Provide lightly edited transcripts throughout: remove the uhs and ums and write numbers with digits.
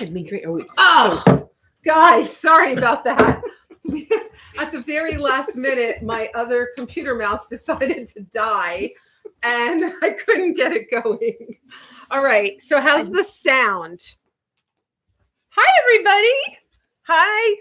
had me drink. Guys, sorry about that. At the very last minute, my other computer mouse decided to die and I couldn't get it going. All right. So how's the sound? Hi, everybody. Hi.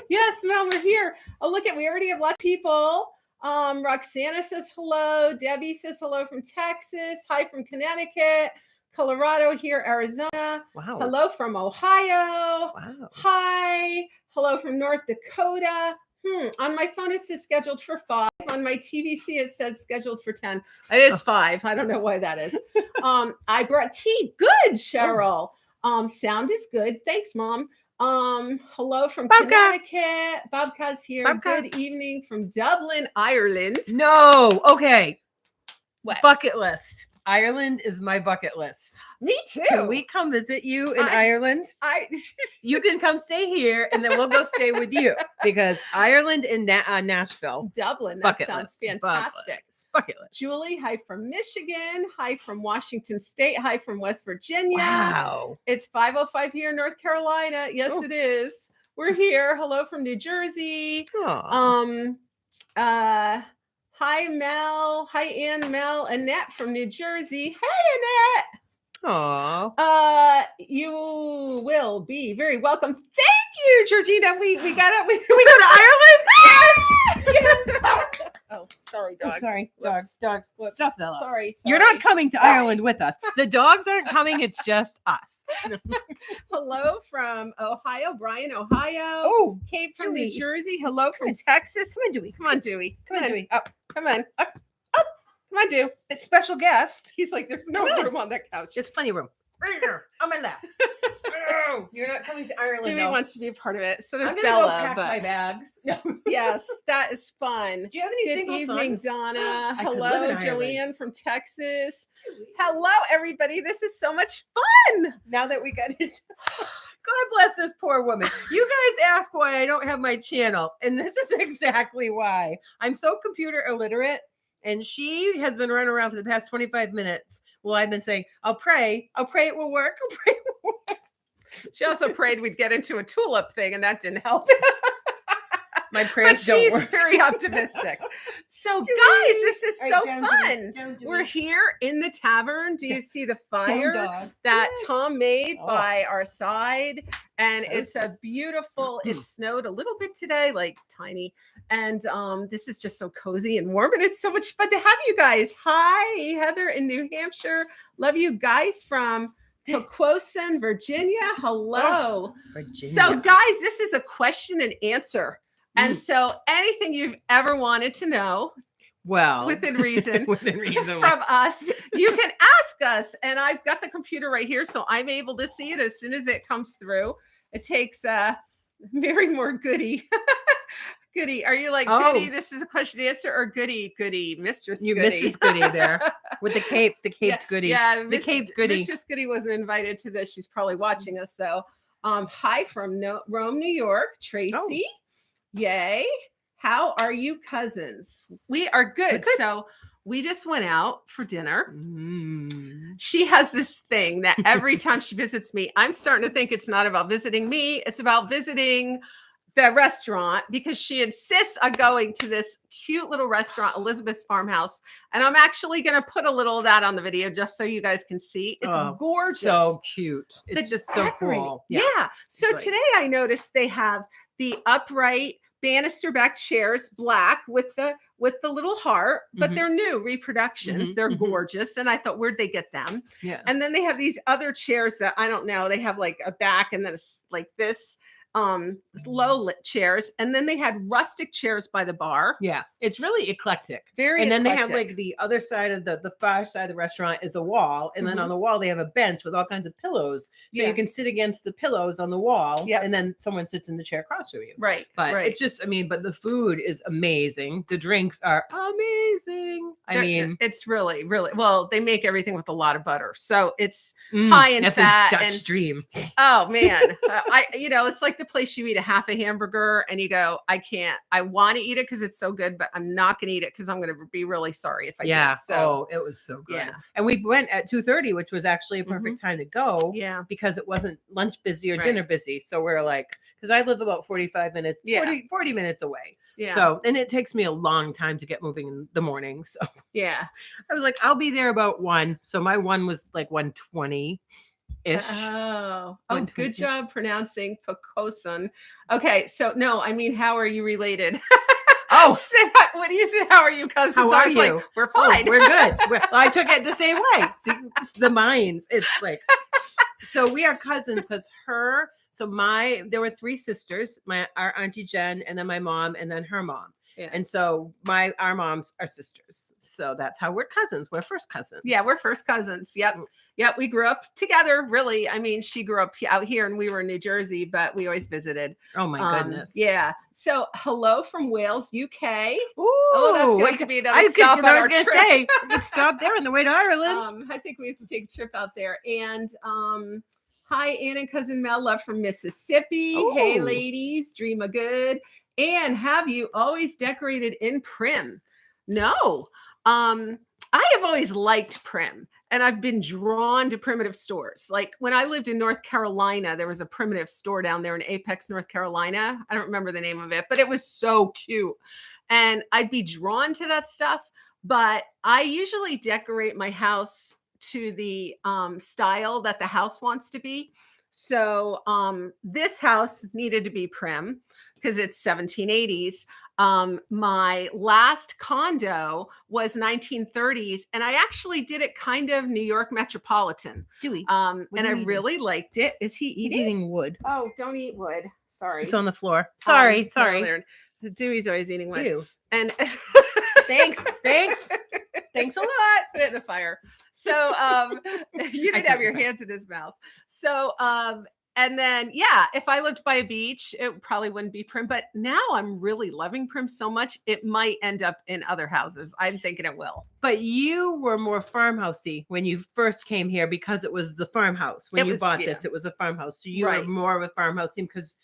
Yes, Mel, we're here. Oh, look we already have a lot of people. Roxana says hello. Debbie says hello from Texas. Hi from Connecticut. Colorado here, Arizona. Wow. Hello from Ohio. Wow. Hi. Hello from North Dakota. On my phone, it says scheduled for 5. On my TVC, it says scheduled for 10. It is 5. I don't know why that is. I brought tea. Good, Cheryl. Sound is good. Thanks, Mom. Hello from Connecticut. Bobka's here. Bobka. Good evening from Dublin, Ireland. No. Okay. What? Bucket list. Ireland is my bucket list. Me too. Can we come visit you in Ireland? You can come stay here, and then we'll go stay with you because Ireland and Nashville. Dublin. That sounds fantastic. Bucket list. Julie, hi from Michigan. Hi from Washington State. Hi from West Virginia. Wow. It's 5:05 here in North Carolina. Yes, it is. We're here. Hello from New Jersey. Hi, Mel. Hi, Anne, Mel. Annette from New Jersey. Hey, Annette. Aw. You will be very welcome. Thank you, Georgina. We got it. We go to Ireland? Yes. Oh, sorry, dogs. Oh, sorry, Whoops. dogs. Whoops. Stop, Bella. Sorry. You're not coming to Ireland with us. The dogs aren't coming. It's just us. Hello from Ohio, Bryan, Ohio. Oh, Kate from Dewey. New Jersey. Hello from Texas. Come on, Dewey. Come on, Dewey. Come on, Dewey. Up. Come on. Up. Up. Come on, Dew. A special guest. He's like, there's no room on that couch. There's plenty of room. Right here. On my lap. Oh, you're not coming to Ireland. Dewey though. wants to be a part of it. So does I'm gonna Bella. go pack my bags. Yes, that is fun. Do you have any Good single evening, sons? Donna. I could live Hello, in Ireland. Joanne from Texas. Hello, everybody. This is so much fun. Now that we got it. God bless this poor woman. You guys ask why I don't have my channel, and this is exactly why. I'm so computer illiterate, and she has been running around for the past 25 minutes. Well, I've been saying, I'll pray it will work. I'll pray it will work. She also prayed we'd get into a tulip thing, and that didn't help. My prayers But don't she's work. very optimistic. So, guys, this is so fun. We're here in the tavern. Do you see the fire that Tom made by our side? And it's a beautiful, it snowed a little bit today, like tiny. And this is just so cozy and warm. And it's so much fun to have you guys. Hi, Heather in New Hampshire. Love you guys from Pequosen, Virginia. Hello. Virginia. So, guys, this is a question and answer. And so anything you've ever wanted to know, within reason, from us, you can ask us. And I've got the computer right here, so I'm able to see it as soon as it comes through. It takes Mary Moore Goody. Goody. Are you like, Goody, this is a question and answer, or Goody, Mistress You Goody? Mrs. Goody there with the caped Goody. Yeah, the caped Goody. Mistress Goody wasn't invited to this. She's probably watching us, though. Hi from Rome, New York, Tracy. Yay. How are you, cousins? We are good. So we just went out for dinner. She has this thing that every time she visits me, I'm starting to think it's not about visiting me. It's about visiting the restaurant, because she insists on going to this cute little restaurant, Elizabeth's Farmhouse. And I'm actually going to put a little of that on the video just so you guys can see. It's gorgeous. So cute. It's just so cool. Yeah. So today I noticed they have the upright banister back chairs, black with the little heart, but they're new reproductions. They're gorgeous. And I thought, where'd they get them? Yeah. And then they have these other chairs that I don't know. They have like a back and then it's like this low lit chairs. And then they had rustic chairs by the bar. Yeah. It's really eclectic. Very And then eclectic. they have like the other side of the far side of the restaurant is the wall. And then on the wall, they have a bench with all kinds of pillows. So you can sit against the pillows on the wall. Yeah. And then someone sits in the chair across from you. Right. But it just, but the food is amazing. The drinks are amazing. It's really, really, well, they make everything with a lot of butter. So it's high in fat. That's a Dutch dream. Oh man. It's like the place you eat a half a hamburger and you go, I can't, I want to eat it because it's so good, but I'm not going to eat it because I'm going to be really sorry if I do. So it was so good. yeah. And we went at 2:30, which was actually a perfect time to go. Yeah. Because it wasn't lunch busy or dinner busy. So we're like, because I live about 45 minutes, 40 minutes away. Yeah. So, and it takes me a long time to get moving in the morning. So yeah. I was like, I'll be there about 1. So my 1 was like 1:20 ish. Oh, good job pronouncing Pocoson. Okay. So no, I mean, how are you related? Oh, what do you say? How are you, cousins? How are you? Like, we're fine. We're good. I took it the same way. See, the minds. It's like, so we are cousins because there were 3 sisters, our Auntie Jen, and then my mom, and then her mom. Yeah. And so our moms are sisters. So that's how we're cousins. We're first cousins. Yeah, we're first cousins. Yep. Yep. We grew up together, really. I mean, she grew up out here and we were in New Jersey, but we always visited. Oh my goodness. Yeah. So hello from Wales, UK. Ooh, that's going to be another stop on our trip. We could stop there on the way to Ireland. I think we have to take a trip out there. And hi, Anne and Cousin Mel, love from Mississippi. Ooh. Hey, ladies, dream of good. And have you always decorated in Prim? No. I have always liked Prim, and I've been drawn to primitive stores. Like when I lived in North Carolina, there was a primitive store down there in Apex, North Carolina. I don't remember the name of it, but it was so cute. And I'd be drawn to that stuff. But I usually decorate my house to the style that the house wants to be. So this house needed to be Prim because it's 1780s. My last condo was 1930s, and I actually did it kind of New York metropolitan. Dewey. And I really liked it. Is he eating? He's eating wood. Oh, don't eat wood. Sorry. It's on the floor. Sorry. No, Dewey's always eating wood. Ew. And thanks a lot. Put it in the fire. So you didn't have your hands in his mouth. So and then, if I lived by a beach, it probably wouldn't be Prim. But now I'm really loving Prim so much, it might end up in other houses. I'm thinking it will. But you were more farmhousey when you first came here because it was the farmhouse. When you bought this, it was a farmhouse. So you were more of a farmhouse theme because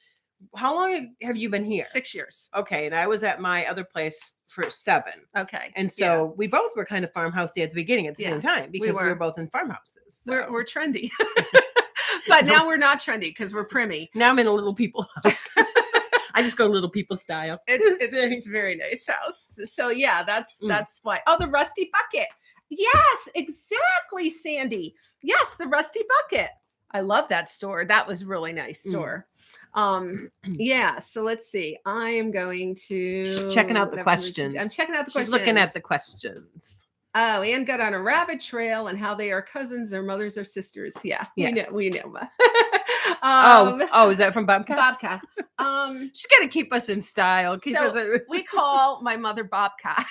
how long have you been here? 6 years. Okay. And I was at my other place for 7. Okay. And so we both were kind of farmhousey at the beginning at the same time because we were both in farmhouses. So. We're trendy. But now we're not trendy because we're primmy. Now I'm in a little people house. I just go little people style. It's a very nice house. So that's why. Oh, the rusty bucket. Yes, exactly, Sandy. Yes, the rusty bucket. I love that store. That was really nice store. So let's see. I am going to checking out the questions. I'm checking out the questions. She's looking at the questions. Oh, Anne got on a rabbit trail and how they are cousins, their mothers are sisters. Yeah, yes. we know. Is that from Bobcat? Bobcat. She's got to keep us in style. We call my mother Bobcat.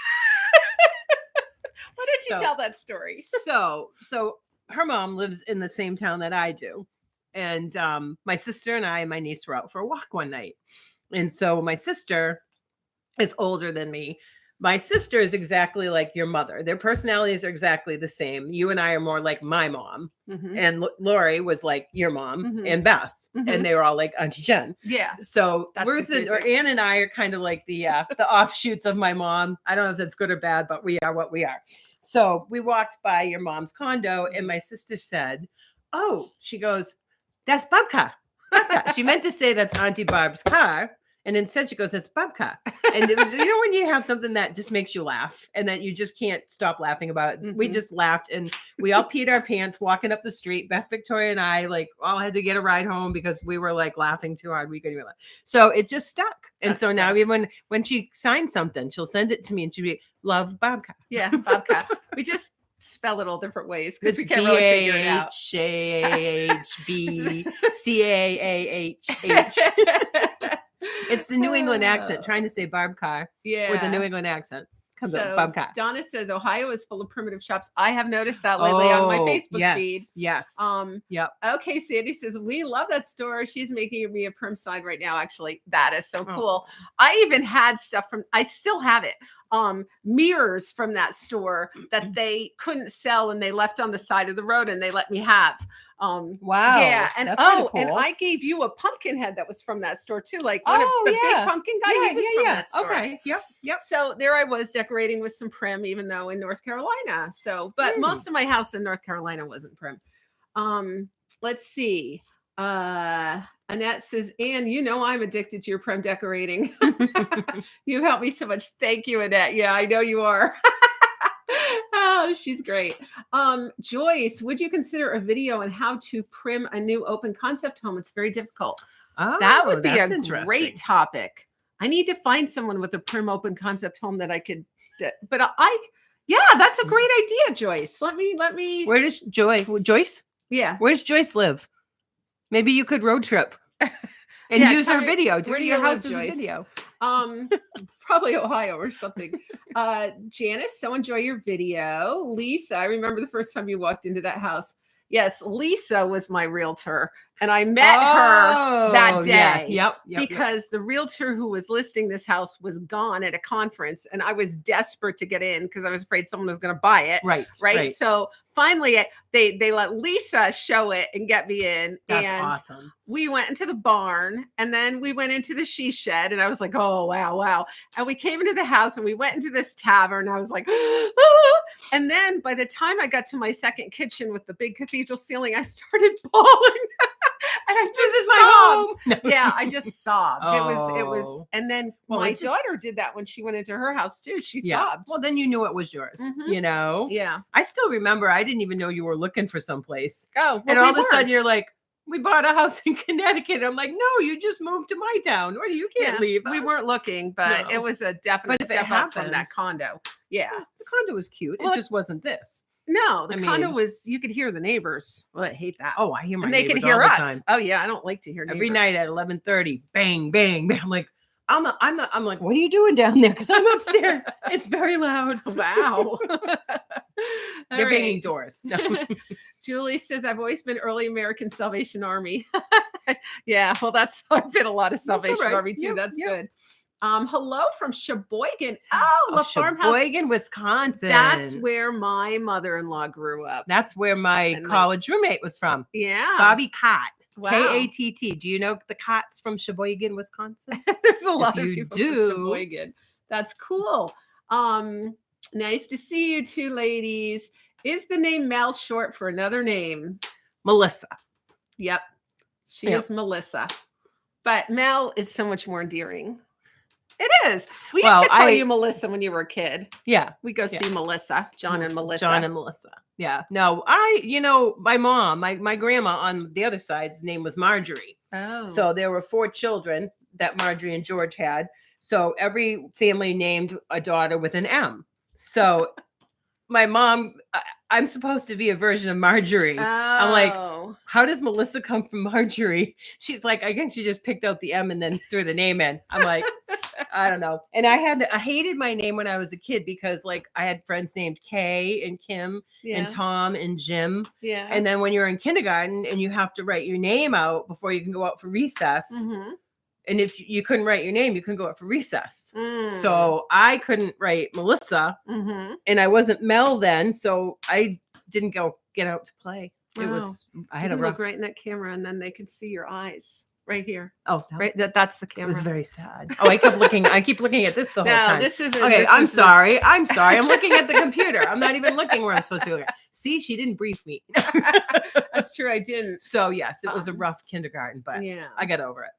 Why don't you tell that story? So her mom lives in the same town that I do. And my sister and I and my niece were out for a walk one night. And so my sister is older than me. My sister is exactly like your mother. Their personalities are exactly the same. You and I are more like my mom. Mm-hmm. And Lori was like your mom and Beth. Mm-hmm. And they were all like Auntie Jen. Yeah. So Ruth or Anne and I are kind of like the offshoots of my mom. I don't know if that's good or bad, but we are what we are. So we walked by your mom's condo and my sister said, she goes, that's Bobcat. She meant to say that's Auntie Barb's car. And instead she goes, that's Bobcat. And it was, when you have something that just makes you laugh and that you just can't stop laughing about it. Mm-hmm. We just laughed and we all peed our pants walking up the street. Beth, Victoria, and I all had to get a ride home because we were laughing too hard. We couldn't even laugh. So it just stuck. And so now even when she signs something, she'll send it to me and she'll be, love Bobcat. Yeah, Bobcat. We just spell it all different ways because we can't really figure it out. BHAHBCAAH. It's the New England accent, trying to say Barb car with the New England accent. Comes up Bobcat. Donna says Ohio is full of primitive shops. I have noticed that lately on my Facebook feed. Yes. Yep. Okay, Sandy says we love that store. She's making me a prim sign right now. Actually, that is so cool. I even had stuff I still have it. Mirrors from that store that they couldn't sell and they left on the side of the road and they let me have. Wow. Yeah, and that's kinda and cool. I gave you a pumpkin head that was from that store too. Like one of the big pumpkin guy, he was from that store. Okay. Yep. So there I was decorating with some prim, even though in North Carolina. So, but most of my house in North Carolina wasn't prim. Let's see. Annette says, Anne, you know I'm addicted to your prim decorating. You helped me so much. Thank you, Annette. Yeah, I know you are. Oh, she's great. Joyce, would you consider a video on how to prim a new open concept home? It's very difficult. Oh, That would be that's a interesting. great topic. I need to find someone with a prim open concept home that I could, but yeah, that's a great idea, Joyce. Let me. Where does Joyce? Yeah. Where does Joyce live? Maybe you could road trip and use her video. Do where do your you live, house as a Joyce? video. Probably Ohio or something. Janice, so enjoy your video. Lisa, I remember the first time you walked into that house. Yes, Lisa was my realtor, and I met her that day. Yep. Because the realtor who was listing this house was gone at a conference, and I was desperate to get in because I was afraid someone was going to buy it. Right. So finally, they let Lisa show it and get me in. That's and awesome. We went into the barn, and then we went into the she shed, and I was like, oh, wow. And we came into the house, and we went into this tavern, and I was like, ah! And then by the time I got to my second kitchen with the big cathedral ceiling, I started bawling. And I just sobbed. Yeah, I just sobbed. Oh. It was, and then my daughter did that when she went into her house too. She sobbed. Well, then you knew it was yours, you know? Yeah. I still remember, I didn't even know you were looking for someplace. Oh, well, and all of a sudden you're like, we bought a house in Connecticut. I'm like, no, you just moved to my town. Or you can't leave. We weren't looking, but it was a definite step up from that condo. Yeah. The condo was cute. It just wasn't this. No, the condo was, you could hear the neighbors. Well, I hate that. Oh, I hear my and neighbors they could hear all us. the time. Oh yeah, I don't like to hear neighbors. Every night at 11:30, bang, bang, bang. I'm like, I'm like, what are you doing down there? Because I'm upstairs. It's very loud. Wow. They're banging doors. No. Julie says, I've always been early American Salvation Army. Yeah, well, I've been a lot of Salvation Army too. That's good. Hello from Sheboygan. Oh, Farmhouse. Sheboygan, Wisconsin. That's where my mother-in-law grew up. That's where my college roommate was from. Yeah. Bobby Cott. Wow. K-A-T-T. Do you know the Cotts from Sheboygan, Wisconsin? There's a lot of people from Sheboygan. That's cool. Nice to see you two ladies. Is the name Mel short for another name? Melissa. Yep. She is Melissa. But Mel is so much more endearing. It is. We used to call you Melissa when you were a kid. Yeah. We go see Melissa, John and Melissa. John and Melissa. Yeah. No, my mom, my grandma on the other side's name was Marjorie. Oh. So there were 4 children that Marjorie and George had. So every family named a daughter with an M. So my mom, I'm supposed to be a version of Marjorie. Oh. I'm like, how does Melissa come from Marjorie? She's like, I guess she just picked out the M and then threw the name in. I'm like, I don't know. And I hated my name when I was a kid because like I had friends named Kay and Kim and Tom and Jim. Yeah. And then when you're in kindergarten and you have to write your name out before you can go out for recess. Mm-hmm. And if you couldn't write your name, you couldn't go out for recess. So I couldn't write Melissa and I wasn't Mel then. So I didn't get out to play. It was, I had a rough. Look right in that camera and then they could see your eyes right here. Oh, right. That's the camera. It was very sad. Oh, I keep looking at this the whole time. This isn't. Okay, I'm sorry. I'm sorry. I'm looking at the computer. I'm not even looking where I'm supposed to be looking. See, she didn't brief me. That's true. I didn't. So yes, it was a rough kindergarten, but I got over it.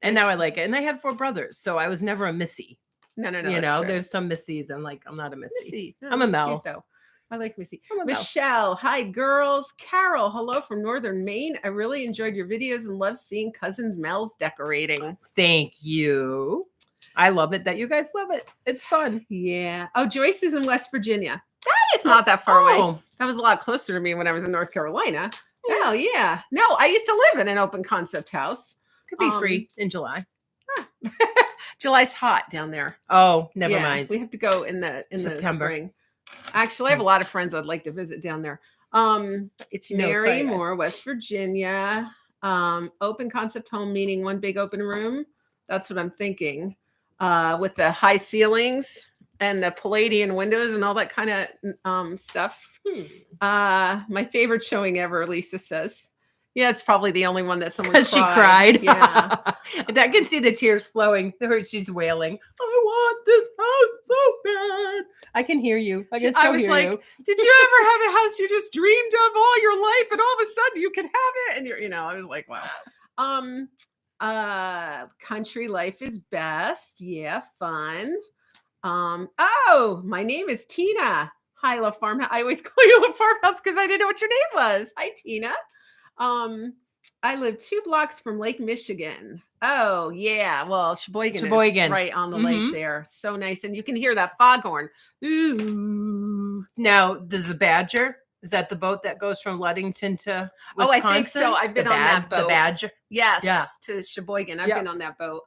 And now I like it. And I had 4 brothers, so I was never a Missy. No. You know, there's some Missies. I'm like, I'm not a Missy. No, I'm a Mel. Cute, though. I like Missy. Michelle, hi girls. Carol, hello from Northern Maine. I really enjoyed your videos and love seeing Cousin Mel's decorating. Thank you. I love it that you guys love it. It's fun. Yeah. Oh, Joyce is in West Virginia. That is not that far away. That was a lot closer to me when I was in North Carolina. Yeah. Oh, yeah. No, I used to live in an open concept house. Could be free in July. July's hot down there. Oh, never mind. We have to go in the September. spring. Actually, I have a lot of friends I'd like to visit down there. It's Mary Moore, West Virginia. Open concept home, meaning one big open room. That's what I'm thinking. With the high ceilings. and the Palladian windows and all that kind of stuff. My favorite showing ever, Lisa says. Yeah, it's probably the only one that someone Because she cried. Yeah. And I can see the tears flowing. She's wailing. I want this house so bad. I can hear you. I can I was hear like, you. did you ever have a house you just dreamed of all your life and all of a sudden you can have it? And I was like, wow. Country life is best. Yeah, fun. Oh, my name is Tina. Hi, La Farmhouse. I always call you La Farmhouse because I didn't know what your name was. Hi, Tina. I live 2 blocks from Lake Michigan. Oh, yeah. Well, Sheboygan is right on the lake there. So nice. And you can hear that foghorn. Ooh. Now, there's a Badger. Is that the boat that goes from Ludington to Wisconsin? Oh, I think so. I've been on that boat. The Badger? Yes. Yeah. To Sheboygan. I've been on that boat.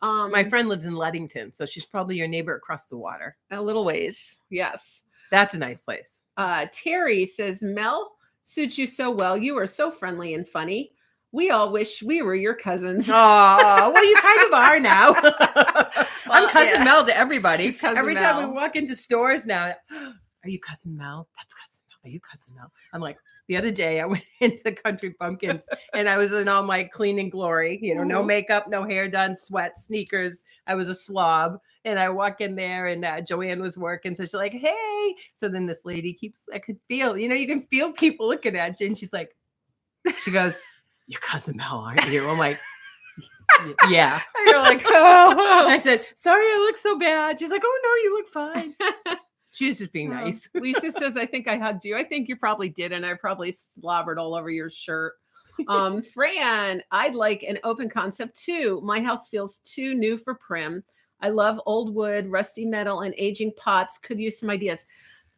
My friend lives in Ludington, so she's probably your neighbor across the water. A little ways. Yes. That's a nice place. Terry says, Mel suits you so well. You are so friendly and funny. We all wish we were your cousins. Oh, well, you kind of are now. I'm Cousin Mel to everybody. Every time we walk into stores now, are you Cousin Mel? That's Cousin Mel. Are you Cousin Mel? I'm like, the other day I went into the Country Pumpkins and I was in all my clean glory, no makeup, no hair done, sweat, sneakers. I was a slob. And I walk in there and Joanne was working. So she's like, hey. So then this lady I could feel, you can feel people looking at you. And she's like, she goes, you're Cousin Mel, aren't you? I'm like, yeah. And you're like, oh. I said, sorry, I look so bad. She's like, oh, no, you look fine. She was just being nice. Lisa says, I think I hugged you. I think you probably did. And I probably slobbered all over your shirt. Fran, I'd like an open concept too. My house feels too new for prim. I love old wood, rusty metal, and aging pots. Could use some ideas.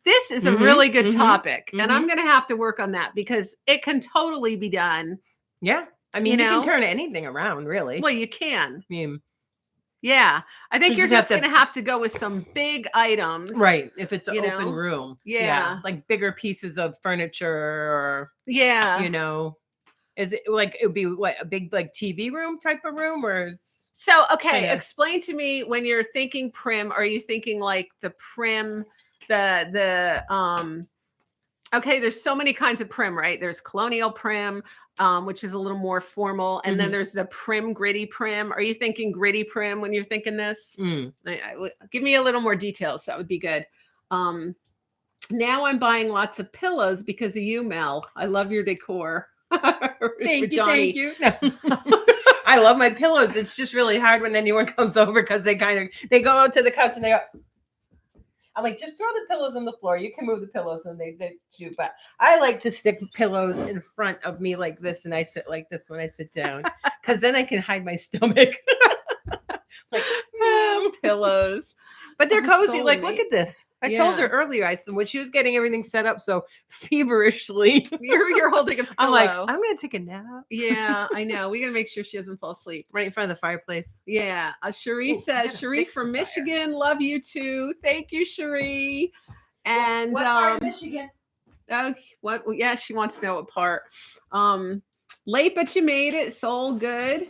This is a really good topic. And I'm going to have to work on that because it can totally be done. Yeah. I mean, you can turn anything around, really. Well, you can. I mean, yeah. I think you're just going to have to go with some big items. Right. If it's an open room. Yeah. Like bigger pieces of furniture or, is it like, it would be what, a big like TV room type of room or so, okay. Explain to me when you're thinking prim, are you thinking like the prim, okay, there's so many kinds of prim, right? There's colonial prim, which is a little more formal. And then there's the prim, gritty prim. Are you thinking gritty prim when you're thinking this? Give me a little more details. That would be good. Now I'm buying lots of pillows because of you, Mel. I love your decor. Thank you. No. I love my pillows. It's just really hard when anyone comes over because they go out to the couch and they go, I'm like, just throw the pillows on the floor. You can move the pillows and they do. But I like to stick pillows in front of me like this. And I sit like this when I sit down because then I can hide my stomach. Like pillows. But they're cozy. So look at this. I told her earlier, when she was getting everything set up so feverishly. You're holding a pillow. I'm like, I'm going to take a nap. Yeah, I know. We got to make sure she doesn't fall asleep. Right in front of the fireplace. Yeah. Cherie says, Cherie from Michigan. Love you too. Thank you, Cherie. And what part of Michigan? What? Yeah, she wants to know what part. Late, but you made it. Soul good.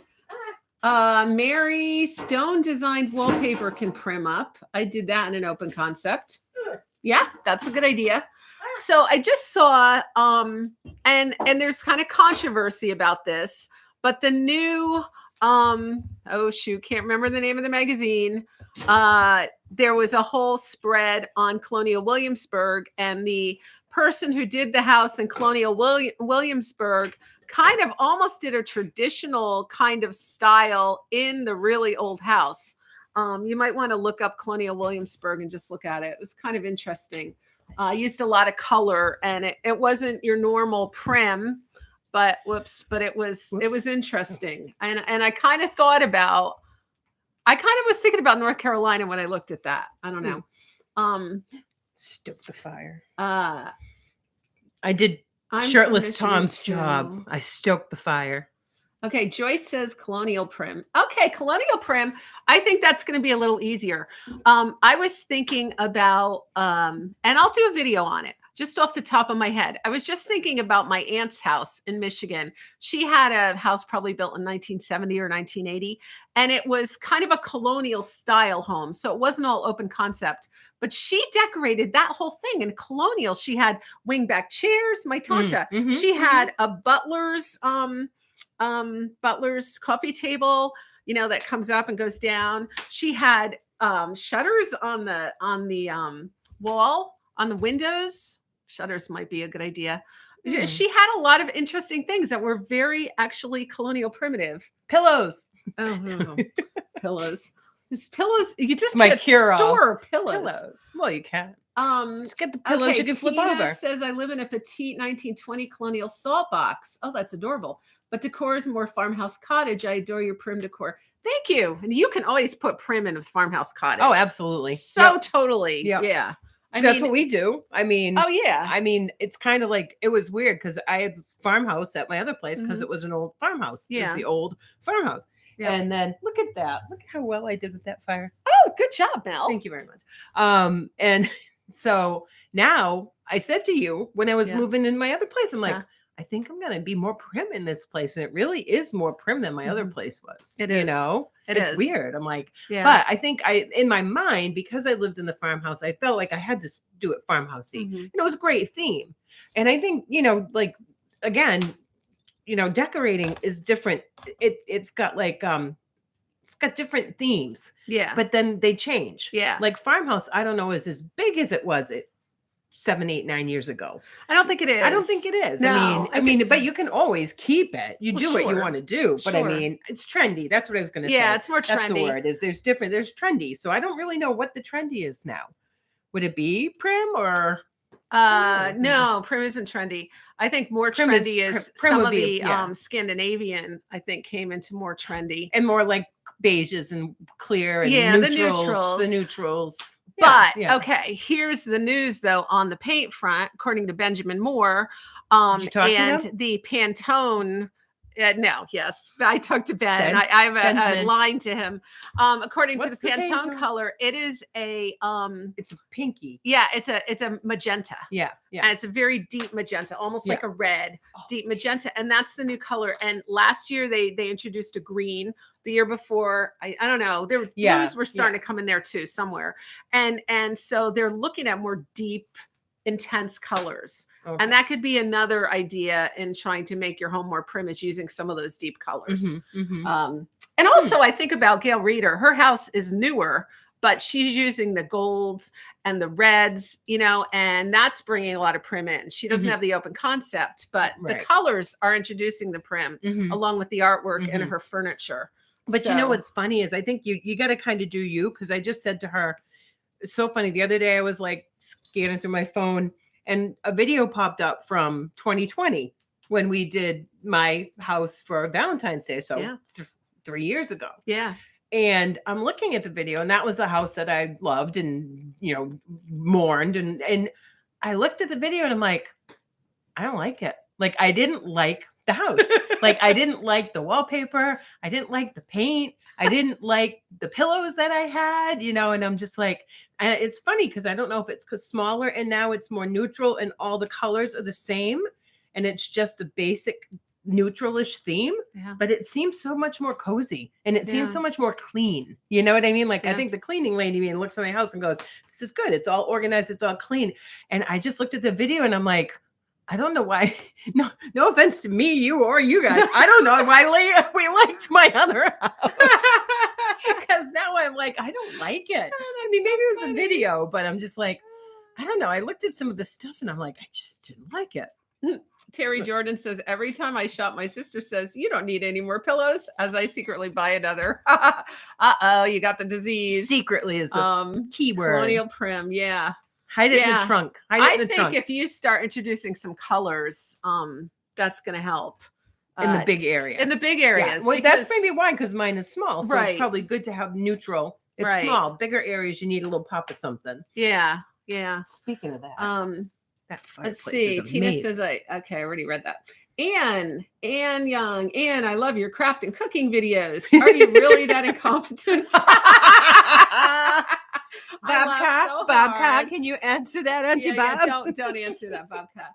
Mary, stone designed wallpaper can prim up. I did that in an open concept. Yeah, that's a good idea. So I just saw, and there's kind of controversy about this, but the new, oh shoot, can't remember the name of the magazine. There was a whole spread on Colonial Williamsburg, and the person who did the house in Colonial Williamsburg kind of almost did a traditional kind of style in the really old house. You might want to look up Colonial Williamsburg and just look at it. It was kind of interesting. Used a lot of color, and it wasn't your normal prim, but it was interesting. And I kind of was thinking about North Carolina when I looked at that. I don't know. Stoke the fire. I did Shirtless Tom's job. I stoked the fire. Okay, Joyce says colonial prim. Okay, colonial prim. I think that's going to be a little easier. I was thinking about, and I'll do a video on it. just off the top of my head. I was just thinking about my aunt's house in Michigan. She had a house probably built in 1970 or 1980, and it was kind of a colonial style home. So it wasn't all open concept, but she decorated that whole thing in colonial. She had wingback chairs, my tanta. She had a butler's coffee table, you know, that comes up and goes down. She had shutters on the wall, on the windows. Shutters might be a good idea. She had a lot of interesting things that were very actually colonial primitive. Pillows. Oh, pillows. It's pillows. You just My can't cure-all. store pillows. Well, you can. Just get the pillows okay, you can flip Tina over. Says I live in a petite 1920 colonial salt box. Oh, that's adorable. But decor is more farmhouse cottage. I adore your prim decor. Thank you. And you can always put prim in a farmhouse cottage. Oh, absolutely. So totally. Yep. Yeah. That's what we do. I mean, oh yeah. I mean, it's kind of like, it was weird because I had this farmhouse at my other place because it was an old farmhouse. It was the old farmhouse. Yeah. And then look at that. Look how well I did with that fire. Oh, good job, Mel. Thank you very much. And so now I said to you when I was moving in my other place, I'm like, I think I'm going to be more prim in this place. And it really is more prim than my other place was. It is. You know, it's weird. I'm like, but I think in my mind, because I lived in the farmhouse, I felt like I had to do it farmhousey. You know, it was a great theme. And I think, you know, like, again, you know, decorating is different. It's got like, it's got different themes. Yeah. But then they change. Yeah. Like farmhouse, I don't know, is as big as it was 7, 8, 9 years ago. I don't think it is. I don't think it is. No, I mean, but you can always keep it. You do what you want to do. But I mean, it's trendy. That's what I was going to say. Yeah, it's more trendy. That's the word. There's trendy. So I don't really know what the trendy is now. Would it be prim or? No, prim isn't trendy. I think more trendy is some of the Scandinavian, I think, came into more trendy. And more like beiges and clear and neutrals. The neutrals. But okay, here's the news though on the paint front, according to Benjamin Moore, and the Pantone. Yes, I talked to Ben. I have a line to him. According to the Pantone color, it is it's a pinky. Yeah, it's a magenta. Yeah. And it's a very deep magenta, almost like a red, deep magenta. And that's the new color. And last year they introduced a green. The year before, I don't know, blues were starting to come in there too somewhere. And so they're looking at more deep, intense colors. Okay. And that could be another idea in trying to make your home more prim, is using some of those deep colors. And also I think about Gail Reeder. Her house is newer, but she's using the golds and the reds, you know, and that's bringing a lot of prim in. She doesn't have the open concept, but the colors are introducing the prim along with the artwork and her furniture. But you know what's funny is I think you got to kind of do you, because I just said to her, it's so funny. The other day I was like scanning through my phone and a video popped up from 2020 when we did my house for Valentine's Day. So 3 years ago. Yeah. And I'm looking at the video, and that was the house that I loved and, you know, mourned. And I looked at the video and I'm like, I don't like it. Like, I didn't like the house. Like, I didn't like the wallpaper. I didn't like the paint. I didn't like the pillows that I had, you know, and I'm just like, it's funny because I don't know if it's because smaller and now it's more neutral and all the colors are the same. And it's just a basic neutralish theme, but it seems so much more cozy and it seems so much more clean. You know what I mean? Like, I think the cleaning lady looks at my house and goes, this is good. It's all organized. It's all clean. And I just looked at the video and I'm like, I don't know why. No offense to me, you, or you guys. I don't know why we liked my other house. Because now I'm like, I don't like it. I mean, maybe it was a video, but I'm just like, I don't know. I looked at some of the stuff and I'm like, I just didn't like it. Terry Jordan says, every time I shop, my sister says, you don't need any more pillows, as I secretly buy another. Uh-oh, you got the disease. Secretly is the key word. Colonial prim, yeah. Hide it in the trunk. I think if you start introducing some colors, that's going to help. In the big area. In the big areas. Yeah. Well, that's maybe why, because mine is small. So it's probably good to have neutral. It's small. Bigger areas, you need a little pop of something. Yeah. Speaking of that. That let's see. Tina says, I already read that. Anne Young. Anne, I love your craft and cooking videos. Are you really that incompetent? I laughed so Bobcat, hard. can you answer that, Auntie Yeah, Bob? don't answer that, Bobcat.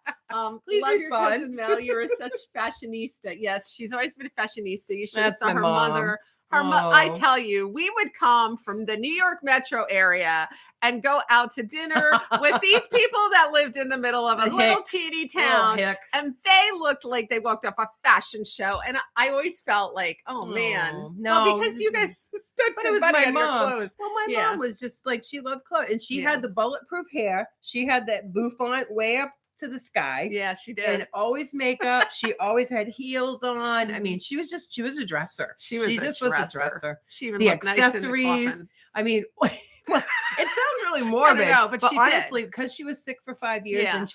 Please Love your respond. cousin Mel. You are such fashionista. Yes, she's always been a fashionista. You should have That's saw my her mom. mother. I Oh. tell you, we would come from the New York metro area and go out to dinner with these people that lived in the middle of a The little Hicks. teeny Little town. Hicks. And they looked like they walked up a fashion show. And I always felt like, oh man. Oh, Well, no, because you guys spent but good it was money my on your mom. clothes. Well, my Yeah. mom was just like, she loved clothes, and she Yeah. had the bulletproof hair. She had that bouffant way up to the sky. Yeah, she did. And always makeup. She always had heels on. I Mhm. mean, she was a dresser. She was just a was a dresser. dresser. She even The looked nice in the accessories. coffin. I mean, it sounds really morbid, know, but she did. honestly, because she was sick for 5 years, Yeah. and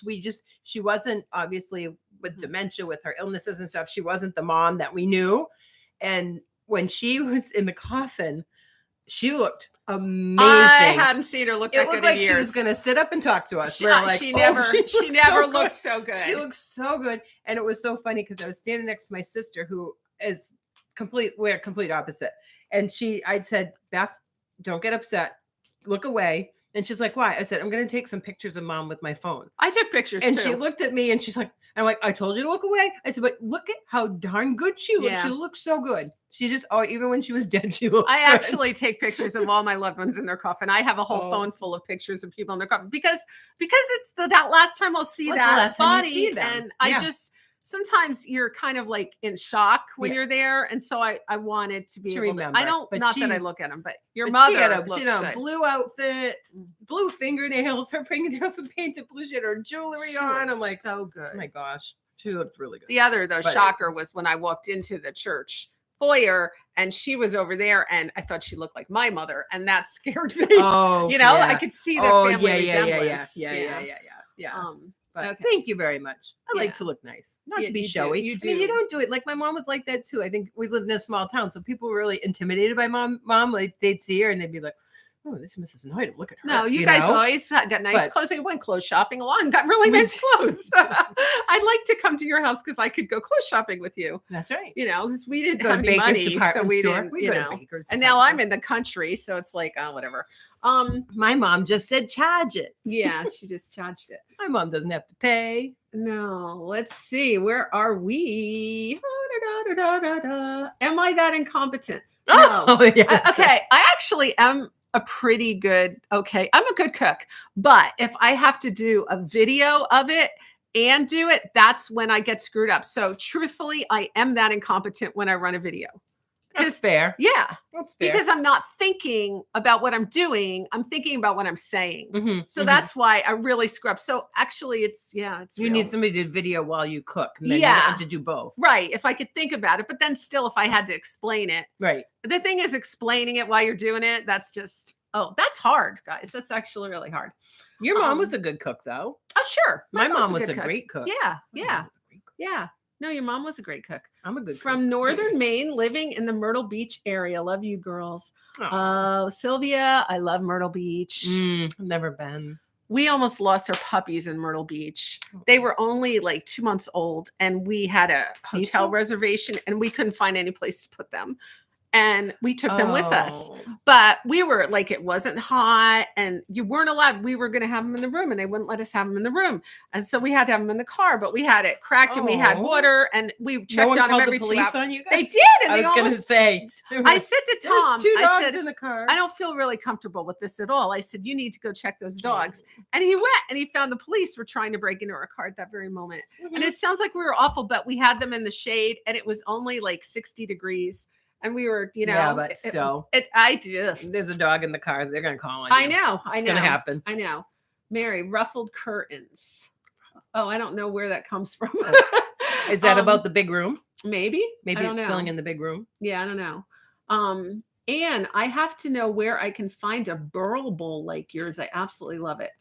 she wasn't obviously with Mhm. dementia, with her illnesses and stuff. She wasn't the mom that we knew. And when she was in the coffin, she looked amazing. I hadn't seen her look that It good looked like in she years. was going to sit up and talk to us. She, We were like, she "Oh, never so looked good." so good. She looked so good. And it was so funny because I was standing next to my sister, who is we're complete opposite. And I said, Beth, don't get upset. Look away. And she's like, why? I said, I'm going to take some pictures of mom with my phone. I took pictures And too. she looked at me and she's like, I'm like, I told you to look away. I said, but look at how darn good she looks. Yeah. She looks so good. She just, even when she was dead, she looked I good. actually take pictures of all my loved ones in their coffin. I have a whole phone full of pictures of people in their coffin because it's that last time I'll see What's the that last time you body. see them? And I just, sometimes you're kind of like in shock when you're there. And so I wanted to be To able remember, to, I don't, but not she- that I look at them, but your But mother she had a looked good. blue outfit, blue fingernails. Her fingernails were painted blue. She had her jewelry She on. looked I'm like, so good. oh my gosh, she looked really good. The other though But- shocker was when I walked into the church foyer and she was over there and I thought she looked like my mother and that scared me. Oh, You know, yeah. I could see the family resemblance. Yeah. But Okay. thank you very much. I Yeah. like to look nice, not Yeah, to be you do. showy. You I mean, you do. don't do it. Like my mom was like that too. I think we lived in a small town, so people were really intimidated by mom. Like they'd see her and they'd be like, "Oh, this is Mrs. Knight. Look at her." No, you guys know? always got nice But- clothes. I went clothes shopping a lot and got really We nice clothes. I'd like to come to your house because I could go clothes shopping with you. That's right. You know, because we didn't Go have to any Baker's money, so department we store. didn't. We You go to know, Baker's and now I'm department in the country, so it's like, oh, whatever. My mom just said charge it. Yeah, she just charged it. My mom doesn't have to pay. No, let's see. Where are we? Am I that incompetent? No. Oh, yeah. Okay, I actually am I'm a good cook. But if I have to do a video of it and do it, that's when I get screwed up. So truthfully, I am that incompetent when I run a video. That's fair. Yeah. That's fair. Because I'm not thinking about what I'm doing. I'm thinking about what I'm saying. Mhm, So mhm. that's why I really screw up. So actually it's you real. need somebody to video while you cook. And then you don't Yeah. have to do both. Right. If I could think about it, but then still, if I had to explain it, Right. the thing is explaining it while you're doing it. That's just, that's hard, guys. That's actually really hard. Your mom was a good cook, though. Oh, sure. My mom was good a cook. great cook. Yeah. My Yeah. mom was a great cook. Yeah. No, your mom was a great cook. I'm a good From cook. northern Maine, living in the Myrtle Beach area. Love you, girls. Aw. Oh, Sylvia, I love Myrtle Beach. I've never been. We almost lost our puppies in Myrtle Beach. They were only like 2 months old, and we had a hotel Peaceful? reservation, and we couldn't find any place to put them. And we took them with us. Oh. But we were like, it wasn't hot and you weren't allowed. We were going to have them in the room and they wouldn't let us have them in the room. And so we had to have them in the car, but we had it cracked and we had Oh. water and we No checked one on them called every the 2 police hours. on you guys? They did. And I they was going to almost, say. I said to Tom, There's 2 I dogs said, in the car. I don't feel really comfortable with this at all. I said, you need to go check those dogs. And he went and he found the police were trying to break into our car at that very moment. And it sounds like we were awful, but we had them in the shade and it was only like 60 degrees. And we were, Yeah, but still. There's a dog in the car. They're going to call on you. I know. It's going to happen. I know. Mary, ruffled curtains. Oh, I don't know where that comes from. Is that about the big room? Maybe? Maybe I don't it's know. filling in the big room. Yeah, I don't know. And I have to know where I can find a burl bowl like yours. I absolutely love it.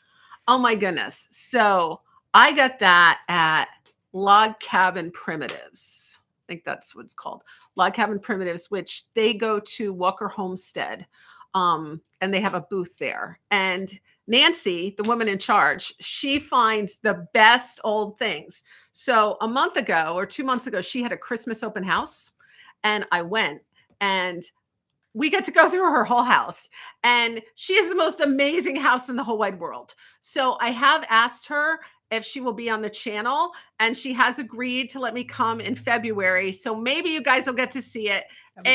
Oh my goodness. So I got that at Log Cabin Primitives. I think that's what it's called. Log Cabin Primitives, which they go to Walker Homestead. And they have a booth there. And Nancy, the woman in charge, she finds the best old things. So a month ago or 2 months ago, she had a Christmas open house and I went and we get to go through her whole house, and she has the most amazing house in the whole wide world. So I have asked her if she will be on the channel, and she has agreed to let me come in February. So maybe you guys will get to see it.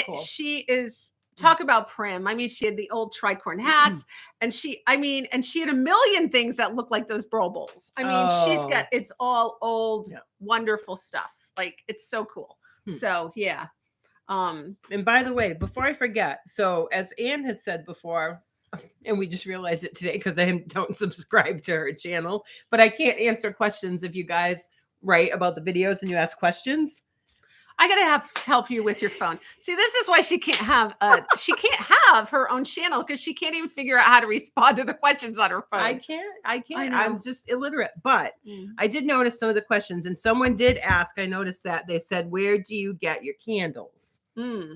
Cool. She is talk about prim. I mean, she had the old tricorn hats, and she had a million things that look like those Burl Bowls. I mean, she's got, it's all old, wonderful stuff. Like, it's so cool. So yeah. And by the way, before I forget, so as Anne has said before, and we just realized it today because I don't subscribe to her channel, but I can't answer questions if you guys write about the videos and you ask questions. I gotta have to help you with your phone. See, this is why she can't have her own channel, because she can't even figure out how to respond to the questions on her phone. I can't. I'm just illiterate. But I did notice some of the questions, and someone did ask. I noticed that they said, "Where do you get your candles?"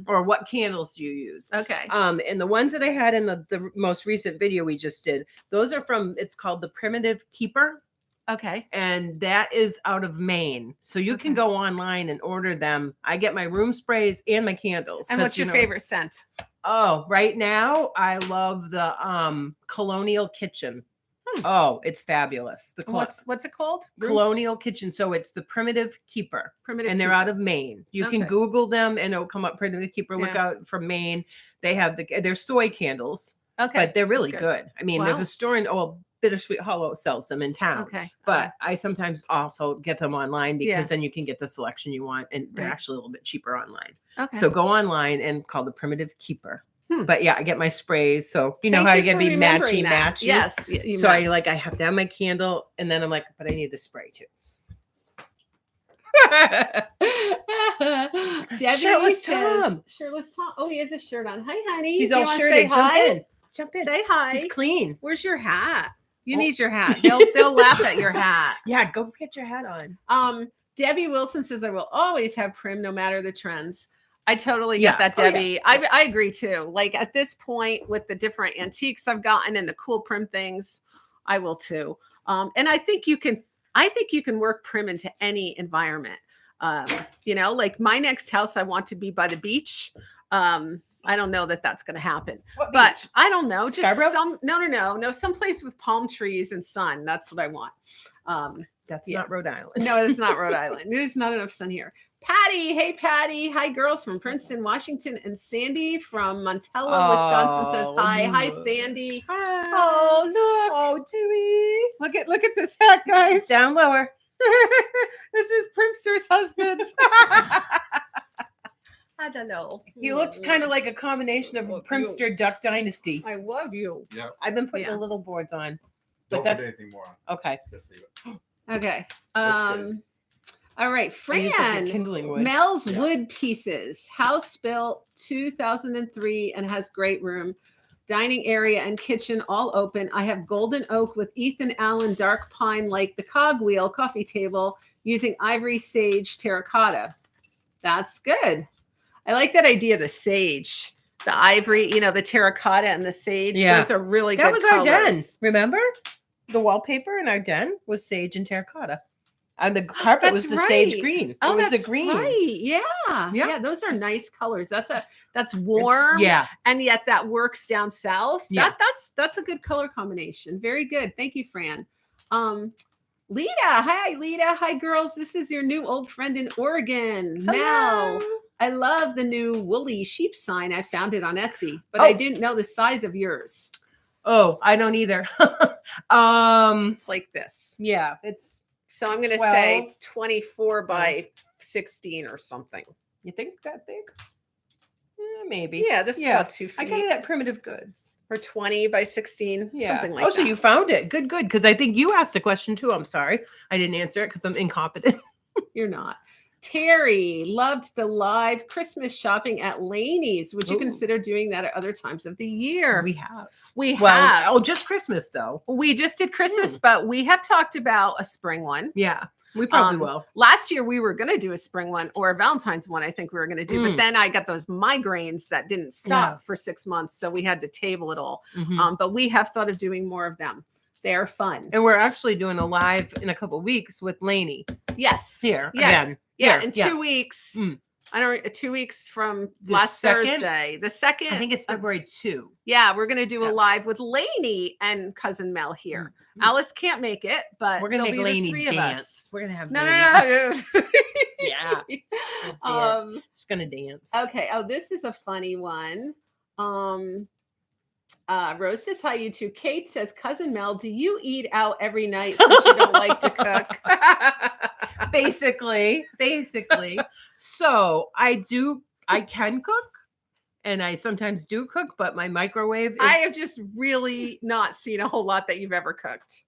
Or what candles do you use? Okay. And the ones that I had in the most recent video we just did, those are from. It's called the Primitive Keeper. Okay. And that is out of Maine. So you can go online and order them. I get my room sprays and my candles. And what's your favorite scent? Oh, right now I love the Colonial Kitchen. Oh, it's fabulous. What's it called? Colonial Kitchen. So it's the Primitive Keeper. And they're out of Maine. You can Google them and it'll come up, Primitive Keeper. Look out from Maine. They have they're soy candles. Okay. But they're really good. I mean, there's a store in Bittersweet Hollow sells them in town. Okay. But I sometimes also get them online because then you can get the selection you want, and they're actually a little bit cheaper online. Okay. So go online and call the Primitive Keeper. But yeah, I get my sprays. So you know how you get to be matchy. Yes. So I have to have my candle, and then I'm like, but I need the spray too. Debbie Shirtless says, Tom. Shirtless Tom. Oh, he has a shirt on. Hi, honey. He's all shirted. Jump in. Say hi. He's clean. Where's your hat? You need your hat. They'll laugh at your hat. Yeah, go get your hat on. Debbie Wilson says, I will always have prim no matter the trends. I totally get that, Debbie. I agree too. Like at this point with the different antiques I've gotten and the cool prim things, I will too. And I think you can work prim into any environment. Like my next house, I want to be by the beach. I don't know that that's going to happen, but I don't know. Just no, someplace with palm trees and sun. That's what I want. That's not Rhode Island. No, it's not Rhode Island. There's not enough sun here. Patty, hey Patty, hi girls from Princeton, Washington, and Sandy from Montello, Wisconsin says hi. Hi Sandy. Hi. Oh look. Oh Dewey. Look at this hat, guys. Down lower. This is Primster's husband. I don't know. He looks kind of like a combination of Primster Duck Dynasty. I love you. Yeah. I've been putting the little boards on. Don't put anything more on. Okay. Just leave it. Okay. All right. Fran. Kindling wood. Mel's Wood Pieces. House built 2003 and has great room. Dining area and kitchen all open. I have golden oak with Ethan Allen dark pine like the cogwheel coffee table using ivory sage terracotta. That's good. I like that idea of the sage, the ivory, the terracotta and the sage. Yeah. Those are really good. That was colors. our den. Remember? The wallpaper in our den was sage and terracotta. And the carpet was the sage green. Oh, it was that's a green. Right. Yeah. Those are nice colors. That's warm. And yet that works down south. Yes. That's a good color combination. Very good. Thank you, Fran. Lita. Hi, Lita. Hi, girls. This is your new old friend in Oregon. Hello. Mel. I love the new woolly sheep sign. I found it on Etsy, but I didn't know the size of yours. Oh, I don't either. It's like this. Yeah, it's so I'm going to say 24 by 16 or something. You think that big? Maybe. Yeah, this is about 2 feet. I got it at Primitive Goods. Or 20 by 16, something like that. Oh, so you found it. Good. Because I think you asked a question too. I'm sorry. I didn't answer it because I'm incompetent. You're not. Terry loved the live Christmas shopping at Laney's. Would you consider doing that at other times of the year? We have. Well, just Christmas though. We just did Christmas, but we have talked about a spring one. Yeah, we probably will. Last year we were going to do a spring one or a Valentine's one. I think we were going to do, but then I got those migraines that didn't stop for 6 months, so we had to table it all. But we have thought of doing more of them. They're fun, and we're actually doing a live in a couple of weeks with Lainey. Yes, here again. Yeah, in 2 2 weeks. I don't 2 weeks from The last second? Thursday. The second. I think it's February 2. Yeah, we're gonna do Yeah. a live with Lainey and cousin Mel here. Mm. Alice can't make it, but We're gonna there'll make be the Lainey three of us. dance. We're gonna have No, Lainey. no. Yeah. Just gonna dance. Okay. Oh, this is a funny one. Rose says hi, you two. Kate says, cousin Mel, do you eat out every night since you don't like to cook? basically. So I can cook, and I sometimes do cook, but my microwave is, I have just really not seen a whole lot that you've ever cooked.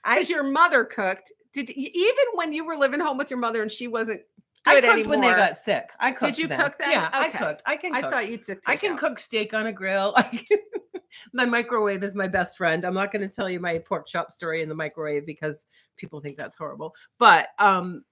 Because your mother cooked. Even when you were living home with your mother and she wasn't good cooked anymore. when they got sick. I cooked. Did you then. cook then? Yeah, I Okay. cooked. I can cook. I thought you took. I can cook steak on a grill. My microwave is my best friend. I'm not going to tell you my pork chop story in the microwave because people think that's horrible. But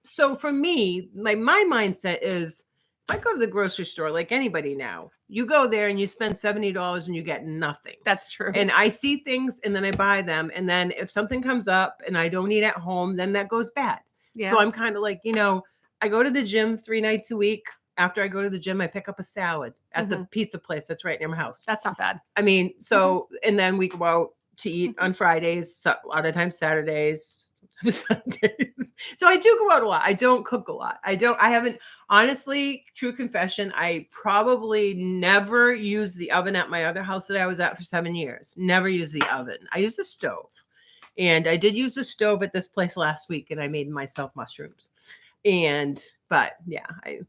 so for me, my mindset is, if I go to the grocery store, like anybody now, you go there and you spend $70 and you get nothing. That's true. And I see things and then I buy them. And then if something comes up and I don't eat at home, then that goes bad. Yeah. So I'm kind of like, I go to the gym 3 nights a week. After I go to the gym, I pick up a salad at the pizza place that's right near my house. That's not bad. I mean, so, and then we go out to eat on Fridays, so a lot of times Saturdays, Sundays. So I do go out a lot. I don't cook a lot. I haven't, honestly, true confession, I probably never used the oven at my other house that I was at for 7 years. Never used the oven. I used the stove. And I did use the stove at this place last week, and I made myself mushrooms. But yeah, I'm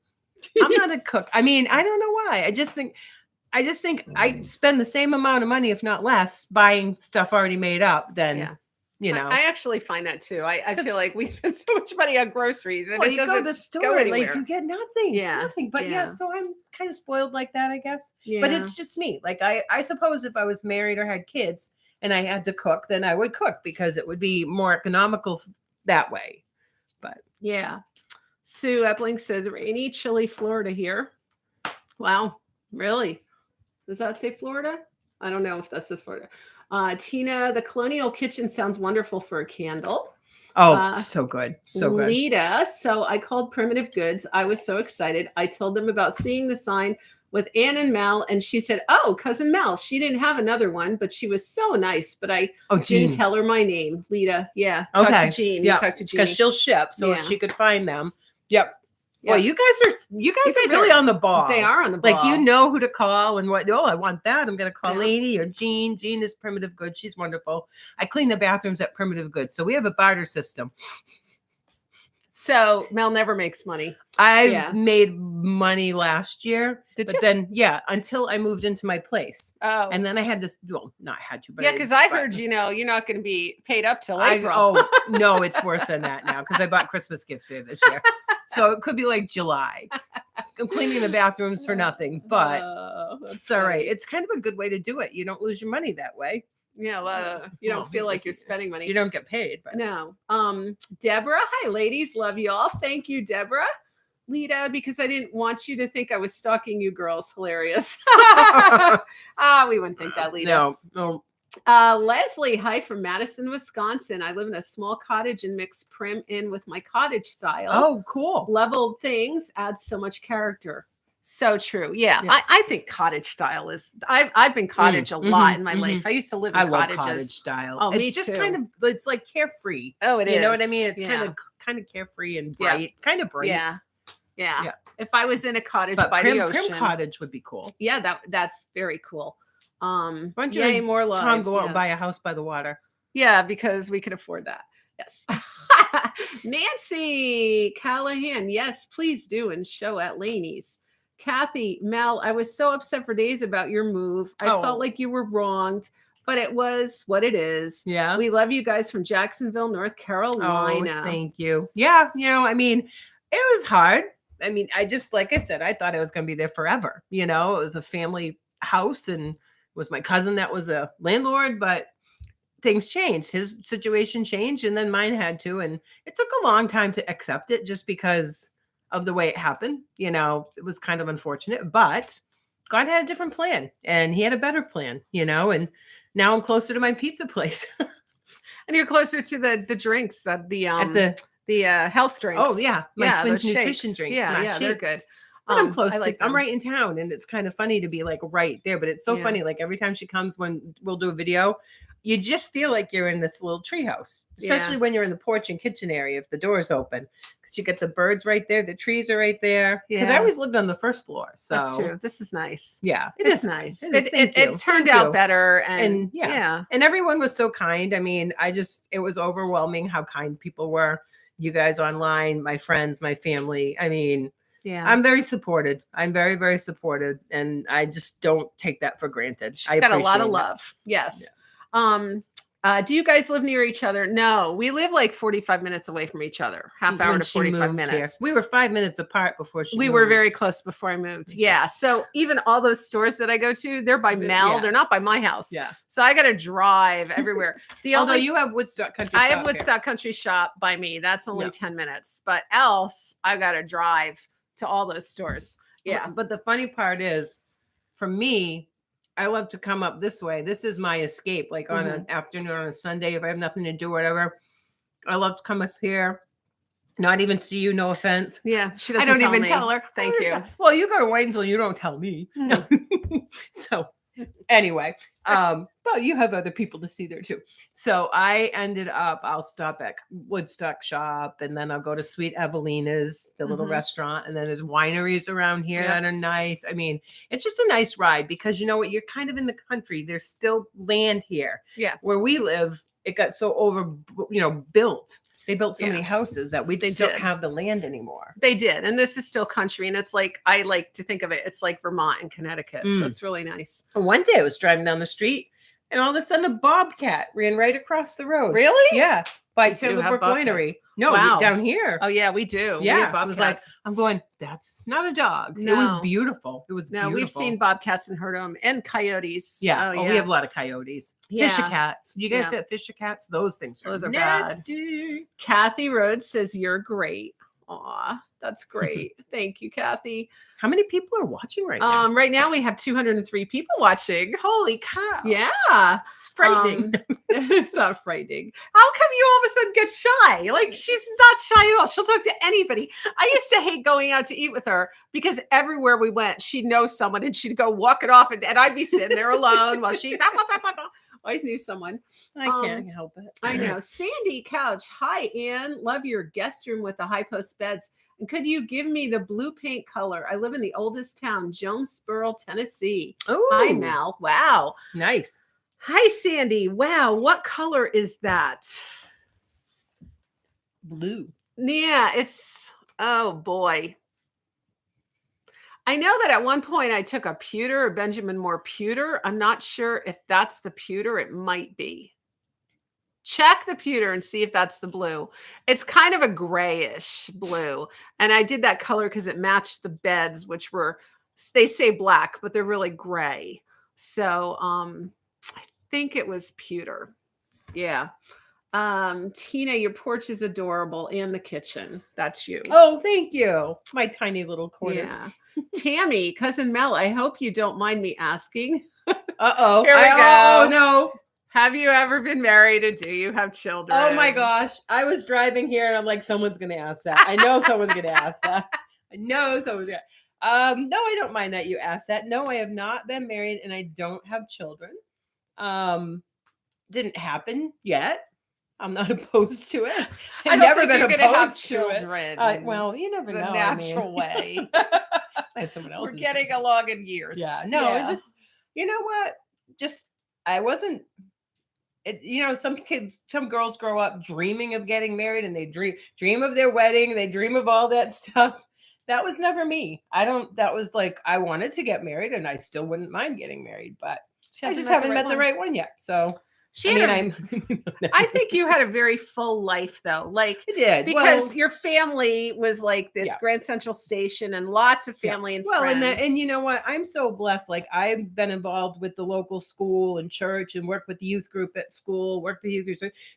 not a cook. I mean, I don't know why. I just think I spend the same amount of money, if not less, buying stuff already made up than, I actually find that too. I feel like we spend so much money on groceries and well, it you doesn't go to the store, go anywhere. like you get nothing. Yeah. Nothing. But yeah, so I'm kind of spoiled like that, I guess. Yeah. But it's just me. Like I suppose if I was married or had kids and I had to cook, then I would cook because it would be more economical that way. But yeah. Sue Epling says rainy, chilly Florida here. Wow. Really? Does that say Florida? I don't know if that says Florida. Tina, the colonial kitchen sounds wonderful for a candle. oh, so good. So good. Lita, so I called Primitive Goods. I was so excited. I told them about seeing the sign with Anne and Mel, and she said, oh, cousin Mel. She didn't have another one, but she was so nice. But I didn't tell her my name. Lita. Yeah. Talk to Jean. Yeah. Talk to Jean. Because she'll ship. So if she could find them. Yep. Yeah. Well, you guys are really on the ball. They are on the ball. Like, you know who to call and what. Oh, I want that. I'm going to call Yeah. Lainey or Jean. Jean is Primitive Goods. She's wonderful. I clean the bathrooms at Primitive Goods. So we have a barter system. So Mel never makes money. I made money last year. Did but you? then, until I moved into my place. Oh. And then I had to, well, not had to, but yeah, because I heard, you're not going to be paid up till April. Oh, no, it's worse than that now because I bought Christmas gifts here this year. So it could be like July. I'm cleaning the bathrooms for nothing, but it's all right. It's kind of a good way to do it. You don't lose your money that way. Yeah, you don't feel like you're spending money. You don't get paid. But. No. Deborah, hi, ladies. Love you all. Thank you, Deborah. Lita, because I didn't want you to think I was stalking you girls. Hilarious. We wouldn't think that, Lita. No. Leslie, hi from Madison, Wisconsin. I live in a small cottage and mix prim in with my cottage style. Oh, cool. Leveled things adds so much character. So true. Yeah. I think cottage style is, I've been cottage a lot in my life. I used to live in cottages. Love cottage style. Oh, it's just kind of, it's like carefree. Oh, it is. You know what I mean? It's kind of carefree and bright, kind of bright. Yeah. If I was in a cottage but by the ocean. Prim cottage would be cool. Yeah, that's very cool. Why don't you more lives, Tom go out and buy a house by the water? Yeah, because we can afford that. Yes. Nancy Callahan, yes, please do, and show at Laney's. Kathy, Mel, I was so upset for days about your move. I felt like you were wronged, but it was what it is. Yeah. We love you guys from Jacksonville, North Carolina. Oh, thank you. Yeah. I mean, it was hard. I mean, like I said, I thought I was going to be there forever. It was a family house and it was my cousin that was a landlord, but things changed. His situation changed and then mine had to. And it took a long time to accept it just because of the way it happened. It was kind of unfortunate, but God had a different plan and he had a better plan, and now I'm closer to my pizza place. And you're closer to the drinks that the health drinks. Oh yeah, my twins those nutrition shakes. drinks. Yeah, my yeah, they're shakes. good. But I'm close I to. like I'm them. right in town, and it's kind of funny to be like right there. But it's so Yeah. funny. Like every time she comes, when we'll do a video, you just feel like you're in this little treehouse, especially when you're in the porch and kitchen area if the door's open, because you get the birds right there, the trees are right there. Because I Yeah. always lived on the first floor, so That's true. This is nice. yeah, It's is nice. It, is. It turned Thank out you. better, And and yeah. and everyone was so kind. I mean, it was overwhelming how kind people were. You guys online, my friends, my family. I mean, Yeah. I'm very supported. I'm very, very supported. And I just don't take that for granted. She's got a lot of love. Yes. Do you guys live near each other? No, we live like 45 minutes away from each other. Half hour When to she 45 moved minutes. here. We were 5 minutes apart before she We moved. were very close before I moved. Yeah. So even all those stores that I go to, they're by Mel. Yeah. They're not by my house. Yeah. So I got to drive everywhere. Although you have Woodstock Country I Shop have Woodstock Country Shop by me. That's only Yeah. 10 minutes. But else I got to drive to all those stores. Yeah. But the funny part is, for me, I love to come up this way. This is my escape. Like on an afternoon on a Sunday, if I have nothing to do, whatever, I love to come up here. Not even see you. No offense. Yeah. She I doesn't don't even me. tell her. Thank you. Well, you go to Waynesville. You don't tell me. So anyway, but you have other people to see there too. So I ended up, I'll stop at Woodstock Shop, and then I'll go to Sweet Evelina's, the little restaurant. And then there's wineries around here that are nice. I mean, it's just a nice ride because you know what? You're kind of in the country. There's still land here. Yeah. Where we live, it got so built. They built so many houses that we just don't have the land anymore. They did. And this is still country. And it's like, I like to think of it, it's like Vermont and Connecticut. So it's really nice. One day I was driving down the street and all of a sudden a bobcat ran right across the road. Really? Yeah. By We do have Timberbrook bobcats. Winery. No, Wow. down here. Oh, yeah, we do. Yeah. We have I was like, bobcats. I'm going, that's not a dog. It was No. beautiful. It was No, beautiful. we've seen bobcats and heard them and coyotes. Yeah. Oh, Oh, yeah. we have a lot of coyotes. Yeah. Fisher cats. You guys Yeah. got fisher cats? Those things are Those are bad. nasty. Kathy Rhodes says, you're great. Aw, that's great. Thank you, Kathy. How many people are watching right now? Right now we have 203 people watching. Holy cow. Yeah. It's frightening. It's not frightening. How come you all of a sudden get shy? Like, she's not shy at all. She'll talk to anybody. I used to hate going out to eat with her because everywhere we went, she'd know someone and she'd go walk it off, and I'd be sitting there alone while she always knew someone. I can't help it. I know. Sandy Couch. Hi, Anne. Love your guest room with the high post beds. And could you give me the blue paint color? I live in the oldest town, Jonesboro, Tennessee. Oh, Hi, Mel. Wow. nice. Hi, Sandy. Wow. What color is that? Blue. Yeah, oh boy. I know that at one point I took a pewter, a Benjamin Moore pewter. I'm not sure if that's the pewter. It might be. Check the pewter and see if that's the blue. It's kind of a grayish blue. And I did that color because it matched the beds, which were, they say black, but they're really gray. So I think it was pewter. Yeah. Tina, your porch is adorable, and the kitchen. That's you. Oh, thank you. My tiny little corner. Yeah. Tammy, cousin Mel, I hope you don't mind me asking. Uh-oh. Here we go. Oh, no. Have you ever been married, and do you have children? Oh, my gosh. I was driving here, and I'm like, someone's going to ask that. I know someone's going to ask that. I know someone's going to. No, I don't mind that you asked that. No, I have not been married, and I don't have children. Didn't happen yet. I'm not opposed to it. I've never been opposed to it. Well, you never know. The natural way. I have someone else. We're getting along in years. Yeah. No, it just, you know what? Just, I wasn't, some girls grow up dreaming of getting married, and they dream of their wedding. They dream of all that stuff. That was never me. That was like, I wanted to get married, and I still wouldn't mind getting married, but I just haven't met the right one yet. So I think you had a very full life, though. Like, I did, because your family was like this Grand Central Station, and lots of family and friends. And you know what? I'm so blessed. Like, I've been involved with the local school and church, and work with the youth group at school.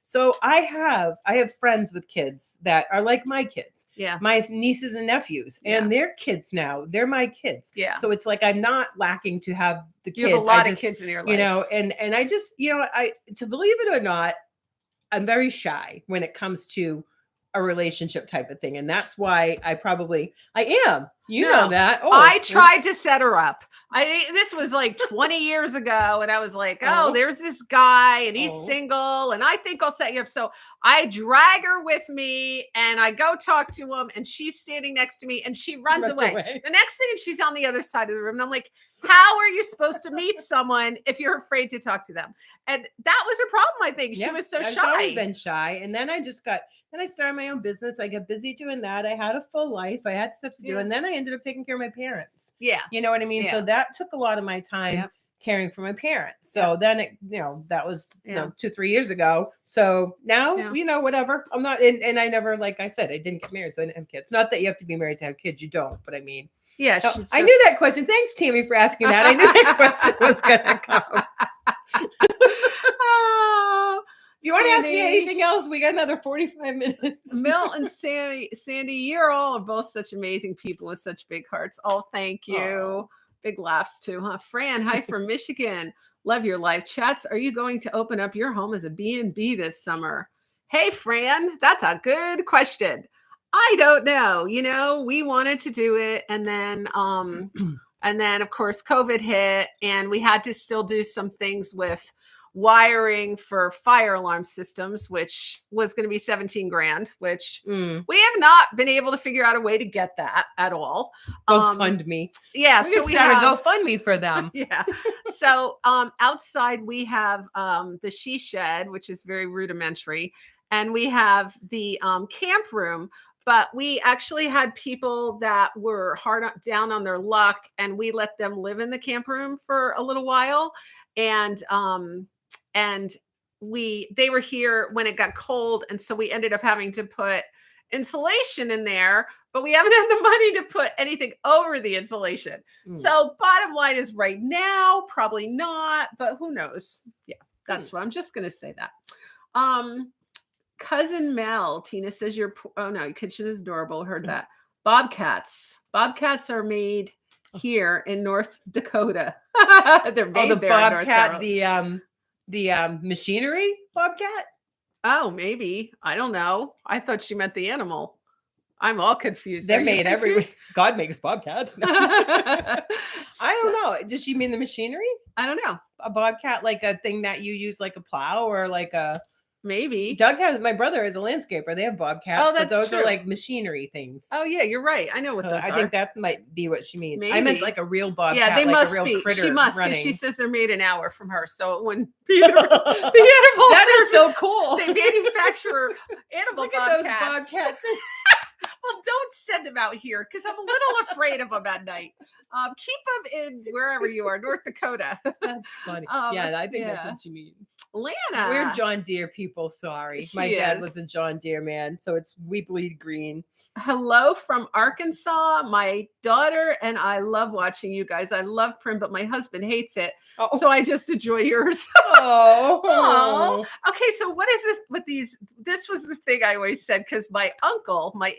So I have friends with kids that are like my kids. Yeah, my nieces and nephews, and their kids now. They're my kids. Yeah. So it's like I'm not lacking to have the kids. You have a lot of kids in your life. You know, and I just, to believe it or not, I'm very shy when it comes to a relationship type of thing. And that's why I am. You No, know that. Oh, I tried to set her up. This was like 20 years ago, and I was like, Oh. there's this guy, and he's Oh. single, and I think I'll set you up. So I drag her with me, and I go talk to him, and she's standing next to me, and she runs away. The next thing, she's on the other side of the room, and I'm like, how are you supposed to meet someone if you're afraid to talk to them? And that was her problem, I think. She was so I've shy. always been shy. And then I started my own business. I got busy doing that. I had a full life. I had stuff to do. Yeah. And then I ended up taking care of my parents. Yeah. You know what I mean? Yeah. So that took a lot of my time caring for my parents. So then it, that was 2-3 years ago. So now, whatever. I'm not, and I never, like I said, I didn't get married, so I didn't have kids. Not that you have to be married to have kids. You don't, but I mean, yeah, I knew that question. Thanks, Tammy, for asking that. I knew that question was going to come. You want to ask me anything else? We got another 45 minutes. Mel and Sandy, you're all both such amazing people with such big hearts. Oh, thank you. Aww. Big laughs too, huh? Fran, hi from Michigan. Love your live chats. Are you going to open up your home as a B&B this summer? Hey, Fran, that's a good question. I don't know. We wanted to do it, and then of course COVID hit, and we had to still do some things with wiring for fire alarm systems, which was going to be 17 grand, which we have not been able to figure out a way to get that at all. GoFundMe. Yeah. We start a GoFundMe for them. Yeah. So outside we have the she shed, which is very rudimentary. And we have the camp room, but we actually had people that were down on their luck, and we let them live in the camp room for a little while. And they were here when it got cold. And so we ended up having to put insulation in there, but we haven't had the money to put anything over the insulation. So bottom line is right now, probably not, but who knows? Yeah, that's what I'm just going to say that. Cousin Mel, Tina says your kitchen is adorable. Heard that. Bobcats are made here in North Dakota. They're made the there bobcat, in North the machinery bobcat. Oh, maybe. I don't know. I thought she meant the animal. I'm all confused. They're made everywhere. God makes bobcats. I don't know. Does she mean the machinery? I don't know. A bobcat, like a thing that you use like a plow, or like a... Maybe. My brother is a landscaper. They have bobcats. Oh, that's but those true. are like machinery things. Oh yeah, you're right. I know what those are. I think that might be what she means. Maybe. I meant like a real bobcat. Yeah, they like must a real be. critter She must, running. because she says they're made an hour from her, so it wouldn't be the animal. That is so cool. They manufacture animal Look at bobcats. those bobcats. Well, don't send them out here because I'm a little afraid of them at night. Keep them in wherever you are, North Dakota. That's funny. Yeah, I think that's what she means. Lana. We're John Deere people. Sorry. My dad was a John Deere man. So we bleed green. Hello from Arkansas. My daughter and I love watching you guys. I love Prim, but my husband hates it. Oh. So I just enjoy yours. Oh. Okay, so what is this with these? This was the thing I always said, because my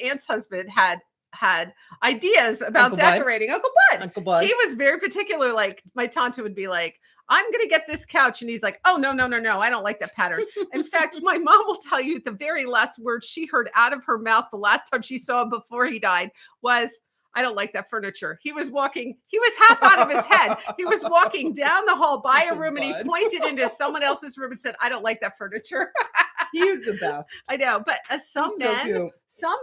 aunt's husband had ideas about decorating. Uncle Bud. He was very particular. Like my tante would be like, I'm going to get this couch. And he's like, oh, no. I don't like that pattern. In fact, my mom will tell you the very last words she heard out of her mouth the last time she saw him before he died was, I don't like that furniture. He was half out of his head. He was walking down the hall by a room, and he pointed into someone else's room and said, I don't like that furniture. He was the best. I know, but some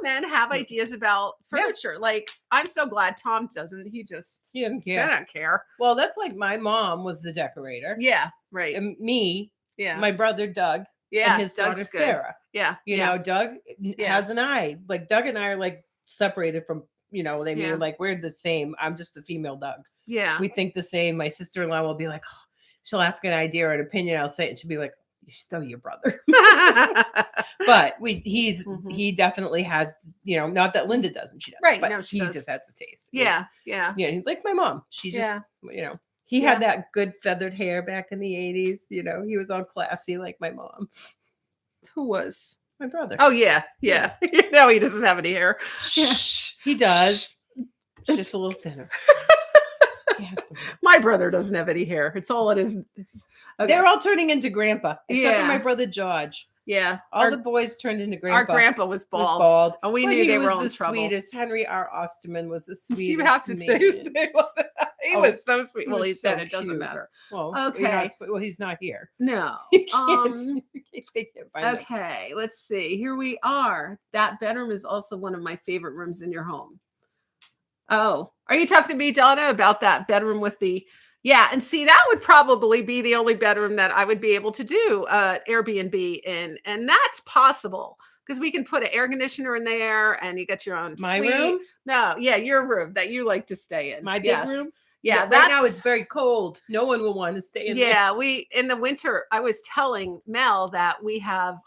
men have ideas about furniture. Yeah. Like, I'm so glad Tom doesn't. He doesn't care. I don't care. Well, that's like my mom was the decorator. Yeah, right. And me, my brother Doug, and his daughter Sarah. Yeah, you know, Doug has an eye. Like Doug and I are like separated from. They mean like we're the same. I'm just the female Doug. Yeah. We think the same. My sister-in-law will be like, oh, she'll ask an idea or an opinion. I'll say it, and she'll be like, you're still your brother. But he definitely has, not that Linda doesn't. She does. Right. But no, he just has a taste. Yeah. Yeah. Like my mom. She just, he had that good feathered hair back in the 80s. He was all classy like my mom. Who was? My brother. Oh, yeah. No, he doesn't have any hair. Yeah. He does. It's just a little thinner. My brother doesn't have any hair. It's all it is. Okay. They're all turning into grandpa, except for my brother George. Yeah. All the boys turned into grandpa. Our grandpa was was bald. bald. And we But knew he they was were all in the trouble. sweetest. Henry R. Osterman was the sweetest. You have to say his name. He Oh, was so sweet. he Well, was he's dead. so It doesn't cute. matter. Well, Okay. he's not here. No. You can't, they can't find him. Okay. Let's see. Here we are. That bedroom is also one of my favorite rooms in your home. Oh, are you talking to me, Donna, about that bedroom with the, yeah. And see, that would probably be the only bedroom that I would be able to do Airbnb in. And that's possible because we can put an air conditioner in there and you got your own My suite. room? No, yeah, your room that you like to stay in. My big room? Yeah, right now it's very cold. No one will want to stay in there. Yeah, in the winter, I was telling Mel that we have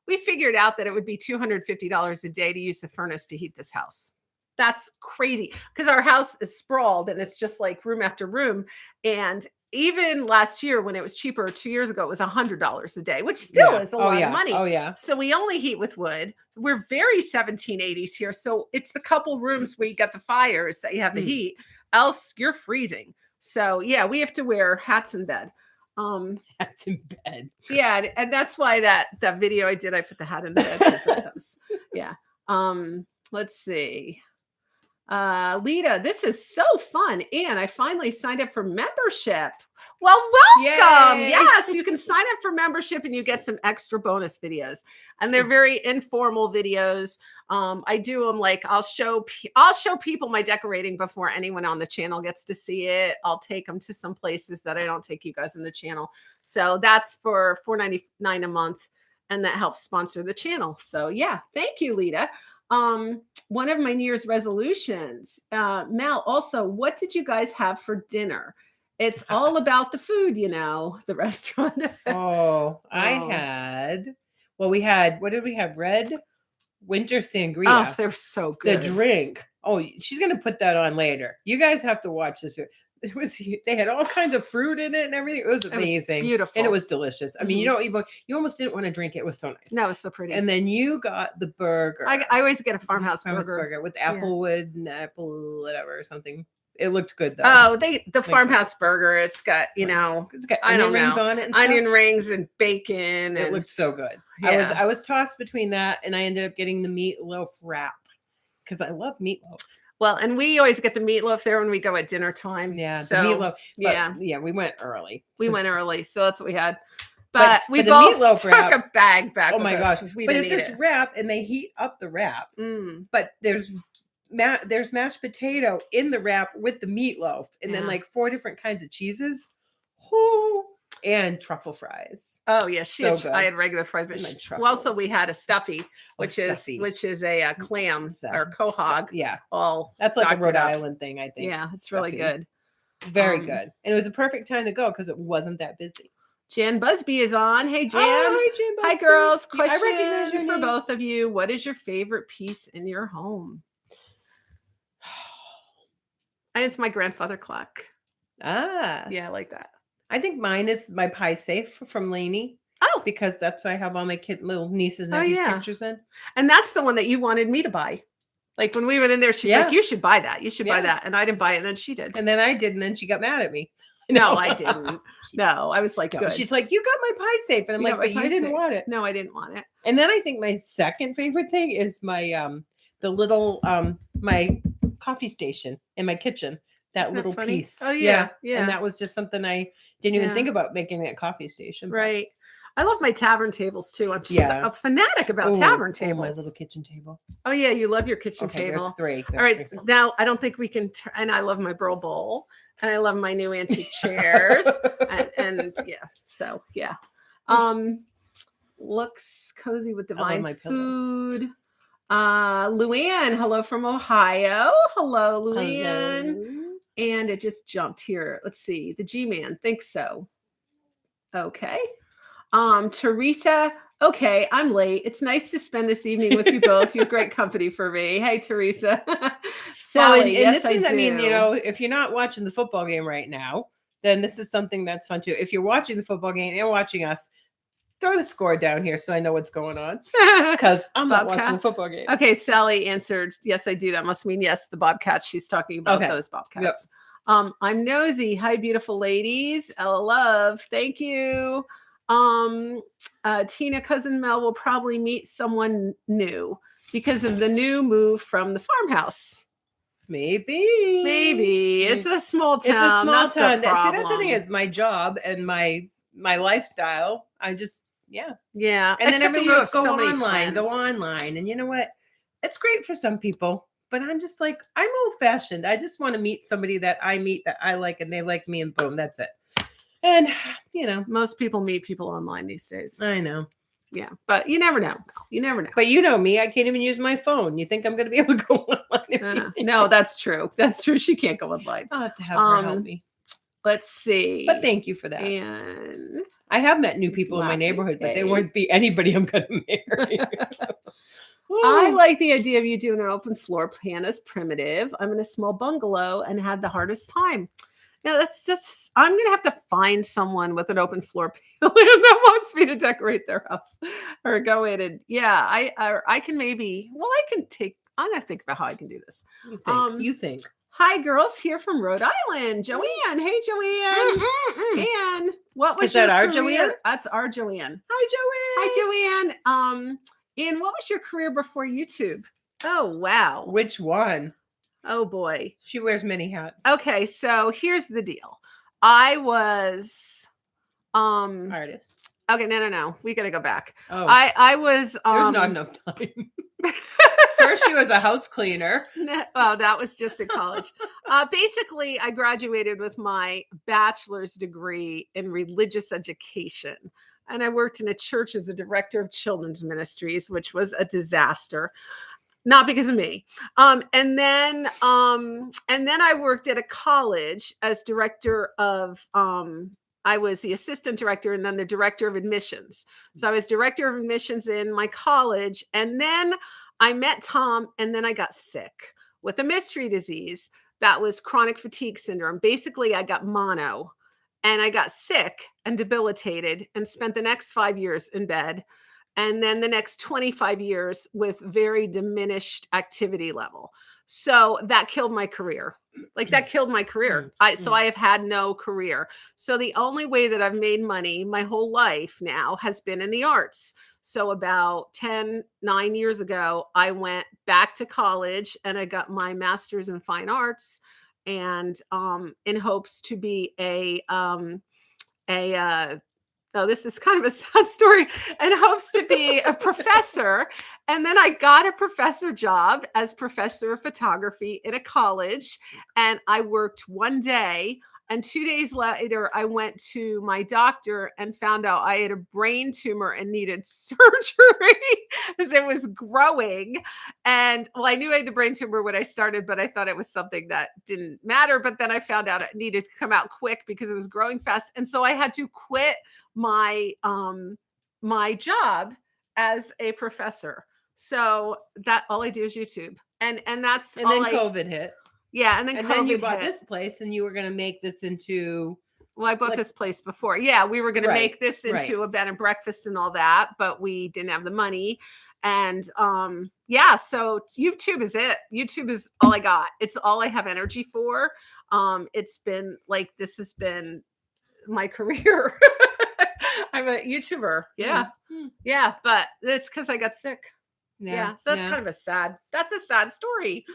we figured out that it would be $250 a day to use the furnace to heat this house. That's crazy because our house is sprawled and it's just like room after room. And even last year when it was cheaper, 2 years ago, it was $100 a day, which still is a lot of money. Oh yeah. So we only heat with wood. We're very 1780s here. So it's the couple rooms where you got the fires that you have the heat, else you're freezing. So yeah, we have to wear hats in bed. Hats in bed. Yeah, and that's why that video I did, I put the hat in bed because of those. Yeah. Let's see. Lita, this is so fun. And I finally signed up for membership. Well, welcome. Yay. Yes, you can sign up for membership and you get some extra bonus videos. And they're very informal videos. I do them like I'll show people my decorating before anyone on the channel gets to see it. I'll take them to some places that I don't take you guys in the channel. So that's for $4.99 a month. And that helps sponsor the channel. So yeah, thank you, Lita. One of my New Year's resolutions, Mel, also, what did you guys have for dinner? It's all about the food, the restaurant. We had, what did we have? Red winter sangria. Oh, they're so good. The drink. Oh, she's going to put that on later. You guys have to watch this. They had all kinds of fruit in it and everything. It was amazing. It was beautiful. And it was delicious. I mean, you almost didn't want to drink it. It was so nice. No, it was so pretty. And then you got the burger. I always get a farmhouse burger with applewood and apple, whatever, or something. It looked good though. Oh, the farmhouse burger. It's got, it's got onion rings on it and stuff. Onion rings and bacon. It looked so good. Yeah. I was tossed between that and I ended up getting the meatloaf wrap because I love meatloaf. Well, and we always get the meatloaf there when we go at dinner time. Yeah, so, the meatloaf. Yeah, we went early. We went early, so that's what we had. But we the both meatloaf took wrap, a bag back. Oh my gosh! But it's just wrap, and they heat up the wrap. But there's mashed potato in the wrap with the meatloaf, and then like 4 different kinds of cheeses. And truffle fries. Oh yeah, I had regular fries, but also we had a stuffy, which is a clam or quahog. Yeah, all that's like a Rhode Island thing, I think. Yeah, it's really good. Very good, and it was a perfect time to go because it wasn't that busy. Jan Busby is on. Hey Jan. Hi Jan Busby. Hi girls. Question I recognize your for name. both of you. What is your favorite piece in your home? And it's my grandfather clock. Yeah, I like that. I think mine is my pie safe from Lainey. Oh, because that's what I have all my little nieces and nephews pictures in. And that's the one that you wanted me to buy. Like when we went in there, she's like, "You should buy that. You should buy that." And I didn't buy it, and then she did. And then I did, and then she got mad at me. No, I didn't. No, I was like, "Good." She's like, "You got my pie safe," and I'm like, "But you didn't want it." No, I didn't want it. And then I think my second favorite thing is my the little my coffee station in my kitchen. That little piece. Oh yeah. And that was just something I didn't even think about making a coffee station. Right. I love my tavern tables too. I'm just a fanatic about tavern tables. My little kitchen table. Oh yeah, you love your kitchen table. There's 3. All right, now I don't think we can. And I love my Burl bowl, and I love my new antique chairs, and so yeah. Looks cozy with divine food. Luann, hello from Ohio. Hello, Luann. Hello. And it just jumped here. Let's see. The G-Man thinks so. Okay. Teresa. Okay, I'm late. It's nice to spend this evening with you both. You're great company for me. Hey, Teresa. Sally, yes, I do. I mean, if you're not watching the football game right now, then this is something that's fun too. If you're watching the football game and watching us, throw the score down here so I know what's going on because I'm not watching the football game. Okay, Sally answered, yes, I do. That must mean yes, the Bobcats. She's talking about those Bobcats. Yep. I'm nosy. Hi, beautiful ladies. Ella Love. Thank you. Tina Cousin Mel will probably meet someone new because of the new move from the farmhouse. Maybe it's a small town. It's a small That's town. The See, that's the thing. problem. Is my job and my lifestyle. I just Yeah. And then Except that everyone you goes, have go so many online, go friends. online. And you know what? It's great for some people, but I'm just like, I'm old fashioned. I just want to meet somebody that I meet that I like and they like me, and boom, that's it. And Most people meet people online these days. I know. Yeah, but you never know. You never know. But you know me, I can't even use my phone. You think I'm going to be able to go online? No, that's true. That's true. She can't go online. I'll have to have her help me. Let's see. But thank you for that. And I have met new people in my neighborhood, but they won't be anybody I'm going to marry. I like the idea of you doing an open floor plan as primitive. I'm in a small bungalow and had the hardest time. Yeah, that's just, I'm going to have to find someone with an open floor plan that wants me to decorate their house or go in and, I can maybe, I'm going to think about how I can do this. You think. Hi, girls, here from Rhode Island. Joanne. Hey, Joanne. Anne, what was that our career? Joanne? That's our Joanne. Hi, Joanne. Hi, Joanne. Anne, what was your career before YouTube? Oh, wow. Which one? Oh, boy. She wears many hats. Okay, so here's the deal. I was artist. Okay, no. We got to go back. Oh. I was There's not enough time. First, she was a house cleaner. Well, that was just at college. Basically, I graduated with my bachelor's degree in religious education. And I worked in a church as a director of children's ministries, which was a disaster. Not because of me. And then I worked at a college as director of I was the assistant director and then the director of admissions. So I was director of admissions in my college. And then I met Tom, and then I got sick with a mystery disease that was chronic fatigue syndrome. Basically, I got mono, and I got sick and debilitated and spent the next 5 years in bed. And then the next 25 years with very diminished activity level. So that killed my career. So I have had no career. So the only way that I've made money my whole life now has been in the arts. So about 9 years ago, I went back to college and I got my master's in fine arts, and in hopes to be this is kind of a sad story, and hopes to be a professor. And then I got a professor job as professor of photography in a college. And I worked one day, and 2 days later, I went to my doctor and found out I had a brain tumor and needed surgery because it was growing. And I knew I had the brain tumor when I started, but I thought it was something that didn't matter. But then I found out it needed to come out quick because it was growing fast. And so I had to quit my my job as a professor. So that all I do is YouTube. And then COVID hit. Yeah, and then you bought this place, and you were going to make this into. Well, I bought this place before. Yeah, we were going to make this into a bed and breakfast and all that, but we didn't have the money. And so YouTube is it. YouTube is all I got. It's all I have energy for. It's been like, this has been my career. I'm a YouTuber. Yeah. Yeah, but it's because I got sick. Yeah. So that's kind of that's a sad story.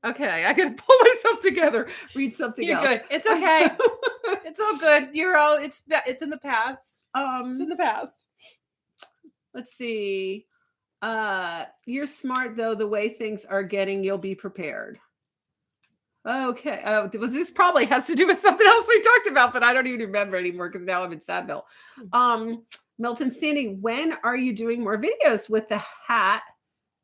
Okay, I gotta pull myself together. Read something else. You're good. It's okay. It's all good. It's in the past. It's in the past. Let's see. You're smart though. The way things are getting, you'll be prepared. Okay. This probably has to do with something else we talked about, but I don't even remember anymore because now I'm in Sadville. Milton Sandy, when are you doing more videos with the hat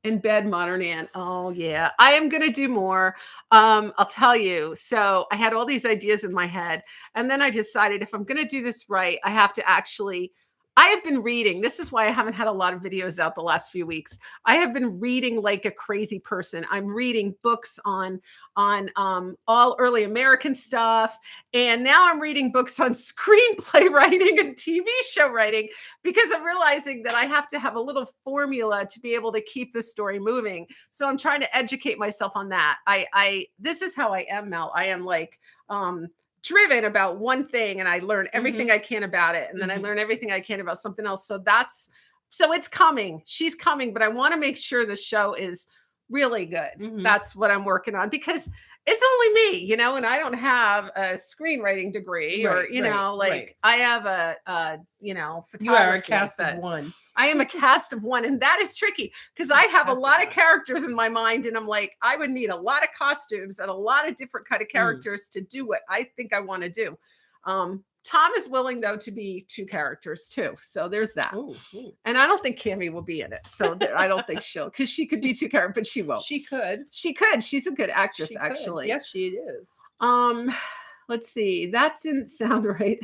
in bed, modern Anne? Oh yeah, I am gonna do more. I'll tell you. So I had all these ideas in my head, and then I decided if I'm gonna do this right, I have to actually. I have been reading. This is why I haven't had a lot of videos out the last few weeks. I have been reading like a crazy person. I'm reading books on all early American stuff. And now I'm reading books on screenplay writing and TV show writing because I'm realizing that I have to have a little formula to be able to keep the story moving. So I'm trying to educate myself on that. This is how I am, Mel. I am like, driven about one thing and I learn everything I can about it. And then I learn everything I can about something else. So it's coming. She's coming, but I want to make sure the show is really good. That's what I'm working on because it's only me, and I don't have a screenwriting degree or, I have a photography. You are a cast of one. I am a cast of one. And that is tricky because I have a lot of characters in my mind. And I'm like, I would need a lot of costumes and a lot of different kind of characters to do what I think I want to do. Tom is willing, though, to be 2 characters, too. So there's that. Ooh. And I don't think Cammie will be in it. So I don't think because she could be 2 characters, but she won't. She could. She's a good actress, actually. Yes, she is. Let's see. That didn't sound right.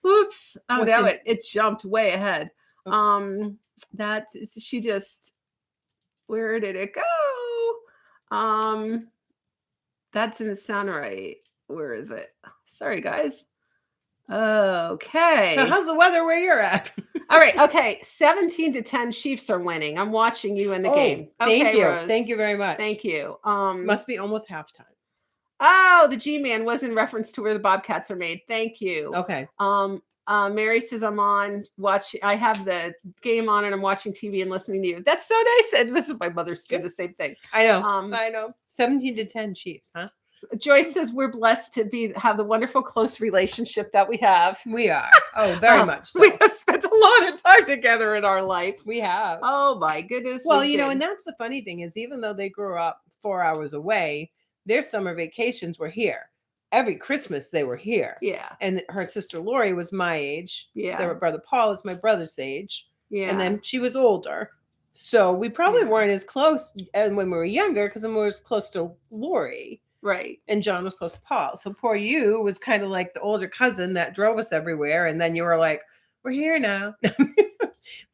Oops. Oh, no, it jumped way ahead. Okay. Where did it go? That didn't sound right. Where is it? Sorry, guys. Okay. So how's the weather where you're at? All right. Okay. 17-10 Chiefs are winning. I'm watching you in the game. Okay, thank you. Rose. Thank you very much. Thank you. Must be almost halftime. Oh, the G-Man was in reference to where the Bobcats are made. Thank you. Okay. Mary says I'm on watching. I have the game on and I'm watching TV and listening to you. That's so nice. And this is my mother's doing the same thing. I know. I know. 17-10 Chiefs, huh? Joyce says we're blessed to have the wonderful close relationship that we have. We are. Oh, very much so. We have spent a lot of time together in our life. We have. Oh my goodness. Well, and that's the funny thing is even though they grew up 4 hours away, their summer vacations were here. Every Christmas they were here. Yeah. And her sister Lori was my age. Yeah. Their brother Paul is my brother's age. Yeah. And then she was older. So we probably weren't as close and when we were younger because then we were close to Lori. Right. And John was close to Paul. So poor you was kind of like the older cousin that drove us everywhere. And then you were like, we're here now.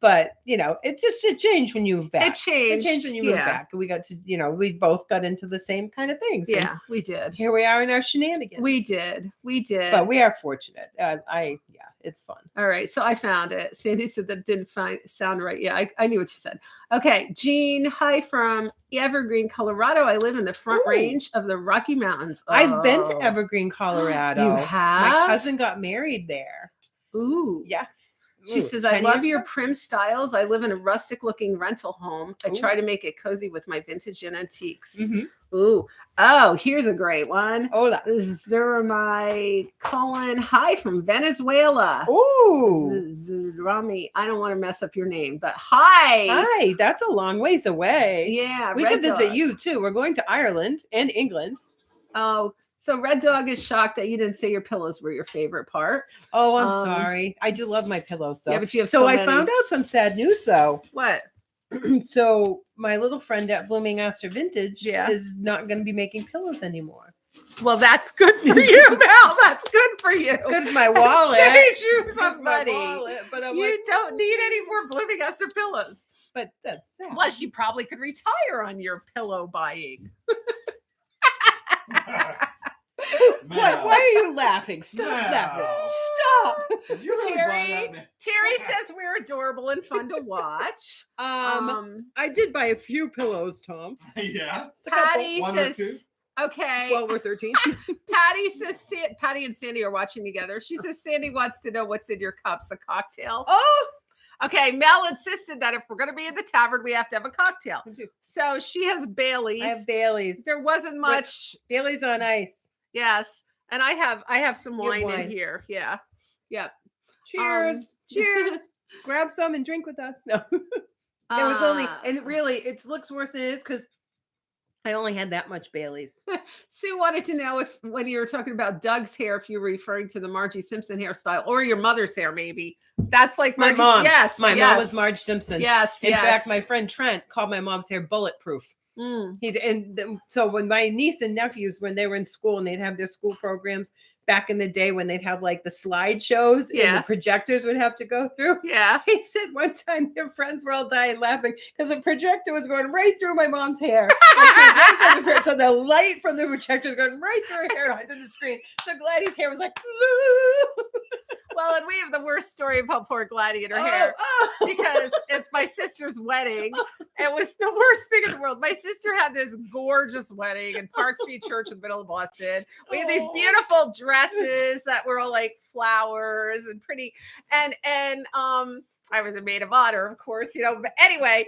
But, it changed when you moved back. It changed when you moved back. We got to, we both got into the same kind of things. Yeah, we did. Here we are in our shenanigans. We did. But we are fortunate. It's fun. All right. So I found it. Sandy said that didn't sound right. Yeah, I knew what you said. Okay. Jean, hi from Evergreen, Colorado. I live in the Front Range of the Rocky Mountains. Oh. I've been to Evergreen, Colorado. You have? My cousin got married there. Ooh. Yes. She says, I love your prim styles. I live in a rustic looking rental home. I try to make it cozy with my vintage and antiques. Ooh. Oh, here's a great one. Hola. Zurmai Colin. Hi from Venezuela. Ooh. Rami. I don't want to mess up your name, but hi. Hi. That's a long ways away. Yeah. We could visit you too. We're going to Ireland and England. Oh, so Red Dog is shocked that you didn't say your pillows were your favorite part. Oh, I'm sorry. I do love my pillows though. Yeah, but you have so I found out some sad news though. What? So my little friend at Blooming Aster Vintage Yeah. is not going to be making pillows anymore. Well, that's good for you, Mel. That's good for you. It's good for my wallet. Saves you some money. But I'm You don't need any more Blooming Aster pillows. But that's sad. Plus, you probably could retire on your pillow buying. Why are you laughing? Stop laughing. Stop. Terry says we're adorable and fun to watch. I did buy a few pillows, Tom. Yeah. Patty says, okay. 12 or 13. Patty says, Patty and Sandy are watching together. She says, Sandy wants to know what's in your cups, a cocktail. Oh. Okay, Mel insisted that if we're going to be in the tavern, we have to have a cocktail. So she has Bailey's. I have Bailey's. There wasn't much. Bailey's on ice. Yes. And I have some wine in here. Yeah. Yep. Cheers. Cheers. Grab some and drink with us. No. There was only, and really, it looks worse than it is because I only had that much Bailey's. Sue wanted to know if, when you were talking about Doug's hair, if you were referring to the Margie Simpson hairstyle or your mother's hair, maybe. That's like my mom. Yes. My mom was Marge Simpson. Yes. In fact, my friend Trent called my mom's hair bulletproof. So when my niece and nephews, when they were in school and they'd have their school programs back in the day when they'd have like the slideshows and the projectors would have to go through. Yeah. He said one time their friends were all dying laughing because the projector was going right through my mom's hair. So the light from the projector was going right through her hair onto the screen. So Gladys' hair was like, Well, and we have the worst story about poor Gladys and her Oh, hair oh. because it's my sister's wedding. It was the worst thing in the world. My sister had this gorgeous wedding in Park Street Church in the middle of Boston. We had these Oh. beautiful dresses that were all like flowers and pretty, and I was a maid of honor, of course, but anyway,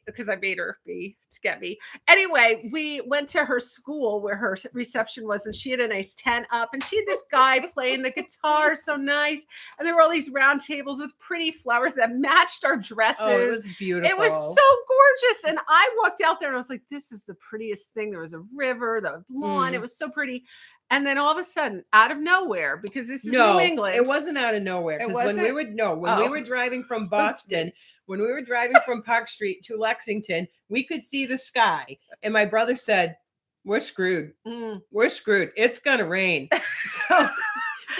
because I made her be to get me. Anyway, we went to her school where her reception was, and she had a nice tent up, and she had this guy playing the guitar, so nice. And there were all these round tables with pretty flowers that matched our dresses. Oh, it was beautiful. It was so gorgeous. And I walked out there and I was like, this is the prettiest thing. There was a river, the lawn. It was so pretty. And then all of a sudden, out of nowhere, because this is New England. It wasn't out of nowhere. Because when we were driving from Boston, when we were driving from Park Street to Lexington, we could see the sky. And my brother said, we're screwed. We're screwed. It's going to rain. So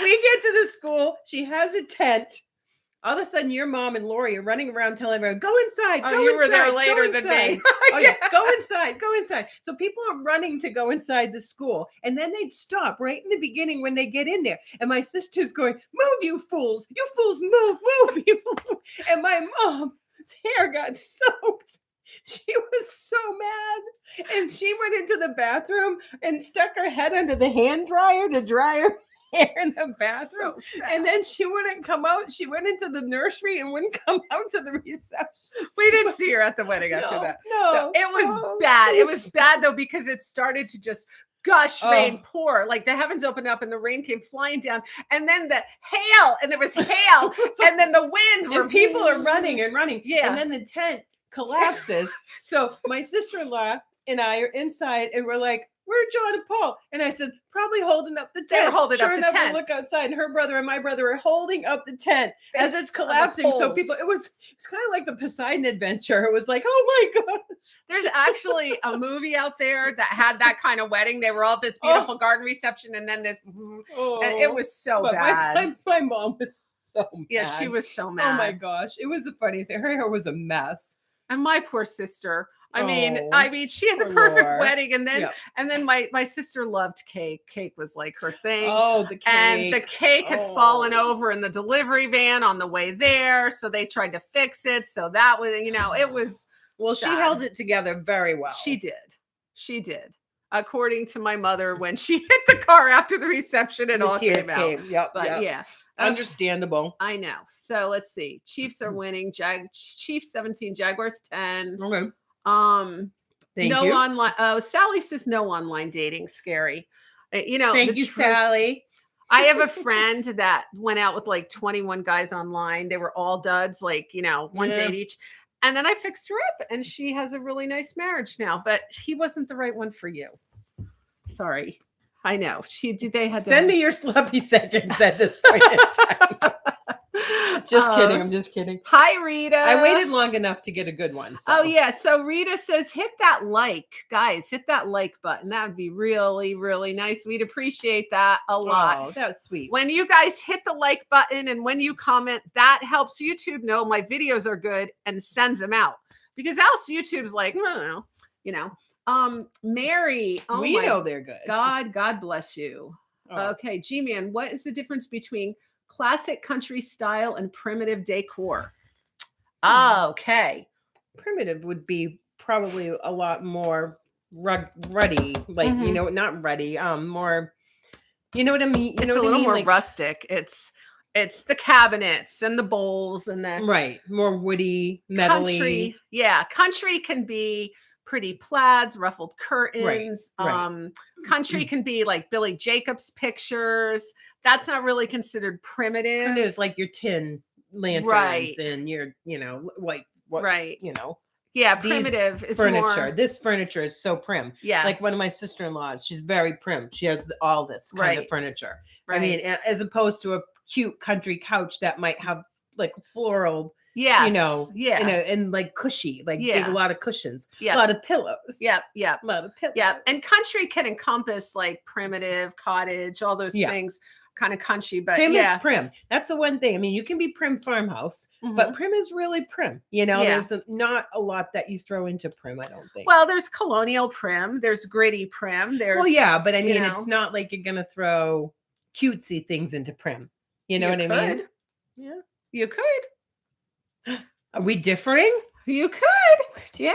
we get to the school. She has a tent. All of a sudden, your mom and Lori are running around telling everyone, go inside. Oh, you were there later than me. Oh, yeah. Go inside. Go inside. So people are running to go inside the school. And then they'd stop right in the beginning when they get in there. And my sister's going, move, you fools. You fools, move, move. You move. And my mom's hair got soaked. She was so mad. And she went into the bathroom and stuck her head under the hand dryer to dry her hair in the bathroom. And then she wouldn't come out. She went into the nursery and wouldn't come out to the reception. We didn't see her at the wedding after that. No, it was bad. It was bad though, because it started to just gush rain, pour, like the heavens opened up and the rain came flying down, and then the hail, and there was hail, and then the wind, and people are running and running. Yeah. And then the tent collapses. So my sister-in-law and I are inside and we're like, where are John and Paul? And I said, probably holding up the tent. They were holding sure up the enough, tent. We look outside, and her brother and my brother are holding up the tent as it's collapsing. So people, it was kind of like the Poseidon Adventure. It was like, oh my god. There's actually a movie out there that had that kind of wedding. They were all at this beautiful garden reception, and then this, and it was so bad. My mom was so mad. Yeah, she was so mad. Oh my gosh, it was the funniest thing. Her hair was a mess. And my poor sister. I mean, she had the perfect wedding, and then my sister loved cake. Cake was like her thing. Oh, the cake! And the cake had fallen over in the delivery van on the way there, so they tried to fix it. So that was, it was. Well, sad. She held it together very well. She did. According to my mother, when she hit the car after the reception, it all came out. Yep. But yeah. Understandable. I know. So let's see. Chiefs are winning. Chiefs 17, Jaguars 10. Okay. Thank you. Online. Oh, Sally says no online dating. Scary. Thank you, Sally. I have a friend that went out with like 21 guys online. They were all duds, like, one date each. And then I fixed her up, and she has a really nice marriage now. But he wasn't the right one for you. Sorry. I know. They had send me your sloppy seconds at this point in time. Just kidding. I'm just kidding. Hi, Rita. I waited long enough to get a good one. So. Oh, yeah. So Rita says, hit that like. Guys, hit that like button. That would be really, really nice. We'd appreciate that a lot. Oh, that's sweet. When you guys hit the like button and when you comment, that helps YouTube know my videos are good and sends them out. Because else YouTube's like, I don't know, Mary. Oh, we know they're good. God bless you. Oh. Okay, G-Man, what is the difference between classic country style and primitive decor? Okay. Primitive would be probably a lot more ruddy, like, not ruddy, more, you know what I mean? It's a little more rustic. It's the cabinets and the bowls and the more woody, metally. Country. Yeah, country can be pretty plaids, ruffled curtains. Country can be like Billy Jacobs pictures. That's not really considered primitive. Primitive is like your tin lanterns and your, like what, Yeah, primitive is furniture. More... This furniture is so prim. Yeah. Like one of my sister-in-laws, she's very prim. She has all this kind of furniture. Right. I mean, as opposed to a cute country couch that might have like floral, and like cushy, like a lot of cushions, a lot of pillows. A lot of pillows. Yeah, and country can encompass like primitive, cottage, all those things. Kind of country, but prim is prim. That's the one thing. I mean, you can be prim farmhouse, but prim is really prim. There's not a lot that you throw into prim, I don't think. Well, there's colonial prim, there's gritty prim, there's but I mean, it's not like you're gonna throw cutesy things into prim. You know what I mean? Yeah, you could. Are we differing? You could. Yeah.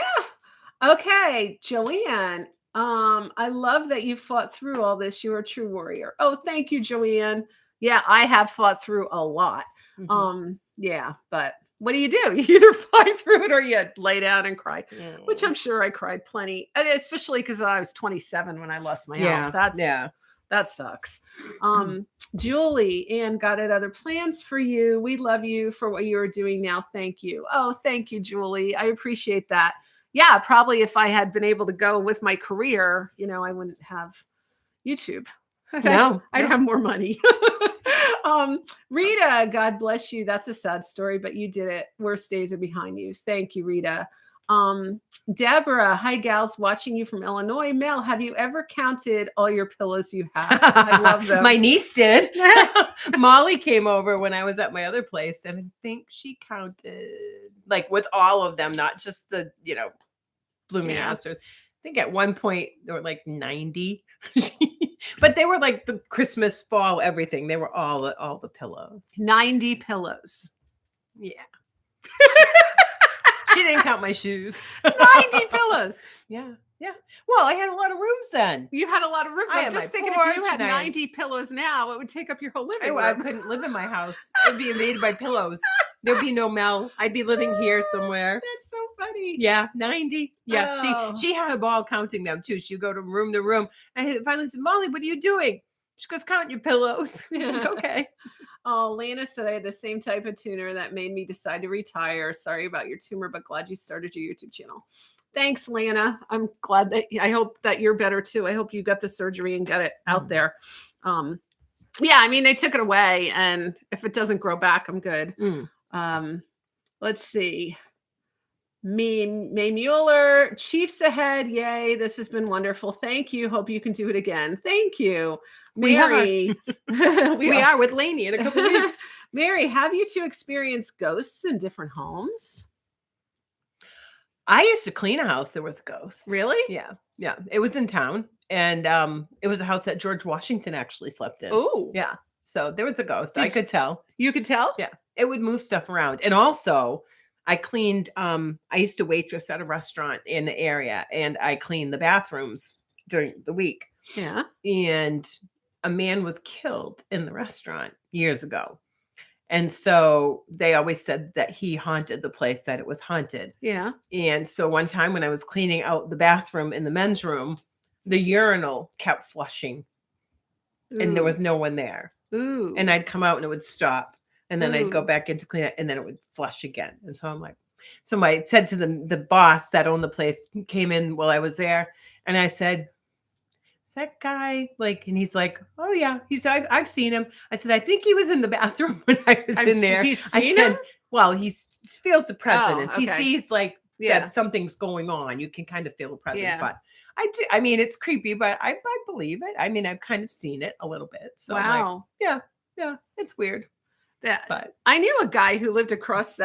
Okay, Joanne. I love that you fought through all this. You're a true warrior. Oh, thank you, Joanne. Yeah, I have fought through a lot. Yeah, but what do? You either fight through it or you lay down and cry, which I'm sure I cried plenty, especially because I was 27 when I lost my health. That sucks. Julie, Anne got other plans for you. We love you for what you are doing now. Thank you. Oh, thank you, Julie. I appreciate that. Yeah, probably if I had been able to go with my career, I wouldn't have YouTube. I'd have more money. Rita, God bless you. That's a sad story, but you did it. Worst days are behind you. Thank you, Rita. Deborah, hi gals, watching you from Illinois. Mel, have you ever counted all your pillows you have? I love them. My niece did. Molly came over when I was at my other place, and I think she counted like with all of them, not just the blooming asters. I think at one point there were like 90, but they were like the Christmas, fall, everything. They were all the pillows. 90 pillows. Yeah. She didn't count my shoes. 90 pillows. Yeah. Yeah. Well, I had a lot of rooms then. You had a lot of rooms. I'm just thinking if you had 90 pillows now, it would take up your whole living room. I couldn't live in my house. I'd be invaded by pillows. There'd be no Mel. I'd be living here somewhere. That's so funny. Yeah, 90. Yeah, Oh. she had a ball counting them too. She'd go to room to room. I finally said, Molly, what are you doing? She goes, count your pillows. Okay. Oh, Lana said I had the same type of tuner that made me decide to retire. Sorry about your tumor, but glad you started your YouTube channel. Thanks, Lana. I'm glad that I hope that you're better too. I hope you got the surgery and got it out there. Yeah, I mean, they took it away, and if it doesn't grow back, I'm good. Let's see. May Mueller, Chiefs ahead. Yay. This has been wonderful. Thank you. Hope you can do it again. Thank you. Mary. We are with Lainey in a couple weeks. Mary, have you two experienced ghosts in different homes? I used to clean a house. There was a ghost. Really? Yeah. Yeah. It was in town. And it was a house that George Washington actually slept in. Oh. Yeah. So there was a ghost. I could tell. You could tell? Yeah. It would move stuff around. And also I cleaned, I used to waitress at a restaurant in the area, and I cleaned the bathrooms during the week. Yeah. And a man was killed in the restaurant years ago. And so they always said that he haunted the place, that it was haunted. Yeah. And so one time when I was cleaning out the bathroom in the men's room, the urinal kept flushing. And there was no one there. Ooh. And I'd come out and it would stop. And then I'd go back in to clean it, and then it would flush again. And so I'm like, so I said to the boss that owned the place, came in while I was there, and I said, is that guy like, and he's like, oh yeah. He said, I've seen him. I said, I think he was in the bathroom when I was in there. I said, well, he feels the presence. Oh, okay. He sees like that something's going on. You can kind of feel the presence. Yeah. But I mean, it's creepy, but I believe it. I mean, I've kind of seen it a little bit. So I'm like, yeah, it's weird. But I knew a guy who lived across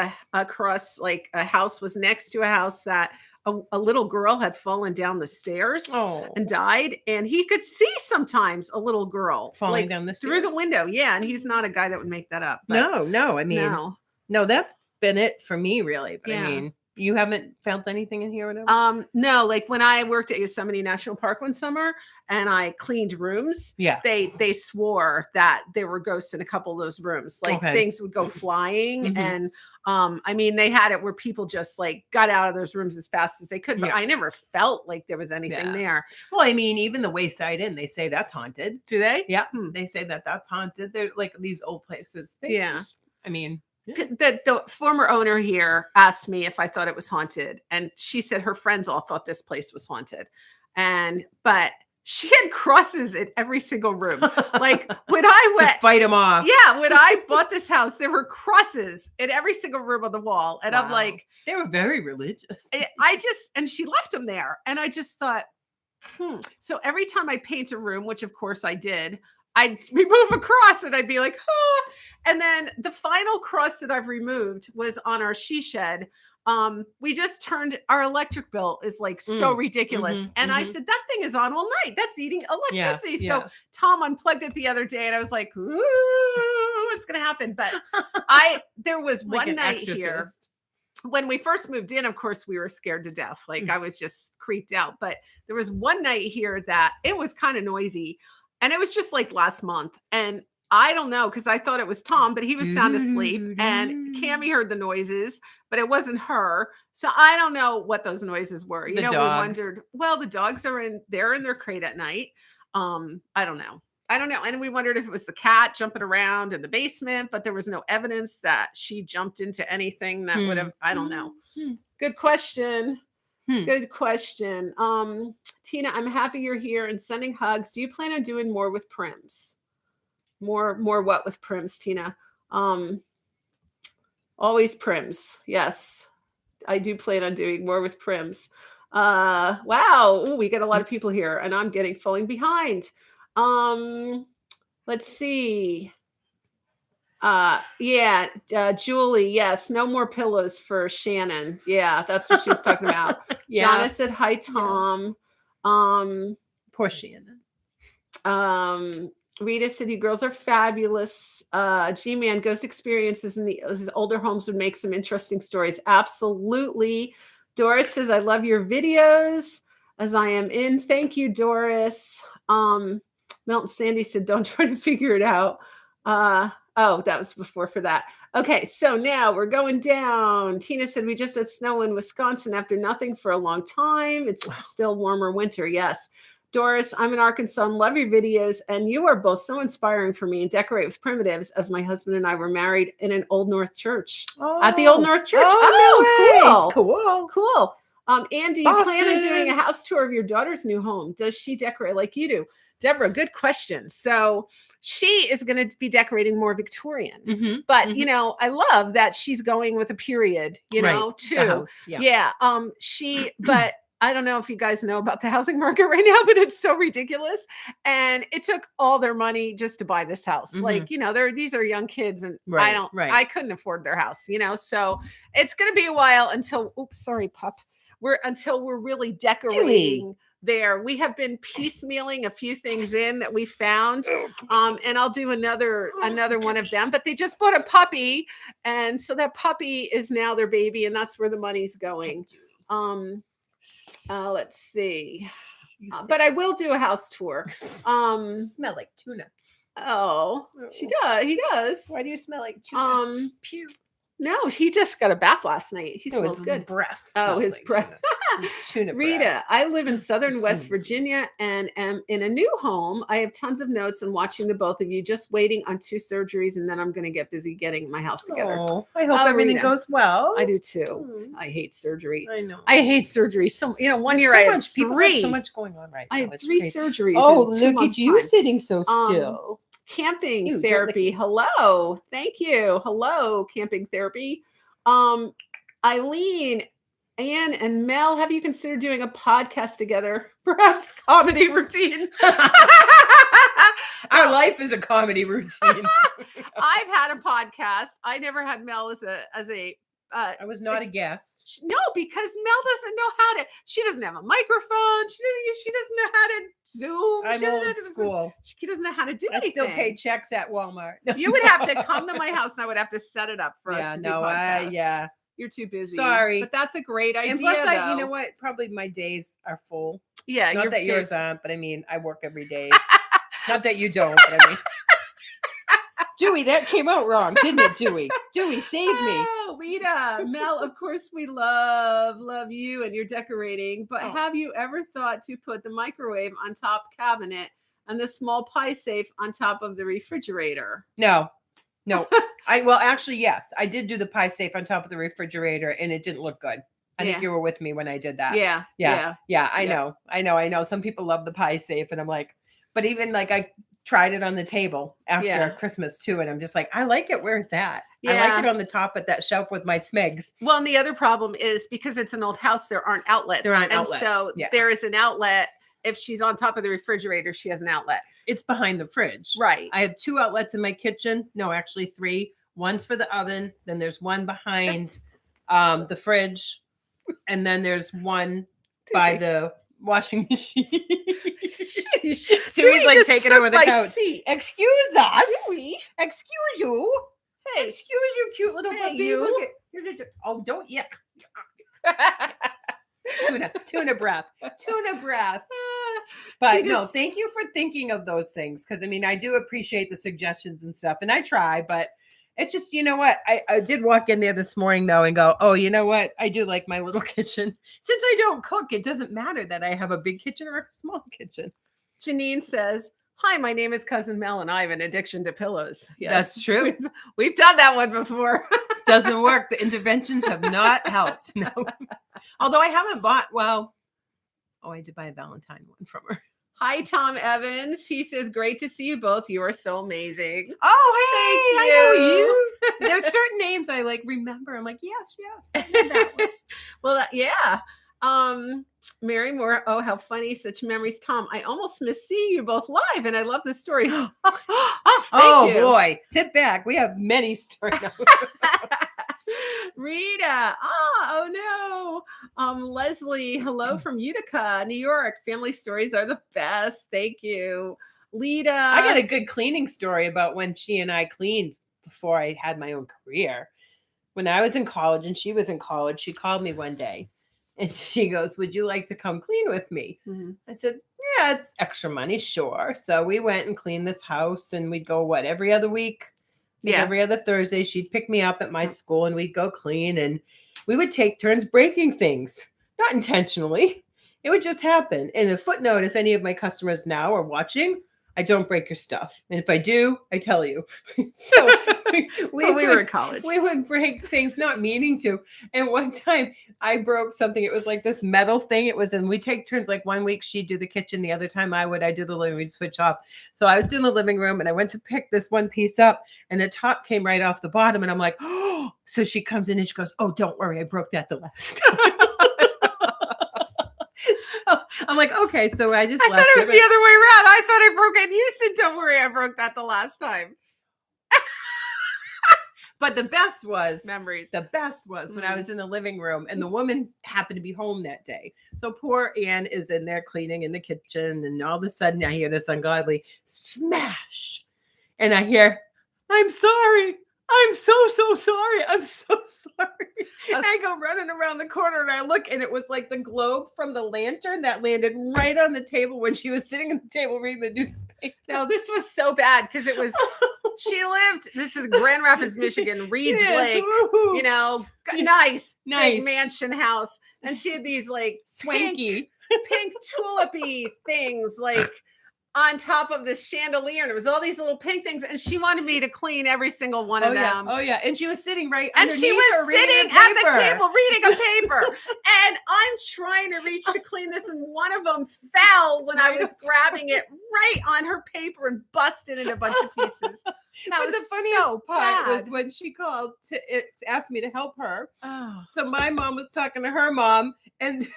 like a house was next to a house that a little girl had fallen down the stairs and died, and he could see sometimes a little girl falling down the stairs through the window. Yeah, and he's not a guy that would make that up. But no. I mean, no, that's been it for me, really. But yeah. I mean, you haven't felt anything in here or whatever? No, like when I worked at Yosemite National Park one summer and I cleaned rooms, they swore that there were ghosts in a couple of those rooms. Like things would go flying. And I mean, they had it where people just like got out of those rooms as fast as they could, but I never felt like there was anything there. Well, I mean, even the Wayside Inn, they say that's haunted. Do they? Yeah. They say that that's haunted. They're like these old places. I mean, the former owner here asked me if I thought it was haunted, and she said her friends all thought this place was haunted, but she had crosses in every single room. Like when I went to fight them off. Yeah, when I bought this house, there were crosses in every single room on the wall, and I'm like, they were very religious. And she left them there, and I just thought, So every time I paint a room, which of course I did, I'd remove a cross and I'd be like, oh. And then the final cross that I've removed was on our she shed. We just turned, our electric bill is like so ridiculous. And I said, that thing is on all night. That's eating electricity. So Tom unplugged it the other day and I was like, ooh, what's going to happen. But there was Like one an night here exorcist. when we first moved in. Of course, we were scared to death. Like Mm. I was just creeped out. But there was one night here that it was kind of noisy, and it was just like last month. And I don't know, because I thought it was Tom, but he was sound asleep. And Cammie heard the noises, but it wasn't her. So I don't know what those noises were. You The know, dogs. we wondered, well, the dogs they're in their crate at night. I don't know. And we wondered if it was the cat jumping around in the basement, but there was no evidence that she jumped into anything that would have, I don't know. Good question. Good question. Tina, I'm happy you're here and sending hugs. Do you plan on doing more with Prims? More what with Prims, Tina? Always Prims. Yes. I do plan on doing more with Prims. Wow. Ooh, we get a lot of people here and I'm falling behind. Let's see. Julie, yes, no more pillows for Shannon. Yeah, that's what she was talking about. Donna said hi, Tom. Poor Shannon. Rita said, you girls are fabulous. G-Man, ghost experiences in his older homes would make some interesting stories. Absolutely. Doris says, I love your videos as I am in. Thank you, Doris. Milton Sandy said, don't try to figure it out. Oh, that was before for that. Okay, so now we're going down. Tina said, we just had snow in Wisconsin after nothing for a long time. It's still warmer winter. Yes. Doris, I'm in Arkansas and love your videos. And you are both so inspiring for me and Decorate with Primitives, as my husband and I were married in an Old North church. At the Old North Church. Oh, no way. Cool. Cool. Anne, do you plan on doing a Boston. house tour of your daughter's new home? Does she decorate like you do? Deborah, good question. So she is going to be decorating more Victorian, but you know, I love that she's going with a period, you know, too. The house. Yeah. But I don't know if you guys know about the housing market right now, but it's so ridiculous. And it took all their money just to buy this house. Like, you know, these are young kids and I couldn't afford their house, you know? So it's going to be a while until, oops, sorry, pup. Until we're really decorating there. We have been piecemealing a few things in that we found. And I'll do another one of them, but they just bought a puppy. And so that puppy is now their baby, and that's where the money's going. Let's see. But I will do a house tour. Smell like tuna. Oh, she does. He does. Why do you smell like tuna? Pew. No, he just got a bath last night. He smells good. Breath. Oh, his breath. Tuna Rita, breath. I live in Southern West Virginia and am in a new home. I have tons of notes and watching the both of you, just waiting on 2 surgeries, and then I'm going to get busy getting my house together. Oh, I hope everything Rita. goes well. I do too. I hate surgery. I know. I hate surgery. So, you know, one There's year so I had much, people 3. have so much going on right now. I had It's 3 crazy. surgeries. Oh, in 2 look at months' you time. sitting so still. Camping therapy. Hello. Thank you. Hello, camping therapy. Eileen, Anne and Mel, have you considered doing a podcast together? Perhaps comedy routine. Our life is a comedy routine. I've had a podcast. I never had Mel as a I was not a guest. no, because Mel doesn't know how to. She doesn't have a microphone. She doesn't know how to Zoom. I'm old school. She doesn't know how to do I anything. still pay checks at Walmart. You would have to come to my house, and I would have to set it up for us to do podcasts. Yeah. You're too busy. Sorry. But that's a great idea. And plus, you though. know what? Probably my days are full. Yeah. Not that yours aren't, but I mean, I work every day. Not that you don't, but I mean. Dewey, that came out wrong, didn't it, Dewey? Dewey, save me. Oh, Lita, Mel, of course we love you and your decorating, but have you ever thought to put the microwave on top cabinet and the small pie safe on top of the refrigerator? No. Well, actually, yes. I did do the pie safe on top of the refrigerator, and it didn't look good. I think you were with me when I did that. Yeah. I know. Some people love the pie safe, and I'm like, but even like I tried it on the table after Christmas too, and I'm just like, I like it where it's at. I like it on the top of that shelf with my smegs. Well, and the other problem is because it's an old house, there aren't outlets. So there is an outlet. If she's on top of the refrigerator, she has an outlet. It's behind the fridge. Right. I have 2 outlets in my kitchen. No, actually 3. One's for the oven. Then there's one behind the fridge. And then there's one by the washing machine. Sheesh. Timmy's like just taking took over the my couch. seat. Excuse us. Timmy. Excuse you. Hey. Excuse you, cute little Hey, puppy. you. Look at oh, don't yuck. Tuna breath. Tuna breath. But no, thank you for thinking of those things. Because I mean, I do appreciate the suggestions and stuff, and I try, but it just, you know what? I did walk in there this morning though and go, oh, you know what? I do like my little kitchen. Since I don't cook, it doesn't matter that I have a big kitchen or a small kitchen. Janine says, hi, my name is Cousin Mel and I have an addiction to pillows. Yes, that's true. We've done that one before. Doesn't work. The interventions have not helped. No. Although I haven't bought, I did buy a Valentine one from her. Hi, Tom Evans. He says, great to see you both. You are so amazing. Oh, hey, Thank I know you. you. There's certain names I like remember. I'm like, yes. I know that one. Well, yeah. Mary Moore. Oh, how funny. Such memories. Tom, I almost miss seeing you both live and I love the stories. Thank you. Boy. Sit back. We have many stories. Rita. Oh no. Leslie, hello from Utica, New York. Family stories are the best. Thank you. Lita. I got a good cleaning story about when she and I cleaned before I had my own career. When I was in college and she was in college, she called me one day and she goes, would you like to come clean with me? Mm-hmm. I said, yeah, it's extra money. Sure. So we went and cleaned this house and we'd go, every other week? Yeah. Every other Thursday, she'd pick me up at my school and we'd go clean and we would take turns breaking things, not intentionally. It would just happen. And a footnote, if any of my customers now are watching, I don't break your stuff. And if I do, I tell you. So we were in college. We would break things, not meaning to. And one time I broke something. It was like this metal thing. It was, and we take turns. Like 1 week she'd do the kitchen. The other time I do the living room, we'd switch off. So I was doing the living room and I went to pick this one piece up and the top came right off the bottom. And I'm like, oh, so she comes in and she goes, oh, don't worry. I broke that the last time. So I'm like, okay, so I just I thought it was the other way around. I thought I broke it. You said, don't worry, I broke that the last time. But the best was memories. The best was when I was in the living room and the woman happened to be home that day. So poor Anne is in there cleaning in the kitchen. And all of a sudden I hear this ungodly smash. And I hear, I'm sorry. I'm so sorry. I'm so sorry. Okay. I go running around the corner and I look and it was like the globe from the lantern that landed right on the table when she was sitting at the table reading the newspaper. No, this was so bad because it was, she lived, this is Grand Rapids, Michigan, Reed's Lake, you know, nice big mansion house. And she had these like swanky, pink tulipy things like on top of this chandelier, and it was all these little pink things, and she wanted me to clean every single one of them. Oh yeah, and she was sitting right and she was sitting at the table reading a paper, and I'm trying to reach to clean this, and one of them fell when I was grabbing it right on her paper and busted in a bunch of pieces. That was the funniest part bad. was when she called to ask me to help her. Oh. So my mom was talking to her mom, and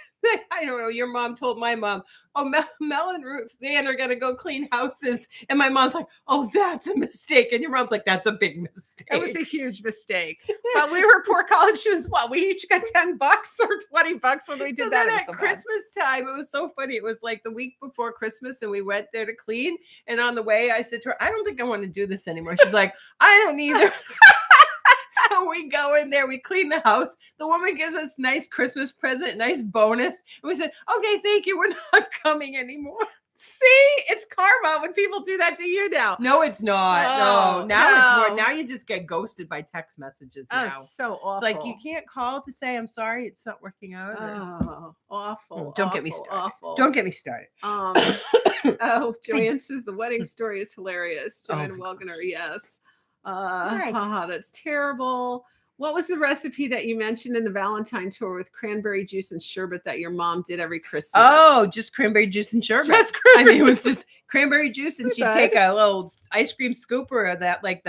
I don't know, your mom told my mom, oh, Mel and Ruth, Ann are going to go clean houses. And my mom's like, oh, that's a mistake. And your mom's like, that's a big mistake. It was a huge mistake. But we were poor college students. What? We each got $10 or $20 when we did that. Then at Christmas time, it was so funny. It was like the week before Christmas and we went there to clean. And on the way, I said to her, I don't think I want to do this anymore. She's like, I don't either. So we go in there, we clean the house. The woman gives us nice Christmas present, nice bonus. And we said, okay, thank you. We're not coming anymore. See, it's karma when people do that to you now. No, it's not. Oh, no, now it's more. Now you just get ghosted by text messages. Now. Oh, so awful. It's like you can't call to say I'm sorry, it's not working out. Oh, awful. Don't get me started. Awful. Don't get me started. Oh, Joanne says the wedding story is hilarious. Joanne Welgener, yes. That's terrible. What was the recipe that you mentioned in the Valentine tour with cranberry juice and sherbet that your mom did every Christmas? Oh, just cranberry juice and sherbet. It was just cranberry juice, and she'd take a little ice cream scooper of that, like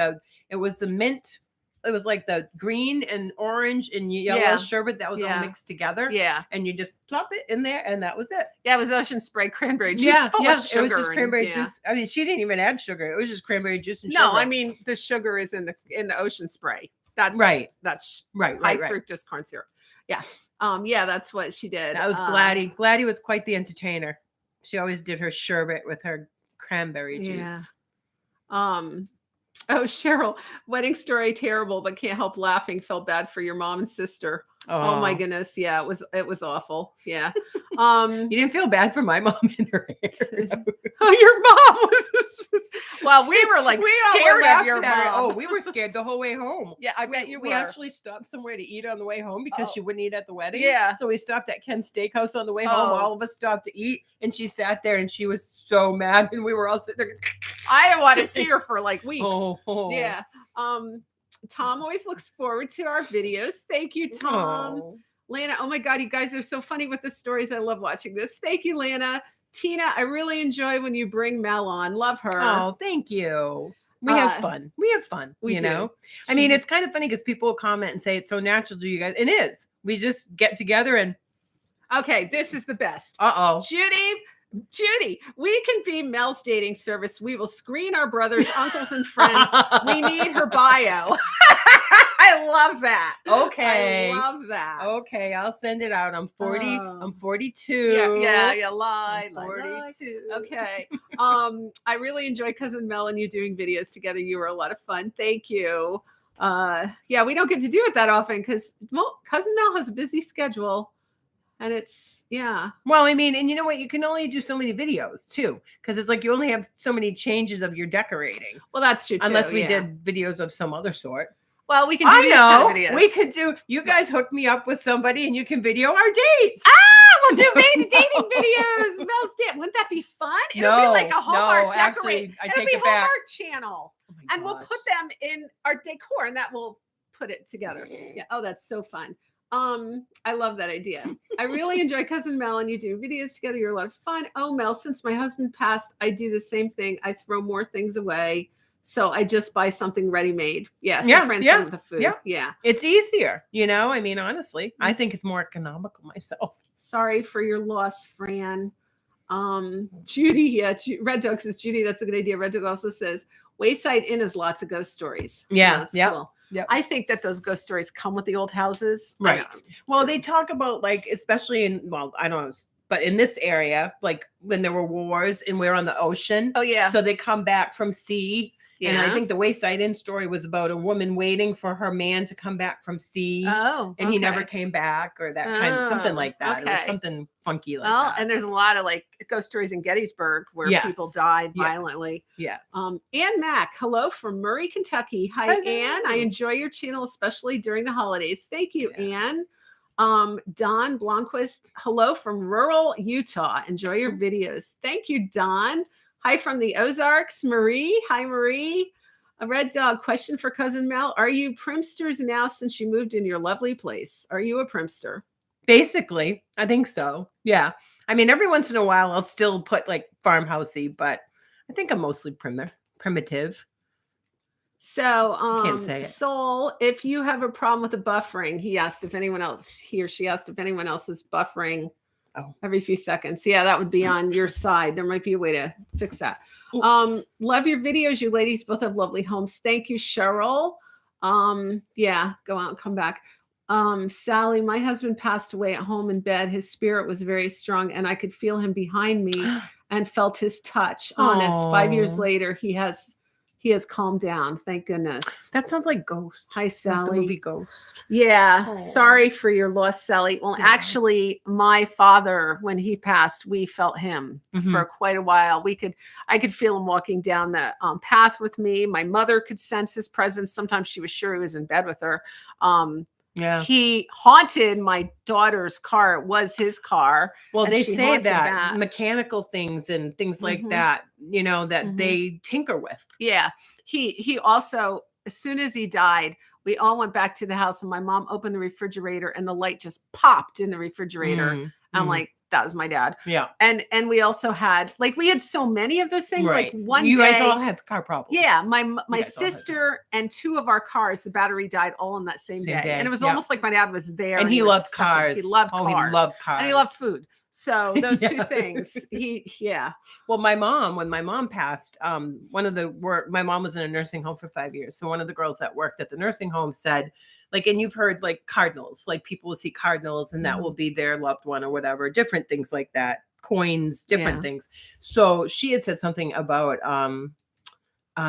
it was the mint. It was like the green and orange and yellow sherbet that was all mixed together. Yeah. And you just plop it in there and that was it. Yeah, it was ocean spray cranberry juice. Yeah, it was just cranberry juice. I mean, she didn't even add sugar. It was just cranberry juice and sherbet. No, I mean the sugar is in the ocean spray. That's right. That's Right. high Right. fructose corn syrup. Yeah. Yeah, that's what she did. That was Gladdy. Gladdy was quite the entertainer. She always did her sherbet with her cranberry juice. Oh, Cheryl, wedding story terrible, but can't help laughing. Felt bad for your mom and sister. Oh my goodness. Yeah, it was awful. Yeah. You didn't feel bad for my mom and her hair. Oh, your mom was well, we were like we all scared were of your laughing at her. mom. Oh, we were scared the whole way home. Yeah, I bet you were. We actually stopped somewhere to eat on the way home because she wouldn't eat at the wedding. Yeah. So we stopped at Ken's Steakhouse on the way home. All of us stopped to eat, and she sat there and she was so mad, and we were all sitting there. I didn't want to see her for like weeks. Oh. Yeah. Tom always looks forward to our videos. Thank you, Tom. Oh. Lana, oh my God, you guys are so funny with the stories. I love watching this. Thank you, Lana. Tina, I really enjoy when you bring Mel on. Love her. Oh, thank you. We have fun. We have fun. We you do. know, I mean, it's kind of funny because people will comment and say it's so natural to you guys. It is. We just get together and. Okay, this is the best. Judy, we can be Mel's dating service. We will screen our brothers, uncles, and friends. We need her bio. I love that. Okay. I love that. Okay, I'll send it out. I'm 40. I'm 42. Yeah. Lie. 42. Okay. I really enjoy Cousin Mel and you doing videos together. You were a lot of fun. Thank you. Yeah, we don't get to do it that often because Cousin Mel has a busy schedule. And it's, yeah. Well, I mean, and you know what? You can only do so many videos too, because it's like you only have so many changes of your decorating. Well, that's true too. Unless we did videos of some other sort. Well, we can do these kind of videos. We could do, you guys hook me up with somebody and you can video our dates. We'll do dating videos. Mel's date. Wouldn't that be fun? It'll be like a Hallmark decorating. It'll be Hallmark channel. Oh and we'll put them in our decor and that will put it together. Yeah. Oh, that's so fun. I love that idea. I really enjoy Cousin Mel and you do videos together. You're a lot of fun. Oh, Mel, since my husband passed, I do the same thing. I throw more things away. So I just buy something ready-made. Yes. Yeah. Friends with the food. Yeah. It's easier. You know, I mean, honestly, I think it's more economical myself. Sorry for your loss, Fran. Judy. Yeah. Red Dog says, Judy, that's a good idea. Red Dog also says, Wayside Inn has lots of ghost stories. Yeah. Cool. Yep. I think that those ghost stories come with the old houses. Right. Well, they talk about like, especially in, well, I don't know, but in this area, like when there were wars and we're on the ocean. Oh, yeah. So they come back from sea. Yeah. And I think the Wayside Inn story was about a woman waiting for her man to come back from sea. Oh, and he never came back or that kind of something like that. It was something funky like that. And there's a lot of like ghost stories in Gettysburg where people died violently. Yes. Ann Mack, hello from Murray, Kentucky. Hi, Ann. I enjoy your channel, especially during the holidays. Thank you, Ann. Don Blomquist, hello from rural Utah. Enjoy your videos. Thank you, Don. Hi from the Ozarks, Marie. Hi, Marie. A Red Dog, question for Cousin Mel. Are you primsters now since you moved in your lovely place? Are you a primster? Basically, I think so. Yeah. I mean, every once in a while, I'll still put like farmhousey, but I think I'm mostly primitive. So, can't say it. Soul, if you have a problem with the buffering, he or she asked if anyone else is buffering every few seconds. Yeah, that would be on your side. There might be a way to fix that. Love your videos. You ladies both have lovely homes. Thank you, Cheryl. Yeah, go out and come back. Sally, my husband passed away at home in bed. His spirit was very strong and I could feel him behind me and felt his touch. Honest, 5 years later, he has calmed down. Thank goodness. That sounds like Ghost. Hi, Sally. Like the movie Ghost. Yeah. Sorry for your loss, Sally. Well, actually, my father, when he passed, we felt him for quite a while. I could feel him walking down the path with me. My mother could sense his presence. Sometimes she was sure he was in bed with her. Yeah. He haunted my daughter's car. It was his car. Well, they say that mechanical things and things like that, you know, that they tinker with. Yeah. He also, as soon as he died, we all went back to the house and my mom opened the refrigerator and the light just popped in the refrigerator. I'm like, that was my dad. Yeah. And we also had, like, we had so many of those things. Right. Like one you day. guys all had car problems. Yeah. My sister and two of our cars, the battery died all on that same day. And it was almost like my dad was there. And he loved cars. He loved cars. He loved cars. And he loved food. So those two Yeah. things. Well, when my mom passed, my mom was in a nursing home for 5 years. So one of the girls that worked at the nursing home said, like, and you've heard like cardinals, like people will see cardinals and that will be their loved one or whatever, different things like that, coins, different things. So she had said something about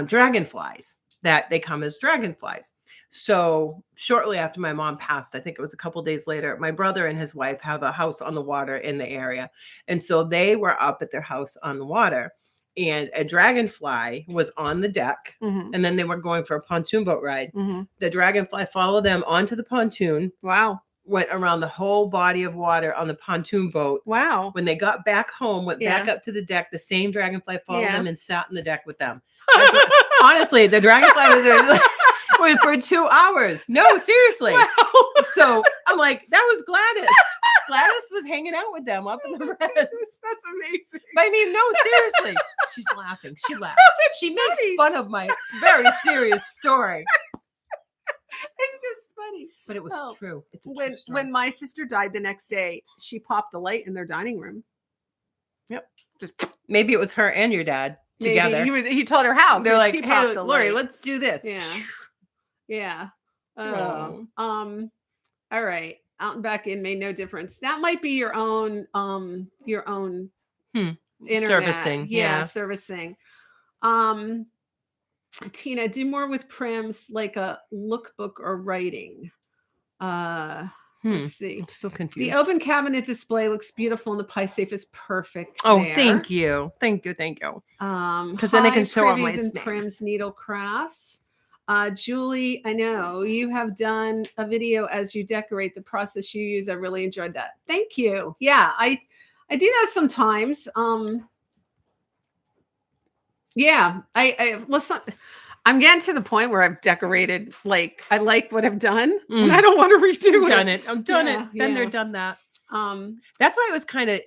dragonflies, that they come as dragonflies. So shortly after my mom passed, I think it was a couple days later, my brother and his wife have a house on the water in the area. And so they were up at their house on the water and a dragonfly was on the deck. And then they were going for a pontoon boat ride. The dragonfly followed them onto the pontoon. Wow. Went around the whole body of water on the pontoon boat. Wow. When they got back home, went back up to the deck, the same dragonfly followed them and sat on the deck with them. Honestly, the dragonfly was there for 2 hours. No, seriously. Wow. So I'm like, that was Gladys. Gladys was hanging out with them up in the rest. That's amazing. But I mean, no, seriously. She's laughing. She laughed. She makes fun of my very serious story. It's just funny. But it was true. It's a true when story. when my sister died the next day, she popped the light in their dining room. Yep. Just maybe it was her and your dad together. Maybe he told her how. They're like, he hey, popped the Lori, light. let's do this. Yeah. Oh. All right. Out and back in made no difference. That might be your own internet. Servicing. Yeah. Servicing. Tina, do more with prims like a lookbook or writing. Let's see. I'm still confused. The open cabinet display looks beautiful and the pie safe is perfect. Oh, there. thank you. Because then I can show all my and snacks. prims needle crafts. Julie, I know you have done a video as you decorate the process you use. I really enjoyed that. Thank you. Yeah, I do that sometimes. I'm getting to the point where I've decorated, like I like what I've done and I don't want to redo it. I'm done it. Been there, done that. That's why it was kind of,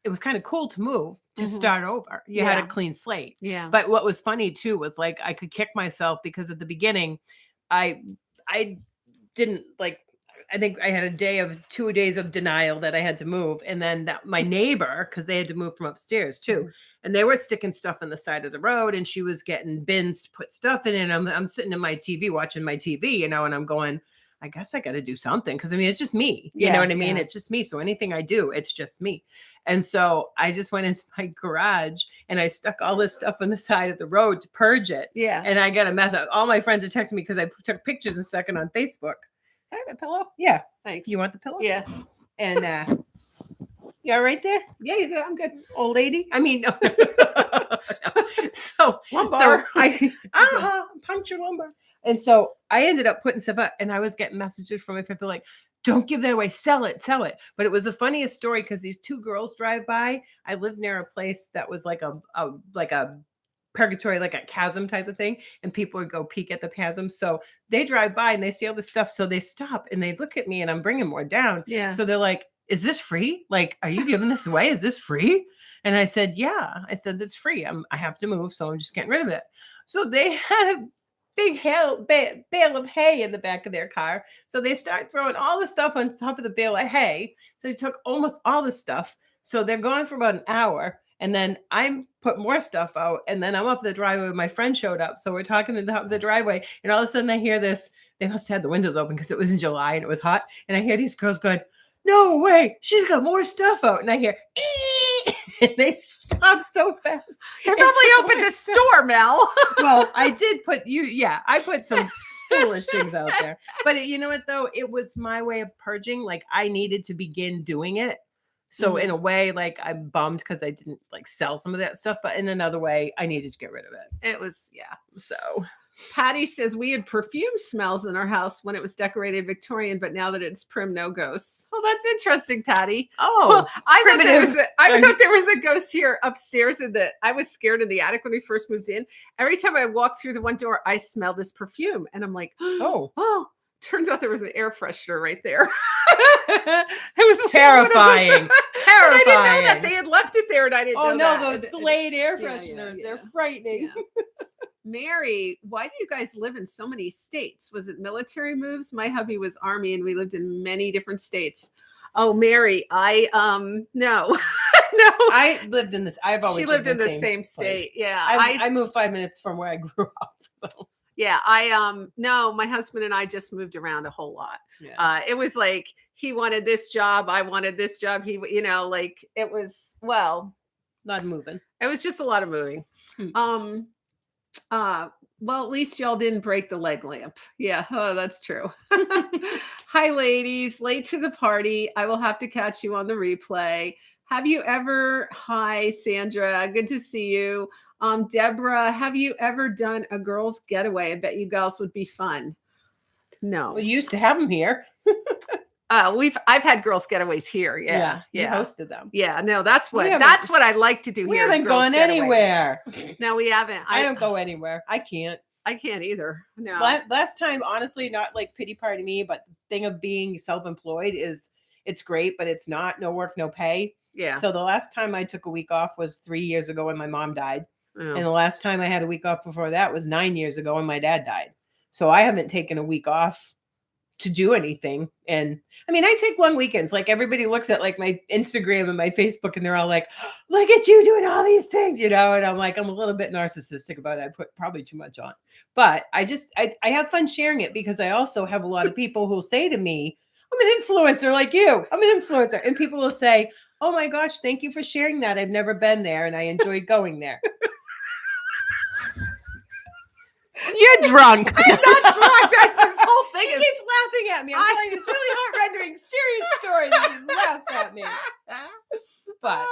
it was kind of cool to move, to start over. You had a clean slate. Yeah. But what was funny too was like I could kick myself because at the beginning, I didn't like. I think I had 2 days of denial that I had to move, and then my neighbor, because they had to move from upstairs too, and they were sticking stuff on the side of the road, and she was getting bins to put stuff in, and I'm sitting in my TV watching my TV, and I'm going, I guess I got to do something because it's just me. You know what I mean? It's just me. So anything I do, it's just me. And so I just went into my garage and I stuck all this stuff on the side of the road to purge it. Yeah. And I got a mess. All my friends are texting me because I took pictures and stuck it on Facebook. Can I have that pillow? Yeah. Thanks. You want the pillow? Yeah. And you all right there? Yeah, you're good. I'm good. Old lady? I mean, no. So Lumbar. I puncture lumbar. And so I ended up putting stuff up, and I was getting messages from my friends like, don't give that away, sell it. But it was the funniest story because these two girls drive by. I lived near a place that was like a purgatory, like a chasm type of thing, and people would go peek at the chasm. So they drive by and they see all this stuff, so they stop and they look at me, and I'm bringing more down. Yeah. So they're like, is this free? Like, are you giving this away? Is this free? And I said, yeah. I said, that's free. I have to move, so I'm just getting rid of it. So they had a big bale of hay in the back of their car. So they start throwing all the stuff on top of the bale of hay. So they took almost all the stuff. So they're gone for about an hour. And then I put more stuff out. And then I'm up the driveway. My friend showed up. So we're talking to the top of the driveway. And all of a sudden I hear this. They must have had the windows open because it was in July and it was hot. And I hear these girls going, no way, she's got more stuff out. And I hear, and they stop so fast. They probably opened a store, Mel. Well, I did put I put some foolish things out there. But you know what, though? It was my way of purging. Like, I needed to begin doing it. So in a way, like, I'm bummed because I didn't like sell some of that stuff. But in another way, I needed to get rid of it. It was, So Patty says we had perfume smells in our house when it was decorated Victorian, but now that it's prim, no ghosts. Oh, that's interesting, Patty. Oh, I thought there was a ghost here upstairs I was scared in the attic when we first moved in. Every time I walked through the one door, I smelled this perfume, and I'm like, oh. Turns out there was an air freshener right there. It was terrifying. Terrifying. I didn't know that they had left it there, and I didn't know that. Oh no, those Glade air fresheners. Yeah. They're frightening. Yeah. Mary, why do you guys live in so many states? Was it military moves? My hubby was Army and we lived in many different states. Oh, Mary, I no, no. I lived in this. I've always She lived in the same same place. state. Yeah, I moved 5 minutes from where I grew up. So. Yeah, no, my husband and I just moved around a whole lot. Yeah. It was like he wanted this job, I wanted this job. He, like it was, well, Not moving. it was just a lot of moving. Hmm. Well, at least y'all didn't break the leg lamp. Yeah, oh, that's true. Hi, ladies, late to the party. I will have to catch you on the replay. Have you ever? Hi, Sandra. Good to see you. Deborah, have you ever done a girls' getaway? I bet you girls would be fun. No. We used to have them here. I've had girls' getaways here. Yeah. You hosted them. Yeah. No, that's what I like to do We here. haven't gone anywhere. No, we haven't. I don't go anywhere. I can't. I can't either. No. Last time, honestly, not like pity party me, but the thing of being self-employed is it's great, but it's not. No work, no pay. Yeah. So the last time I took a week off was 3 years ago when my mom died. Oh. And the last time I had a week off before that was 9 years ago when my dad died. So I haven't taken a week off to do anything. And I mean, I take long weekends. Like everybody looks at like my Instagram and my Facebook and they're all like, look at you doing all these things, And I'm like, I'm a little bit narcissistic about it. I put probably too much on, but I have fun sharing it because I also have a lot of people who'll say to me, I'm an influencer like you. I'm an influencer. And people will say, oh my gosh, thank you for sharing that. I've never been there and I enjoyed going there. You're drunk. I'm not drunk. That's this whole thing. She keeps laughing at me. I'm telling you, it's really heart-rendering, serious story that she laughs at me. But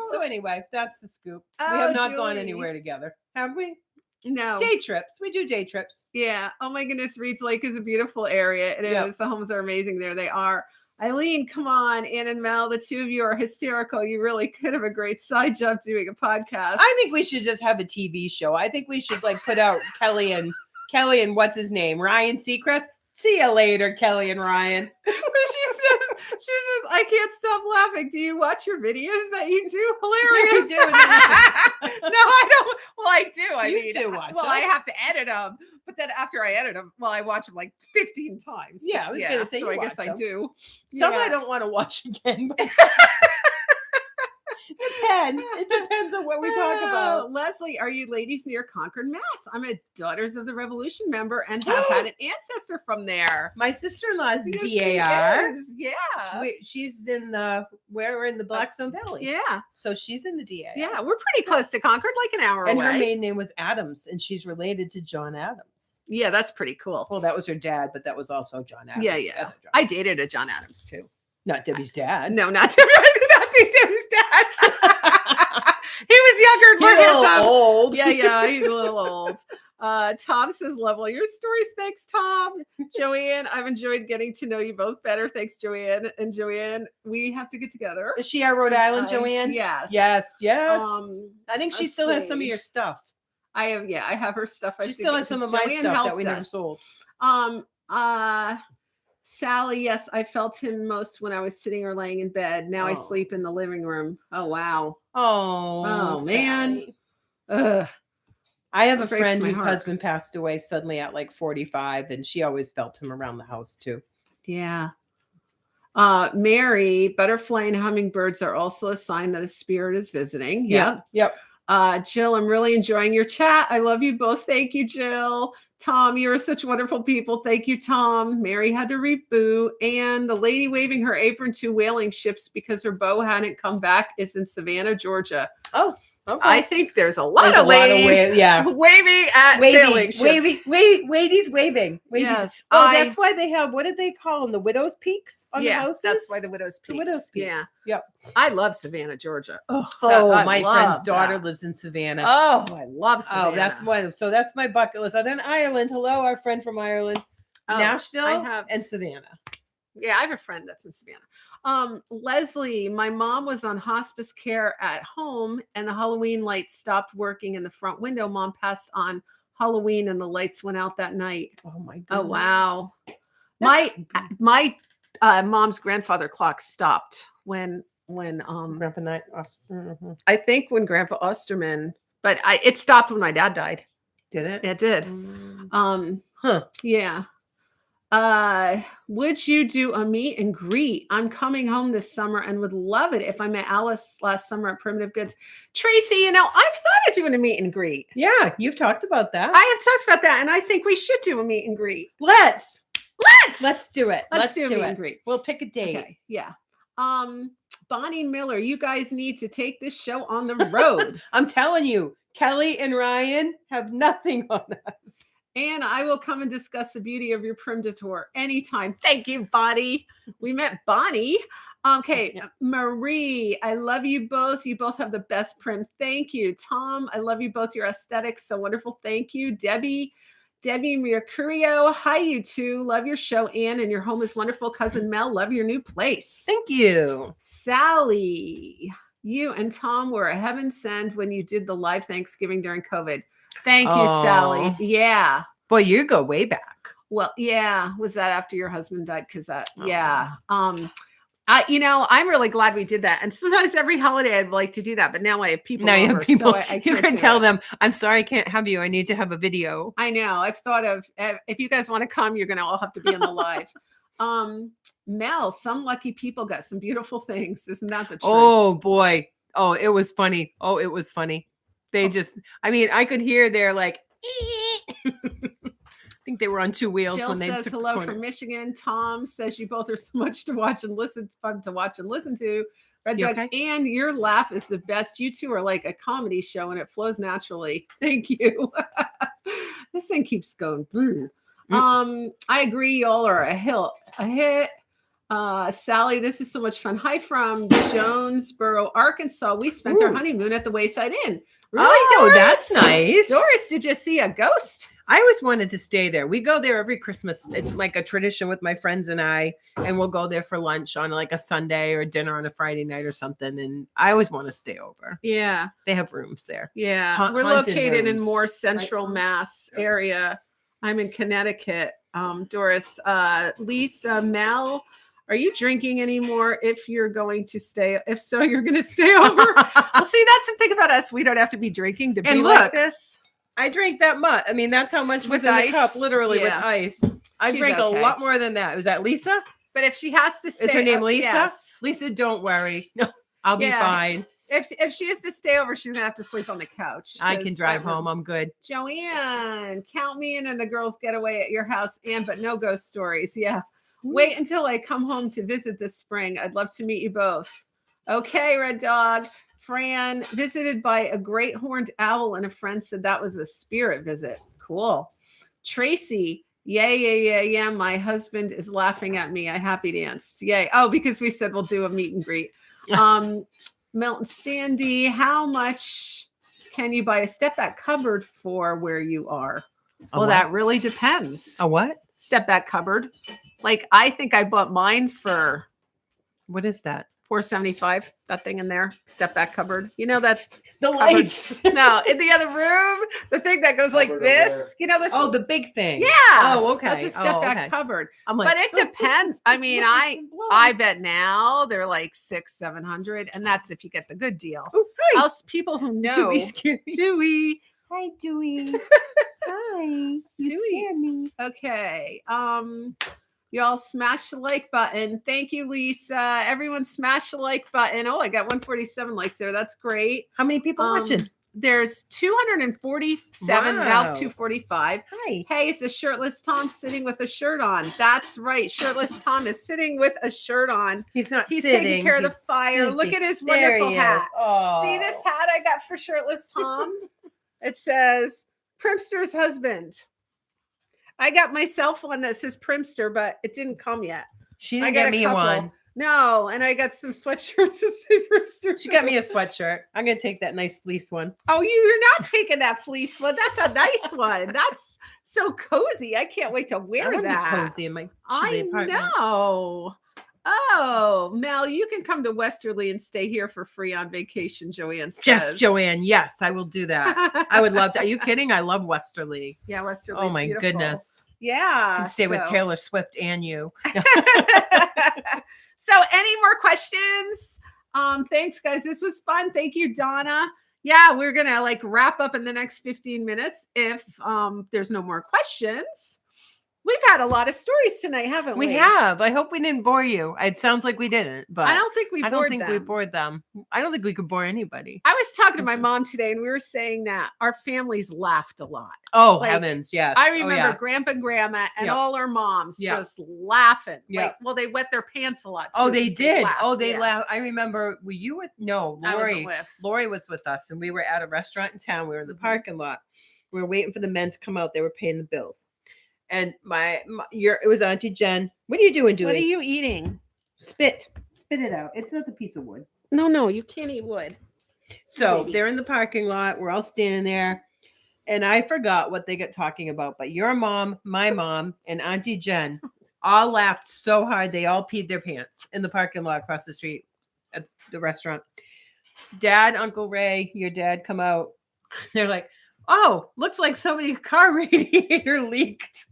so anyway, that's the scoop. We have not gone anywhere together, have we? No. Day trips. We do day trips. Yeah. Oh my goodness. Reed's Lake is a beautiful area. It is. The homes are amazing there. They are. Eileen, come on. Anne and Mel, the two of you are hysterical. You really could have a great side job doing a podcast. I think we should just have a TV show. I think we should like put out Kelly and what's his name? Ryan Seacrest. See you later, Kelly and Ryan. She says, I can't stop laughing. Do you watch your videos that you do? Hilarious. Yeah, we do. No, I don't. Well, I do. You do watch well, them. I have to edit them. But then after I edit them, I watch them like 15 times. Yeah, I was going to say, so I guess I do. Some I don't want to watch again. But depends. It depends on what we talk about. Leslie, are you ladies near Concord, Mass? I'm a Daughters of the Revolution member and have had an ancestor from there. My sister-in-law's Yes, DAR. Yeah. She's in we're in the Blackstone Valley. Yeah. So she's in the DAR. Yeah, we're pretty close to Concord, like an hour and away. her maiden name was Adams, and she's related to John Adams. Yeah, that's pretty cool. Well, that was her dad, but that was also John Adams. Yeah. I dated a John Adams too. Not Debbie's dad. No, not Debbie's dad. He was younger. He's a little old. Yeah, he's a little old. Tom says, love all your stories. Thanks, Tom. Joanne, I've enjoyed getting to know you both better. Thanks, Joanne. And Joanne, we have to get together. Is she our Rhode Island, Joanne? Yes. Yes. I think she still has some of your stuff. I have her stuff. She still has some of my stuff that we never sold. Sally, yes, I felt him most when I was sitting or laying in bed. Now I sleep in the living room. Oh, wow. Oh man. Ugh. I have a friend whose husband passed away suddenly at like 45, and she always felt him around the house too. Yeah. Mary, butterfly and hummingbirds are also a sign that a spirit is visiting. Yep. Jill, I'm really enjoying your chat. I love you both. Thank you, Jill. Tom, you are such wonderful people. Thank you, Tom. Mary had to reboot. And the lady waving her apron to whaling ships because her beau hadn't come back is in Savannah, Georgia. Oh, okay. I think there's a lot of ladies waving at sailing ships. Ladies waving. Yes. Oh, that's why they have, what did they call them? The widow's peaks on the houses? That's why the widow's peaks. The widow's peaks. Yeah. Yep. I love Savannah, Georgia. My friend's daughter lives in Savannah. Oh, I love Savannah. Oh, that's why. So that's my bucket list. Then Ireland. Hello, our friend from Ireland. Nashville and Savannah. Yeah, I have a friend that's in Savannah. Leslie, my mom was on hospice care at home and the Halloween lights stopped working in the front window. Mom passed on Halloween and the lights went out that night. Oh my goodness. Oh, wow. My mom's grandfather clock stopped when Grandpa Knight. I think when Grandpa Osterman, but it stopped when my dad died. Did it? It did. Yeah. Would you do a meet and greet? I'm coming home this summer and would love it if I met Alice last summer at Primitive Goods. Tracy, I've thought of doing a meet and greet. Yeah, you've talked about that. I have talked about that, and I think we should do a meet and greet. Let's do it. Let's do a meet it. and greet. We'll pick a date. Okay, yeah. Bonnie Miller, you guys need to take this show on the road. I'm telling you, Kelly and Ryan have nothing on us. And I will come and discuss the beauty of your prim decor anytime. Thank you, Bonnie. We met Bonnie. Okay, Yeah. Marie, I love you both. You both have the best prim. Thank you. Tom, I love you both. Your aesthetics so wonderful. Thank you. Debbie Mercurio. Hi, you two. Love your show, Anne, and your home is wonderful. Cousin Mel, love your new place. Thank you. Sally, you and Tom were a heaven sent when you did the live Thanksgiving during COVID. Thank you, Sally. Yeah. Boy, you go way back. Well, yeah. Was that after your husband died? Yeah. I'm really glad we did that. And sometimes every holiday I'd like to do that, but now I have people. Now you have people. So I you can't can do tell it. them, I'm sorry, I can't have you. I need to have a video. I know. I've thought of if you guys want to come, you're going to all have to be on the live. Mel, some lucky people got some beautiful things. Isn't that the truth? Oh boy. Oh, it was funny. They just, I could hear their like, I think they were on two wheels Jill when they says took hello the corner. from Michigan. Tom says you both are so much to watch and listen. It's fun to watch and listen to. Red You Dog, okay? and your laugh is the best. You two are like a comedy show and it flows naturally. Thank you. This thing keeps going. I agree. Y'all are a hit. Sally, this is so much fun. Hi from Jonesboro, Arkansas. We spent our honeymoon at the Wayside Inn. Really, Oh, Doris? that's nice. Doris, did you see a ghost? I always wanted to stay there. We go there every Christmas. It's like a tradition with my friends and I, and we'll go there for lunch on like a Sunday or dinner on a Friday night or something. And I always want to stay over. Yeah. They have rooms there. Yeah. We're Haunted located in rooms. more central Tom? Mass area. I'm in Connecticut. Doris, Lisa, Mel, are you drinking anymore if you're going to stay? If so, you're going to stay over. Well, see, that's the thing about us. We don't have to be drinking to be And like look, this. I drank that much. That's how much was With in ice? the cup, literally Yeah. with ice. I She's drank okay. a lot more than that. Was that Lisa? But if she has to stay, Is her name Lisa? Yes. Lisa, don't worry. No, I'll be Yeah. fine. If she has to stay over, she's gonna have to sleep on the couch. I 'cause can drive that home. room's- I'm good. Joanne, count me in and the girls get away at your house, but no ghost stories. Yeah. Wait until I come home to visit this spring. I'd love to meet you both. Okay, Red Dog. Fran, visited by a great horned owl, and a friend said that was a spirit visit. Cool. Tracy, yeah. My husband is laughing at me. I happy danced. Yay. Oh, because we said we'll do a meet and greet. Milton Sandy, how much can you buy a step back cupboard for where you are? Well, that really depends. A what? Step back cupboard. Like, I think I bought mine for What is that? $475. That thing in there, step back cupboard. You know that The cupboard? lights. No, in the other room, the thing that goes like Cupboard over this. there. You know this. Oh, the big thing. yeah. Oh, okay. That's a step back okay. cupboard. I'm like, But it depends. I mean, Whoa. I bet now they're like $600-700, and that's if you get the good deal. Oh, hi. Else, people who know. Dewey scared me. Dewey. Hi, Dewey. Hi. You Dewey. scared me. Okay. Y'all smash the like button. Thank you, Lisa. Everyone smash the like button. Oh, I got 147 likes there. That's great. How many people watching? There's 247, now Wow. 245. Hi. Hey, it's a shirtless Tom sitting with a shirt on. That's right. Shirtless Tom is sitting with a shirt on. He's not He's sitting. taking care of the He's fire. busy. Look at his There wonderful he hat. is. Oh. See this hat I got for shirtless Tom? It says Primster's husband. I got myself one that says Primster, but it didn't come yet. She I didn't got get a me couple. one. No, and I got some sweatshirts that say Primster. She got me a sweatshirt. I'm gonna take that nice fleece one. Oh, you're not taking that fleece one. That's a nice one. That's so cozy. I can't wait to I wear want to be that. cozy in my I shitty apartment. know. Oh, Mel, you can come to Westerly and stay here for free on vacation, Joanne says. Yes, Joanne. Yes, I will do that. I would love to. Are you kidding? I love Westerly. Yeah, Westerly. Oh my goodness. Yeah. I can stay with so- Taylor Swift and you. So any more questions? Thanks, guys. This was fun. Thank you, Donna. Yeah, we're gonna like wrap up in the next 15 minutes if there's no more questions. We've had a lot of stories tonight, haven't we? We have. I hope we didn't bore you. It sounds like we didn't, but I don't think we I don't bored think them. we bored them. I don't think we could bore anybody. I was talking to my Listen. mom today, and we were saying that our families laughed a lot. Oh, Like, heavens, yes. I Oh, remember yeah. Grandpa and Grandma and Yep. all our moms Yep. just laughing. Yep. Like, well, they wet their pants a lot. Oh, too, they 'cause did. laughed. Oh, they Yeah. laughed. I remember. Were you with? No, I wasn't Lori. with. Lori was with us, and we were at a restaurant in town. We were in the Mhm. parking lot. We were waiting for the men to come out. They were paying the bills, and it was Auntie Jen. What are you doing? What are you eating? Spit it out. It's not the piece of wood. No, you can't eat wood. So Baby. they're in the parking lot. We're all standing there. And I forgot what they got talking about. But your mom, my mom, and Auntie Jen all laughed so hard they all peed their pants in the parking lot across the street at the restaurant. Dad, Uncle Ray, your dad come out. They're like, oh, looks like somebody's car radiator leaked.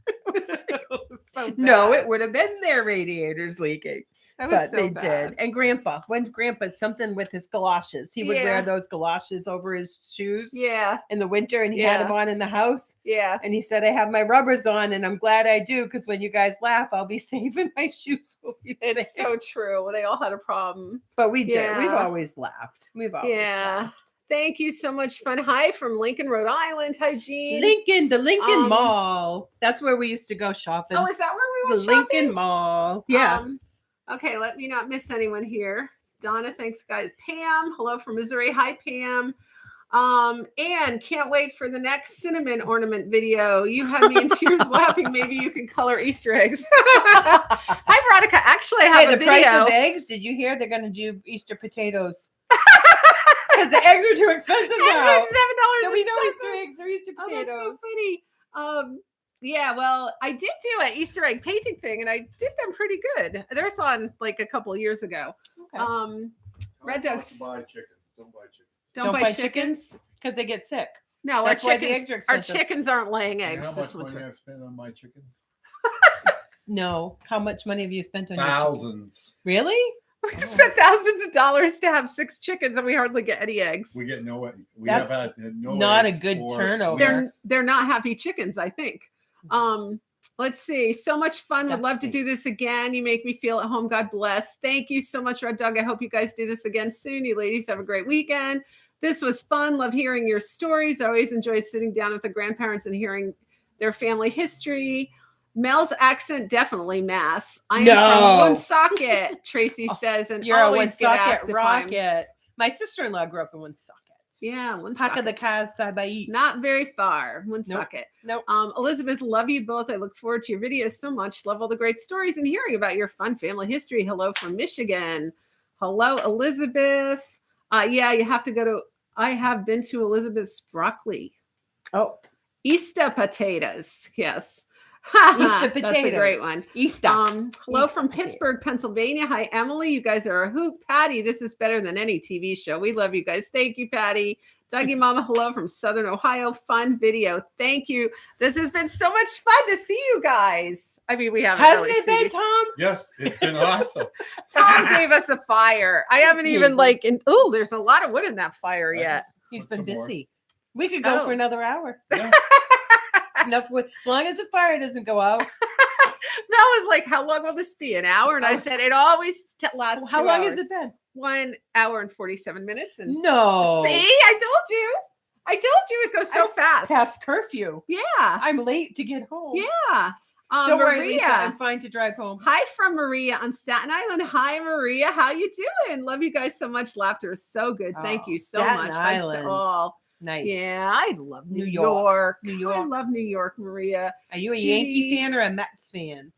So No, bad. it would have been their radiators leaking. That was But so they bad. did. And Grandpa, when Grandpa, something with his galoshes, he would Yeah. wear those galoshes over his shoes Yeah, in the winter, and he had them on in the house. yeah. And he said, I have my rubbers on, and I'm glad I do, because when you guys laugh, I'll be safe and my shoes will be safe. It's so true. They all had a problem. But we did. We've Yeah. always laughed. We've always Yeah. laughed. Thank you so much. Fun. Hi from Lincoln, Rhode Island. Hi, Jean. The Lincoln Um, Mall. That's where we used to go shopping. Oh, is that where we the went shopping? Lincoln Mall. Yes. Okay, let me not miss anyone here. Donna, thanks, guys. Pam, hello from Missouri. Hi, Pam. Anne, can't wait for the next cinnamon ornament video. You had me in tears laughing. Maybe you can color Easter eggs. Hi, Veronica. Actually, I have Hey, a the price video. of eggs. Did you hear they're going to do Easter potatoes? Because the eggs are too expensive Eggs now. are $7. No, a we know dozen. Easter eggs or Easter Oh, potatoes. that's so funny. Yeah, well, I did do an Easter egg painting thing, and I did them pretty good. There's on like a couple of years ago. Okay. Red Dogs. Buy chickens. Don't buy chickens. Don't buy chickens. because they get sick. No, That's our why the chickens. eggs are Our expensive. chickens aren't laying You know eggs how this much money winter. I've spent on my chickens? No. How much money have you spent on your chicken? Thousands. Really? We spent thousands of dollars to have 6 chickens, and we hardly get any eggs. We get no eggs. We That's have had no not a eggs good for- turnover. They're not happy chickens, I think. Let's see. So much fun. Would That love to do stinks. this again. You make me feel at home. God bless. Thank you so much, Red Dog. I hope you guys do this again soon. You ladies have a great weekend. This was fun. Love hearing your stories. I always enjoyed sitting down with the grandparents and hearing their family history. Mel's accent, definitely Mass. I am No. from Woonsocket, Tracy says, and You're a always get Woonsocket asked if I'm- rocket. My sister-in-law grew up in Woonsocket. Yeah, Paca de Woonsocket. Casabai. Not very far. Woonsocket. Nope. Elizabeth, love you both. I look forward to your videos so much. Love all the great stories and hearing about your fun family history. Hello from Michigan. Hello, Elizabeth. Yeah, you have to go to. I have been to Elizabeth's broccoli. Oh, Easter potatoes. Yes. Easter That's a great potatoes. one. Easter. Hello Easter from potato. Pittsburgh, Pennsylvania. Hi, Emily. You guys are a hoot. Patty, this is better than any TV show. We love you guys. Thank you, Patty. Dougie Mama, hello from Southern Ohio. Fun video. Thank you. This has been so much fun to see you guys. I mean, we haven't Hasn't really it seen been, you. Tom? Yes, it's been awesome. Tom gave us a fire. I haven't even oh, there's a lot of wood in that fire yet. He's Put been some more. busy. We could go Oh. for another hour. Yeah. Enough wood. As long as the fire doesn't go out. Mel was like, how long will this be? An hour? And I Oh. said, it always lasts How 2 long hours. has it been? 1 hour and 47 minutes. And No. see, I told you. It goes so fast. Past curfew. Yeah. I'm late to get home. Yeah. Don't worry, Maria. Lisa. I'm fine to drive home. Hi from Maria on Staten Island. Hi, Maria. How you doing? Love you guys so much. Laughter is so good. Thank Oh, you so Staten much. Hugs to Island. all. Nice. Yeah, I love New New York. York. New I York. love New York, Maria. Are you a Gee. Yankee fan or a Mets fan?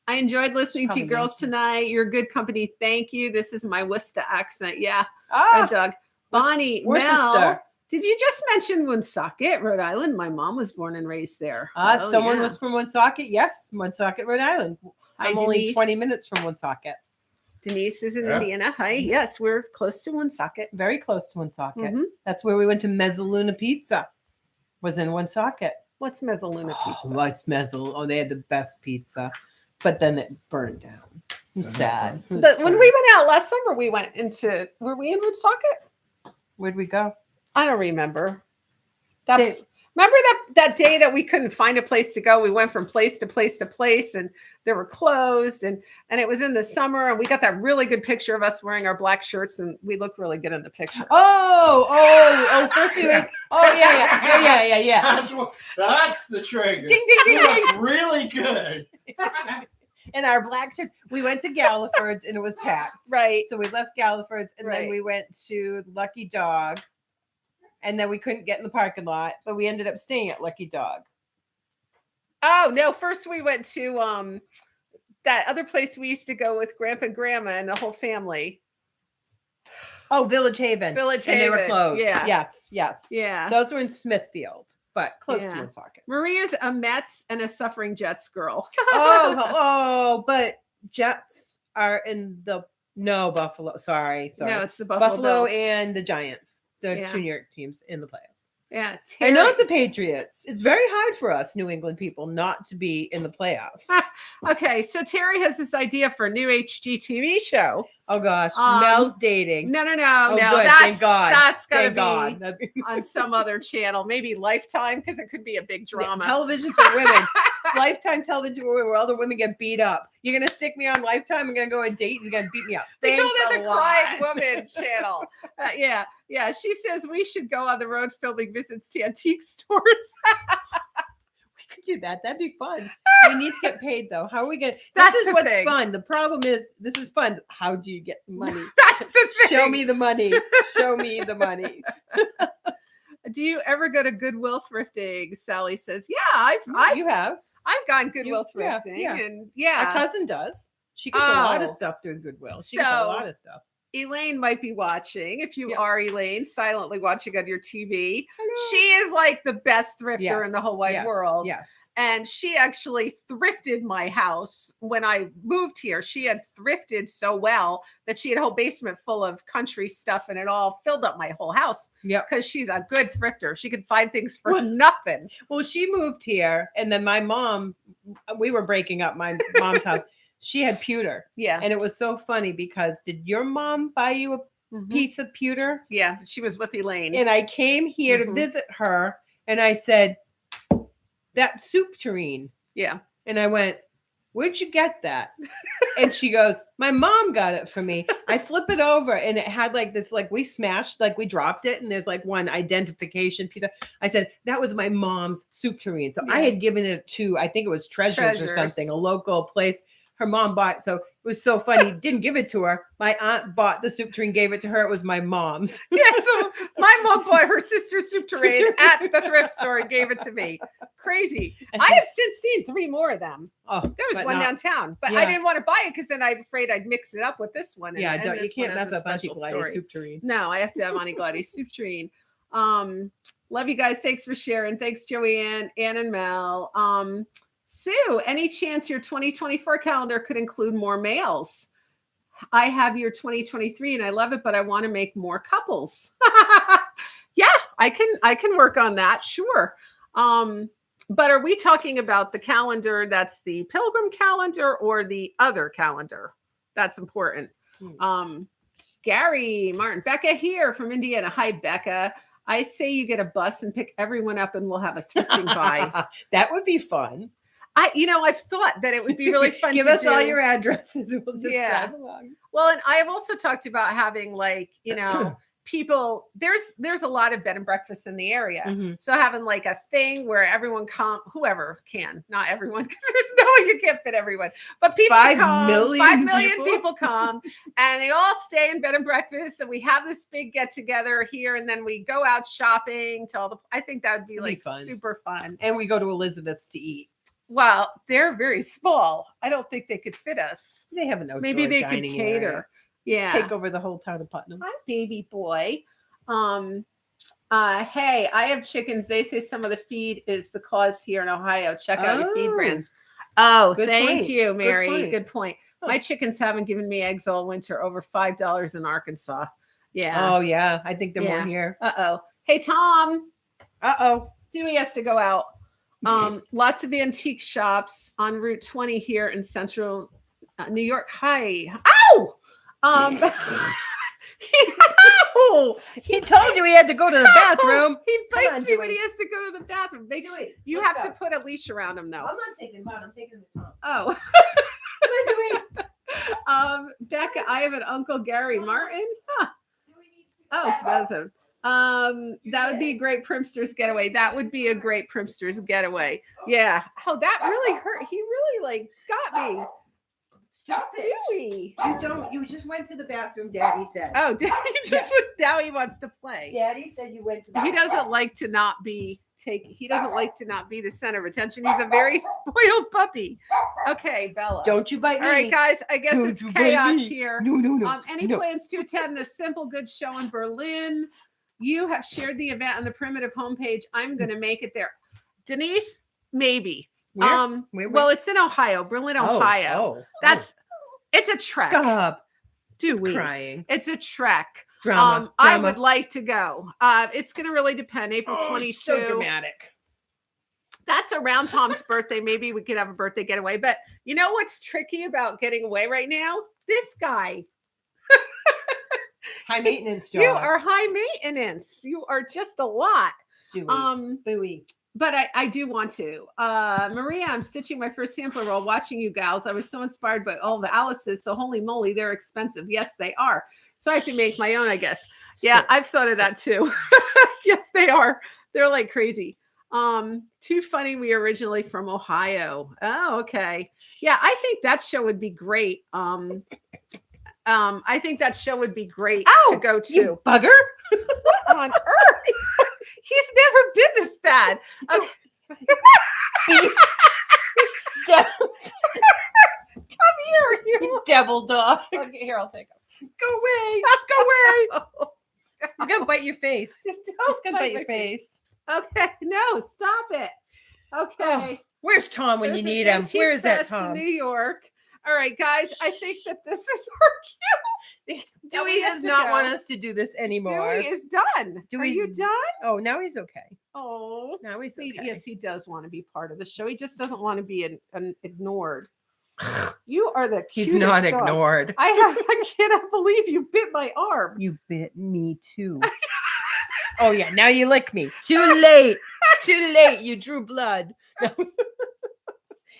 I enjoyed listening to you Probably girls tonight. You're good company. Thank you. This is my Worcester accent. Yeah, Ah, Red Dog. Bonnie, Worcester. Mel. Did you just mention Woonsocket, Rhode Island? My mom was born and raised there. Oh, someone yeah. was from Woonsocket. Yes, Woonsocket, Rhode Island. Hi, I'm only Denise. 20 minutes from Woonsocket. Denise is in Yeah. Indiana. Hi. Yes, we're close to Woonsocket. Very close to Woonsocket. Mhm. That's where we went to Mezzaluna Pizza. Was in Woonsocket. What's Mezzaluna pizza? Oh, what's Mezzal? Oh, they had the best pizza, but then it burned down. I'm sad. It was When burned. we went out last summer, we went into. Were we in Woonsocket? Where'd we go? I don't remember. That They- Remember that day that we couldn't find a place to go? We went from place to place to place, and they were closed, and it was in the summer, and we got that really good picture of us wearing our black shirts, and we look really good in the picture. Oh! First we went. Oh yeah. That's the trigger. Ding ding ding You ding. look really good. In our black shirt, we went to Galliford's and it was packed. Right. So we left Galliford's and then Right. we went to Lucky Dog, and then we couldn't get in the parking lot, but we ended up staying at Lucky Dog. Oh no! First we went to that other place we used to go with Grandpa and Grandma and the whole family. Oh, Village Haven. Village And they were Haven, closed. yeah. Yes. Yeah. Those were in Smithfield, but close Yeah. to Woonsocket. Maria's a Mets and a suffering Jets girl. But Jets are in the Buffalo. Sorry. No, it's the Buffalo Bills. And the Giants, the Yeah. two New York teams in the playoffs. Yeah. And not the Patriots. It's very hard for us New England people not to be in the playoffs. Okay, so Terry has this idea for a new HGTV show. Oh gosh, Um, Mel's dating. No. Oh, no. good. That's Thank God. That's gotta Thank be God. That'd be- on some other channel, maybe Lifetime, because it could be a big drama. Television for women. Lifetime television for women where all the women get beat up. You're gonna stick me on Lifetime. I'm gonna go and date. You're gonna beat me up. They Thanks called it a the lot. Crying Woman channel. Yeah. She says we should go on the road filming visits to antique stores. We could do that. That'd be fun. We need to get paid though. How are we gonna? That's This is the what's thing. fun. The problem is this is fun. How do you get the money? That's the Show thing. me the money. Show me the money. Do you ever go to Goodwill thrifting? Sally says, yeah, I've You have. gone Goodwill yeah, thrifting, yeah. and Our cousin does. She gets a lot of Oh. stuff through Goodwill. She gets a So- lot of stuff. Elaine might be watching. If you Yeah. are Elaine, silently watching on your TV, Hello. she is like the best thrifter in the whole wide world. Yes. And she actually thrifted my house when I moved here. She had thrifted so well that she had a whole basement full of country stuff, and it all filled up my whole house Yep. because she's a good thrifter. She could find things for Well- nothing. Well, she moved here, and then my mom, we were breaking up my mom's house. She had pewter, Yeah. and it was so funny because did your mom buy you a Mhm. piece of pewter? Yeah. She was with Elaine. And I came here to Mhm. visit her, and I said, "That soup tureen." Yeah. And I went, "Where'd you get that?" And she goes, "My mom got it for me." I flip it over, and it had like this, like we smashed, like we dropped it, and there's like one identification piece. I said, "That was my mom's soup tureen." So I Yeah. had given it to, I think it was Treasures or something, Treasures. a local place. Her mom bought, so it was so funny. Didn't give it to her. My aunt bought the soup tureen, gave it to her. It was my mom's. Yeah, so my mom bought her sister's soup tureen tureen. at the thrift store and gave it to me. Crazy. I have since seen 3 more of them. Oh, There was but one not- downtown, but I Yeah. didn't want to buy it because then I'm afraid I'd mix it up with this one. Yeah, and don't, you this can't one has mess a up Auntie special Gladys story. soup tureen. No, I have to have Auntie Gladys soup tureen. Love you guys. Thanks for sharing. Thanks, Joanne, Anne and Mel. Sue, any chance your 2024 calendar could include more males? I have your 2023 and I love it, but I want to make more couples. Yeah, I can work on that. Sure. But are we talking about the calendar that's the Pilgrim calendar or the other calendar? That's important. Gary Martin, Becca here from Indiana. Hi, Becca. I say you get a bus and pick everyone up and we'll have a thrifting buy. That would be fun. I've thought that it would be really fun Give to us all do. your addresses. We'll just Yeah. drive along. Well, and I have also talked about having people, there's a lot of bed and breakfasts in the area. Mhm. So having like a thing where everyone whoever can, not everyone, because there's no way you can't fit everyone, but people 5 come, million 5 million people? people come and they all stay in bed and breakfast. And we have this big get together here and then we go out shopping I think that would be It'd be like fun. super fun. And we go to Elizabeth's to eat. Well, they're very small. I don't think they could fit us. They have an outdoor Maybe they could dining cater. area. Yeah. Take over the whole town of Putnam. Hi, baby boy. Hey, I have chickens. They say some of the feed is the cause here in Ohio. Check out your feed Oh. brands. Oh, Good thank point. you, Good Mary. point. Good point. Huh. My chickens haven't given me eggs all winter. Over $5 in Arkansas. Yeah. Oh, yeah. I think they're Yeah. more here. Uh-oh. Hey, Tom. Uh-oh. Dewey has to go out. Lots of antique shops on Route 20 here in central New York. Hi. Ow! No, He told you he had to go to the bathroom. He Come on, bites me when Dewey. he has to go to the bathroom. Dewey, You let's have to go. put a leash around him, though. I'm not taking him out. I'm taking the tongue. Oh. Come on, Dewey. Becca, I have an Uncle Gary Martin. Huh. Dewey needs to Oh, go. doesn't. That would be a great Primster's getaway. That would be a great Primster's getaway. Yeah. Oh, that really hurt. He really like got me. Stop it. Dewey. You don't. You just went to the bathroom, Daddy said. Oh, Daddy just Yes. was now he wants to play. Daddy said you went to the He doesn't like to not be he doesn't like to not be the center of attention. He's a very spoiled puppy. Okay, Bella. Don't you bite me. All right, guys. I guess Don't it's you bite chaos me. here. No. Any no. plans to attend the Simple Good show in Berlin? You have shared the event on the Primitive homepage. I'm going to make it there. Denise, maybe. Where? Where? Well, it's in Ohio, Berlin, Ohio. It's a trek. Stop. Do we? Crying. It's a trek. Drama. I would like to go. It's going to really depend. April 22. It's so dramatic. That's around Tom's birthday. Maybe we could have a birthday getaway. But you know what's tricky about getting away right now? This guy. High maintenance job. You are high maintenance. You are just a lot. Dewey. Booey. But I do want to. Maria, I'm stitching my first sampler roll watching you gals. I was so inspired by all the Alice's. So holy moly, they're expensive. Yes, they are. So I have to make my own, I guess. Yeah, I've thought of that too. Yes, they are. They're like crazy. Too funny. We originally from Ohio. Oh, okay. Yeah, I think that show would be great. I think that show would be great to go to. You bugger. What on earth? He's never been this bad. Okay. Come here, you devil dog. Okay, here, I'll take him. Go away. Go away. He's gonna bite your face. He's Don't gonna bite my your face. Okay, no, stop it. Okay. Oh, where's Tom when There's you an need him? antique Where is that fest in Tom? New York. All right, guys, I think that this is our cue. Dewey does not want us to do this anymore. Dewey is done. Are Dewey's- you done? Oh, now he's okay. Oh, Now he's okay. yes, he does want to be part of the show. He just doesn't want to be ignored. You are the He's cutest not dog. ignored. I cannot believe you bit my arm. You bit me too. Oh yeah, now you lick me. Too late. Too late. You drew blood.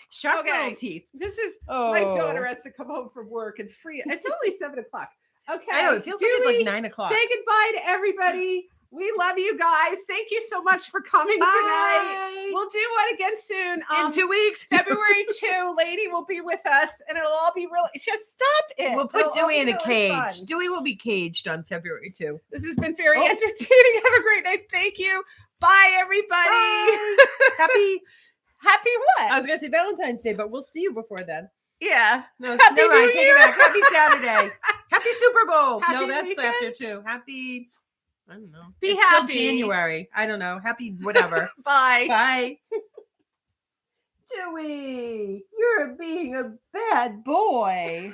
Sharp Okay. little teeth. This is Oh, my daughter has to come home from work and free. It's only 7 o'clock. Okay. I know it feels like it's Dewey, like 9 o'clock. Say goodbye to everybody. We love you guys. Thank you so much for coming tonight. Bye. We'll do one again soon. In 2 weeks, February 2, Lady will be with us, and it'll all be really. Just stop it. we'll put It'll all Dewey be in a really cage. fun. Dewey will be caged on February 2. This has been very Oh. entertaining. Have a great night. Thank you. Bye, everybody. Bye. Happy. Happy what? I was gonna say Valentine's Day, but we'll see you before then. Yeah. No, Happy never mind. New Take Year. it back. Happy Saturday. Happy Super Bowl. Happy No, that's after weekend. too. Happy. I don't know. Be it's happy. Still January. I don't know. Happy whatever. Bye. Bye. Dewey, you're being a bad boy.